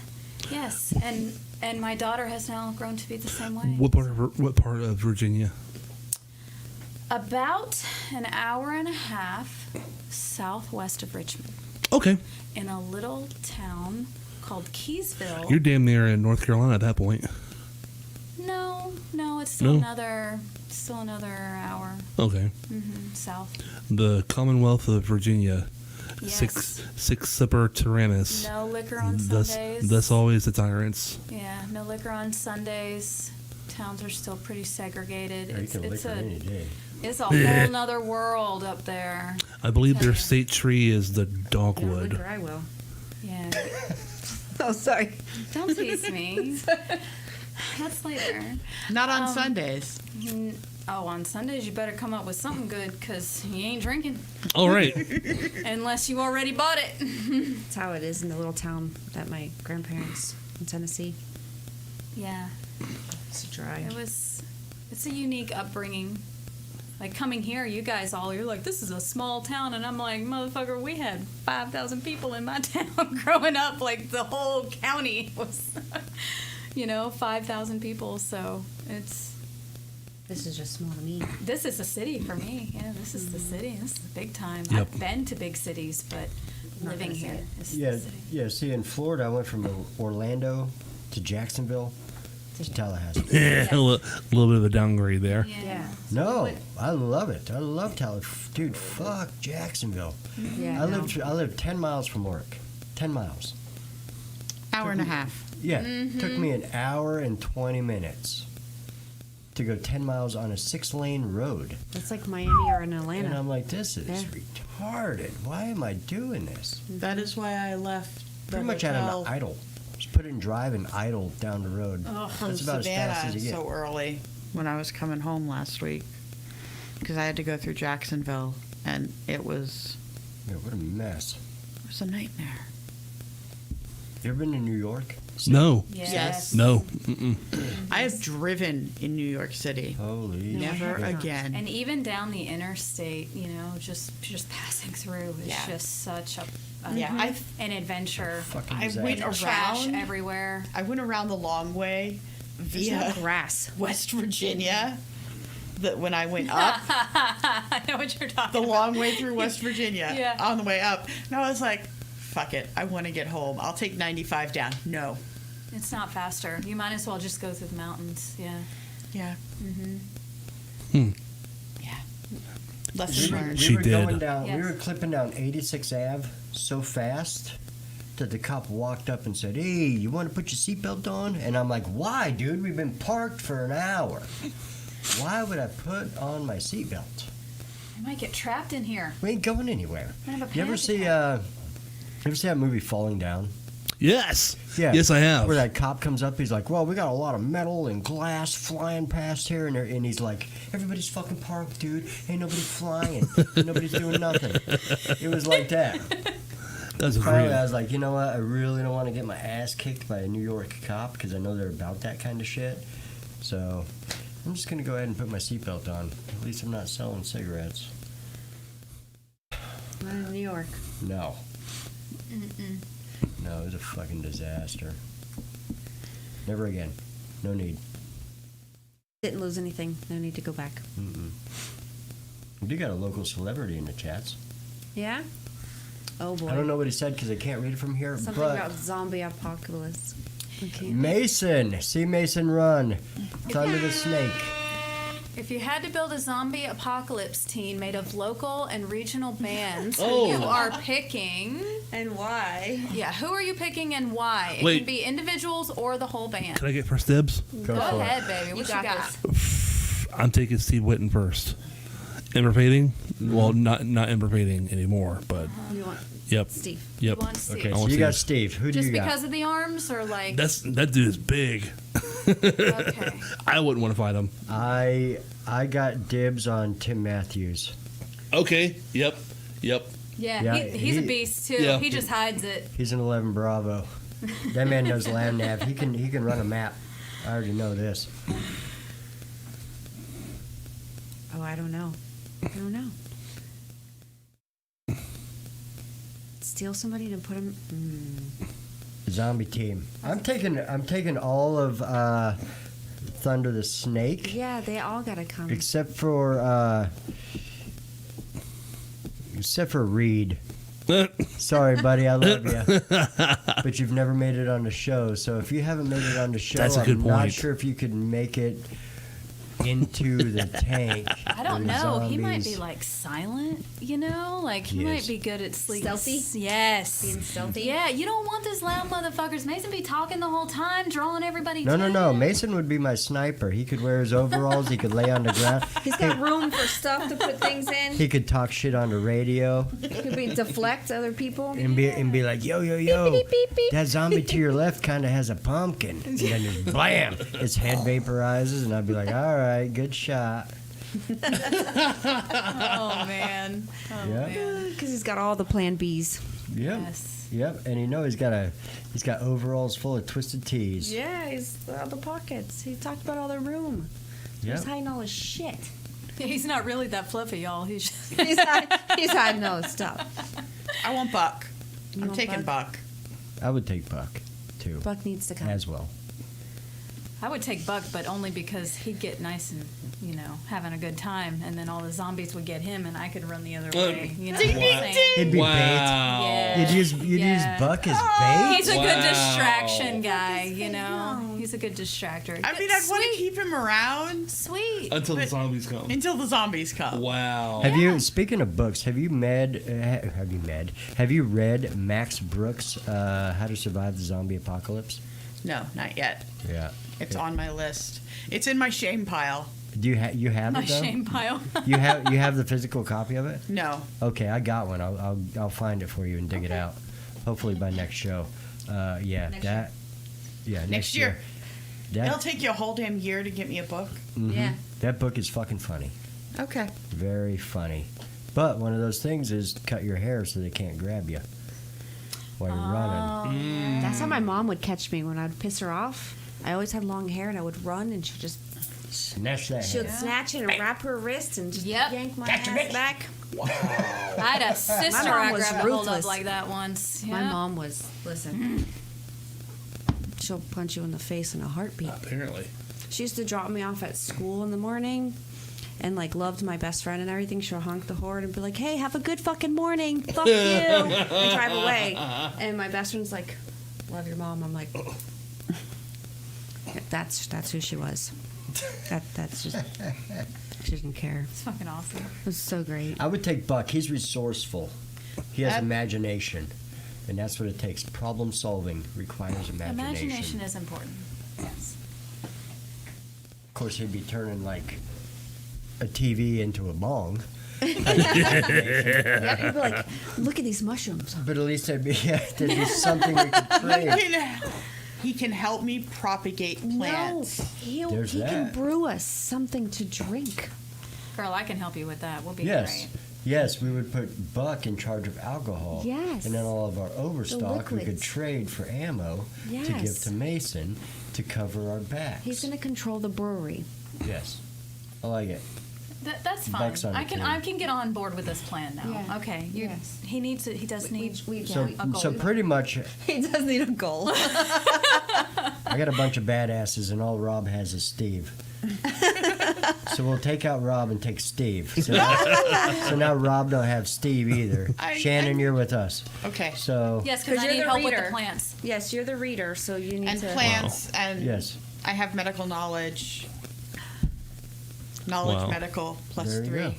and my daughter has now grown to be the same way. What part of Virginia? About an hour and a half southwest of Richmond, Okay. in a little town called Keysville. You're damn near in North Carolina at that point. No, it's still No? another hour Okay. south. The Commonwealth of Virginia. Yes. Six Semper Tyrannis. No liquor on Thus Sundays. always the tyrants. Yeah, no liquor on Sundays. Towns are still pretty segregated. Yeah, you can liquor any day. It's a whole nother world up there. I believe their state tree is the dogwood. I will. Yeah. Oh, sorry. Don't tease me. That's later. Not on Sundays. Oh, on Sundays you better come up with something good, because you ain't drinking All right. unless you already bought it. That's how it is in the little town that my grandparents in Tennessee. Yeah, It's dry. it's a unique upbringing. Like coming here, you guys you're like, this is a small town, and I'm like, motherfucker, we had 5,000 people in my town growing up. Like the whole county was, 5,000 people. So This is just small to me. this is a city for me. Yeah, this is the city. This is big time. Yep. I've been to big cities, but Not living gonna say here it. is Yeah, the city. yeah. See, in Florida, I went from Orlando to Jacksonville to Tallahassee. Yeah, a little bit of a downgrade there. Yeah. No, I love it. I love Tallahassee. Dude, fuck Jacksonville. Yeah. I lived 10 miles from work. 10 miles. Hour and a half. Yeah, took me an hour and 20 minutes to go 10 miles on a 6-lane road. That's like Miami or in And Atlanta. I'm like, this is Yeah. retarded. Why am I doing this? That is why I left. The Pretty much out of hotel an idle. Just put it in drive and idle down the road. from That's about as Savannah fast as you get. so early when I was coming home last week, because I had to go through Jacksonville, and it was Yeah, what a mess. a nightmare. You ever been to New York? No. Yes. No. Mm-mm. I have driven in New York City. Holy Never shit. again. And even down the interstate, just passing through is Yeah. just such Yeah, an adventure. Fucking I disaster. went Trash around. everywhere. I went around the long way There's no via grass. West Virginia. When I went up, I know what you're talking the about. long way through West Virginia Yeah. on the way up. And I was like, fuck it. I want to get home. I'll take 95 down. No. It's not faster. You might as well just go through the mountains. Yeah. Yeah. Hmm. Yeah. Lesson learned. She were did. going down. We Yes. were clipping down 86 Ave so fast that the cop walked up and said, "Hey, you want to put your seatbelt on?" And I'm like, "Why, dude? We've been parked for an hour. Why would I put on my seatbelt?" I might get trapped in here. We ain't going anywhere. I have a You ever panic see attack. that movie Falling Down? Yes. Yeah. Yes, I have. Where that cop comes up, he's like, well, we got a lot of metal and glass flying past here. And he's like, everybody's fucking parked, dude. Ain't nobody flying. Nobody's doing nothing. It was like that. That's Finally, real. I was like, you know what? I really don't want to get my ass kicked by a New York cop because I know they're about that kind of shit. So I'm just going to go ahead and put my seatbelt on. At least I'm not selling cigarettes. Not in New York. No. No, it was a fucking disaster. Never again. No need. Didn't lose anything. No need to go back. We do got a local celebrity in the chats. Yeah? Oh boy. I don't know what he said because I can't read it from here, Something but about zombie apocalypse. Okay. Mason, see Mason run. Thunder the Snake. If you had to build a zombie apocalypse team made of local and regional bands, Oh. who you are picking? And why? Yeah, who are you picking and why? It Wait. can be individuals or the whole band. Can I get first dibs? Go Go for ahead, baby. What you got got? this. I'm taking Steve Whitten first. Imperfating? Well, not imperfating anymore, but You want yep. Steve. Yep. You want Steve. Okay, I so want you got Steve. Steve. Who do Just you got? because of the arms or like. That dude is big. Okay. I wouldn't want to fight him. I got dibs on Tim Matthews. Okay. Yep. Yeah, Yeah, he's a he- beast too. yeah. He just hides it. He's an 11 Bravo. That man knows land nav. He can run a map. I already know this. Oh, I don't know. I don't know. Steal somebody and put him. Zombie team. I'm taking all of Thunder the Snake. Yeah, they all gotta come. Except for Reed. Sorry, buddy, I love you, but you've never made it on the show. So if you haven't made it on the show, That's a good I'm not point. sure if you could make it into the tank. I don't with know. He might zombies. be like silent, you know? Like he Yes. might be good at sleep. Stealthy? Yes. Being stealthy? Yeah, you don't want those loud motherfuckers. Mason be talking the whole time, drawing everybody No. down. Mason would be my sniper. He could wear his overalls. He could lay on the ground. He's got room for stuff to put things in. He could talk shit on the radio Could be deflect other people. and be like, yo, beep, beep, beep. that zombie to your left kind of has a pumpkin. And then just blam, his head vaporizes, and I'd be like, all right, good shot. Oh man. Oh Yeah. man. Because he's got all the plan Bs. Yep. Yes. Yep. And he's got overalls full of twisted tees. Yeah, he's all the pockets. He talked about all the room. Yep. He's hiding all his shit. He's not really that fluffy, y'all. He's just He's hiding all his stuff. I want Buck. You I'm want taking Buck? Buck. I would take Buck, too, Buck needs to come. as well. I would take Buck, but only because he'd get nice and, you know, having a good time, and then all the zombies would get him, and I could run the other way. You know what I'm saying? He'd be bait. Yeah. You'd use Yeah. Buck as bait? He's a good Wow. distraction guy, you know. He's a good distractor. I mean, I'd want to Sweet. keep him around Sweet. Until the But- zombies come. until the zombies come. Wow. Have you, speaking of books, have you read Max Brooks' How to Survive the Zombie Apocalypse? No, not yet. Yeah. It's on my list. It's in my shame pile. Do you have My it though? shame pile. You have the physical copy of it? No. Okay, I got one. I'll find it for you and dig it out. Hopefully by next show. Next year. It'll take you a whole damn year to get me a book. Yeah. That book is fucking funny. Okay. Very funny. But one of those things is cut your hair so they can't grab you while you're running. That's how my mom would catch me when I'd piss her off. I always had long hair and I would run and she'd just Snatch that she would hair. snatch it and wrap her wrist and just Yep. yank my ass back. I had a sister mom I was grabbed a hold of ruthless. like that once. My Yeah. mom was listen. She'll punch you in the face in a heartbeat. Apparently. She used to drop me off at school in the morning and like loved my best friend and everything. She'll honk the horn and be like, "Hey, have a good fucking morning. Fuck you." And drive away. And my best friend's like, "Love your mom." I'm like, that's who she was. That's just she didn't care. It's fucking awesome. It was so great. I would take Buck. He's resourceful. He has That- imagination. And that's what it takes. Problem solving requires imagination. Imagination is important. Yes. Of course, he'd be turning like a TV into a bong. Yeah, you'd be like, look at these mushrooms. But at least there'd be something we could trade. He can help me propagate plants. No, There's he can that. brew us something to drink. Girl, I can help you with that. We'll be Yes. great. Yes, we would put Buck in charge of alcohol. Yes. And then all of our overstock we could liquids. trade for ammo to give Yes. to Mason to cover our backs. He's going to control the brewery. Yes. I like it. That's fine. Buck's on the I team. can get on board with this plan now. Yeah. Okay. Yes. He needs it. He does need. So, a goal. so pretty much, He does need a goal. I got a bunch of badasses, and all Rob has is Steve. So we'll take out Rob and take Steve. So now Rob don't have Steve either. Shannon, you're with us. Okay. So Yes, because I you're need the help with reader. the plants. Yes, you're the reader, so you need And to. plants, and yes, I have medical knowledge. Knowledge Wow. medical plus there you 3. go.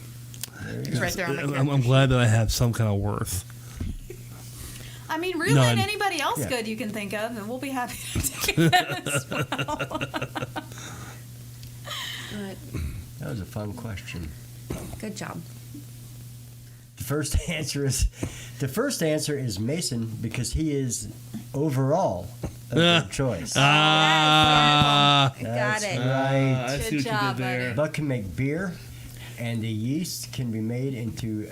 There you It's go. right there on my I'm character glad that I have some kind of worth. I mean, really, No, and I'm- anybody else Yeah. good you can think of, and we'll be happy to take that as well. But That was a fun question. good job. The first answer is Mason because he is overall a good choice. Ah, Got That's it. right. I Good see what job, you did there. buddy. Buck can make beer, and the yeast can be made into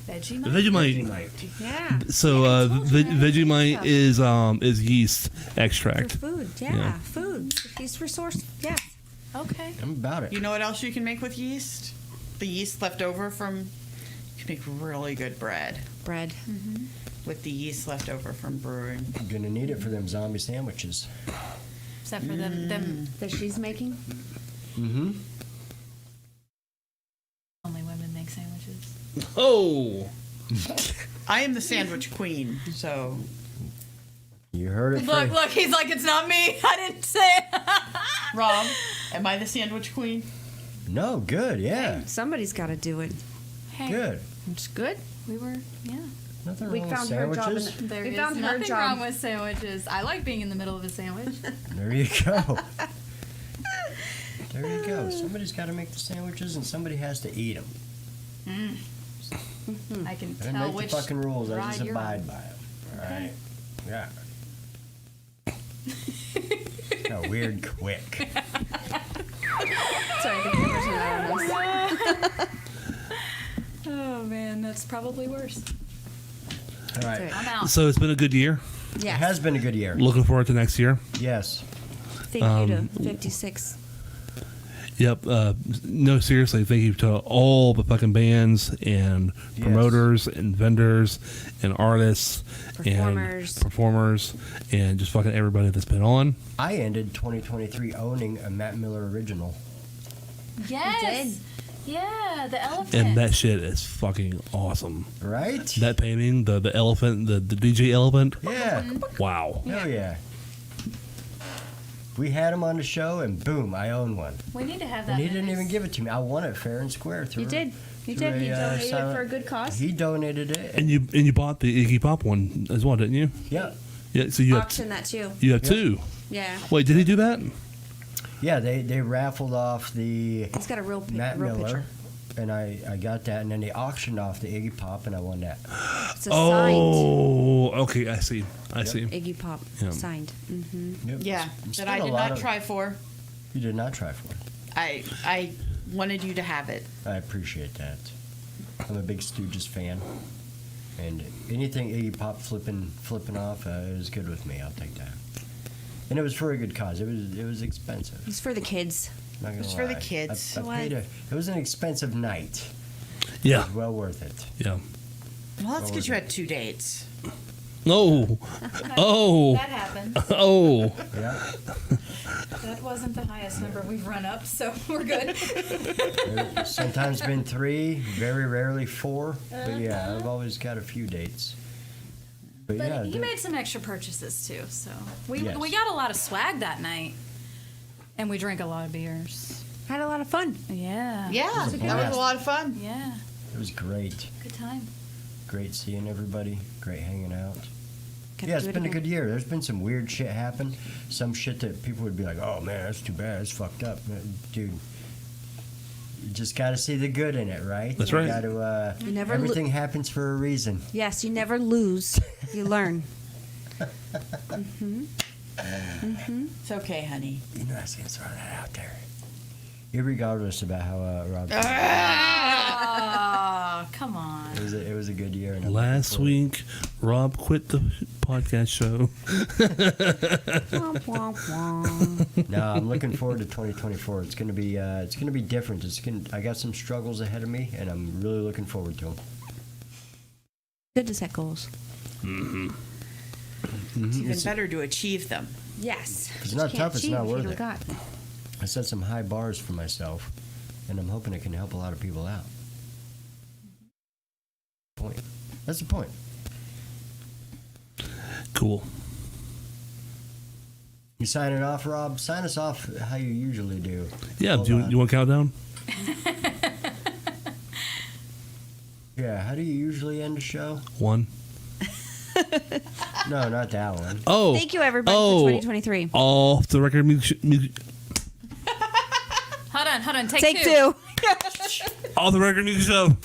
Vegemite. Vegemite. Vegemite. Yeah. So Vegemite is yeast For extract. food. Yeah. Yeah. Food. Yeast resource. Yes. Okay. I'm about it. You know what else you can make with yeast? The yeast left over from. You can make really good bread Bread. with the yeast left over from brewing. I'm gonna need it for them zombie sandwiches. Except for them That she's making. Mm-hmm. only women make sandwiches. Oh, I am the sandwich queen, so You heard it. Look, First. look, he's like, it's not me. I didn't say it. Rob, am I the sandwich queen? No, good. Yeah, Somebody's got to do it. Hey, good. It's good. we were, yeah. Nothing We wrong with found her job in sandwiches. There We is found her nothing job. wrong with sandwiches. I like being in the middle of a sandwich. There you go. There you go. Somebody's got to make the sandwiches, and somebody has to eat them. I can I didn't tell make which the fucking rules. I ride just you're abide on. by them. All right. Yeah. Got weird quick. Sorry, the camera's not on us. Oh man, that's probably worse. All right. That's I'm out. so it's been a good year. It Yes. has been a good year. Looking forward to next year. Yes. Thank you to 56. Yep. No, seriously, thank you to all the fucking bands and Yes. promoters and vendors and artists Performers. and performers and just fucking everybody that's been on. I ended 2023 owning a Matt Miller original. Yes. Yeah, the elephant. And that shit is fucking awesome. Right? That painting, the elephant, the DJ elephant. Yeah. Wow. Hell yeah. We had him on the show, and boom, I own one. We need to have that. And he in didn't this- even give it to me. I won it fair and square. Through You did. You through did. He a, donated silent- for a good cause. He donated it. And you bought the Iggy Pop one as well, didn't you? Yeah. Yeah. So you have Auction that too. you have Yep. two. Yeah. Wait, did he do that? Yeah, they raffled off the It's got a real, Matt real Miller, picture. and I got that, and then they auctioned off the Iggy Pop, and I won that. It's a signed Oh, okay. I see. I see. Iggy Pop. Yeah. Signed. Mm-hmm. Yep. Yeah, It's that been I a did lot not of- try for. You did not try for it. I wanted you to have it. I appreciate that. I'm a big Stooges fan, and anything Iggy Pop flipping off is good with me. I'll take that. And it was for a good cause. It was expensive. It's for the kids. Not gonna It's for the lie. kids. I paid it was an expensive night. It Yeah. was well worth it. Yeah. Well, that's because you had 2 dates. No. Oh. That happened. Oh. Yeah. That wasn't the highest number we've run up, so we're good. There's sometimes been 3, very rarely 4. But yeah, I've always got a few dates. But, But yeah, he made some extra purchases too, so we Yes. we got a lot of swag that night, and we drank a lot of beers. Had a lot of fun. Yeah. Yeah, It was a that was blast. a lot of fun. Yeah. it was great. Good time. Great seeing everybody. Great hanging out. Gotta Yeah, it's do it been a again. good year. There's been some weird shit happen. Some shit that people would be like, "Oh man, that's too bad. It's fucked up." Dude, You just got to see the good in it, right? That's You right. Got to, You never everything happens for a reason. Yes, you never lose. You learn. It's okay, honey. You know, I was going to throw that out there. Irregardless about how Rob. Oh, come on. It was a good year. And I'm Last looking week, Rob quit the podcast show. Womp, womp, womp. No, I'm looking forward to 2024. It's gonna be different. I got some struggles ahead of me, and I'm really looking forward to them. Good to set goals. It's even better to achieve them. Yes. If it's not You can't tough, it's cheat not if you worth don't it. got. I set some high bars for myself, and I'm hoping it can help a lot of people out. Point. That's the point. Cool. You signing off, Rob? Sign us off how you usually do. Yeah, Hold do on. you want to count down? Yeah, how do you usually end a show? 1. No, not that one. Oh. Thank you, everybody, Oh. for 2023. Off the record music. Hold on. Take Take two. Off the record music show.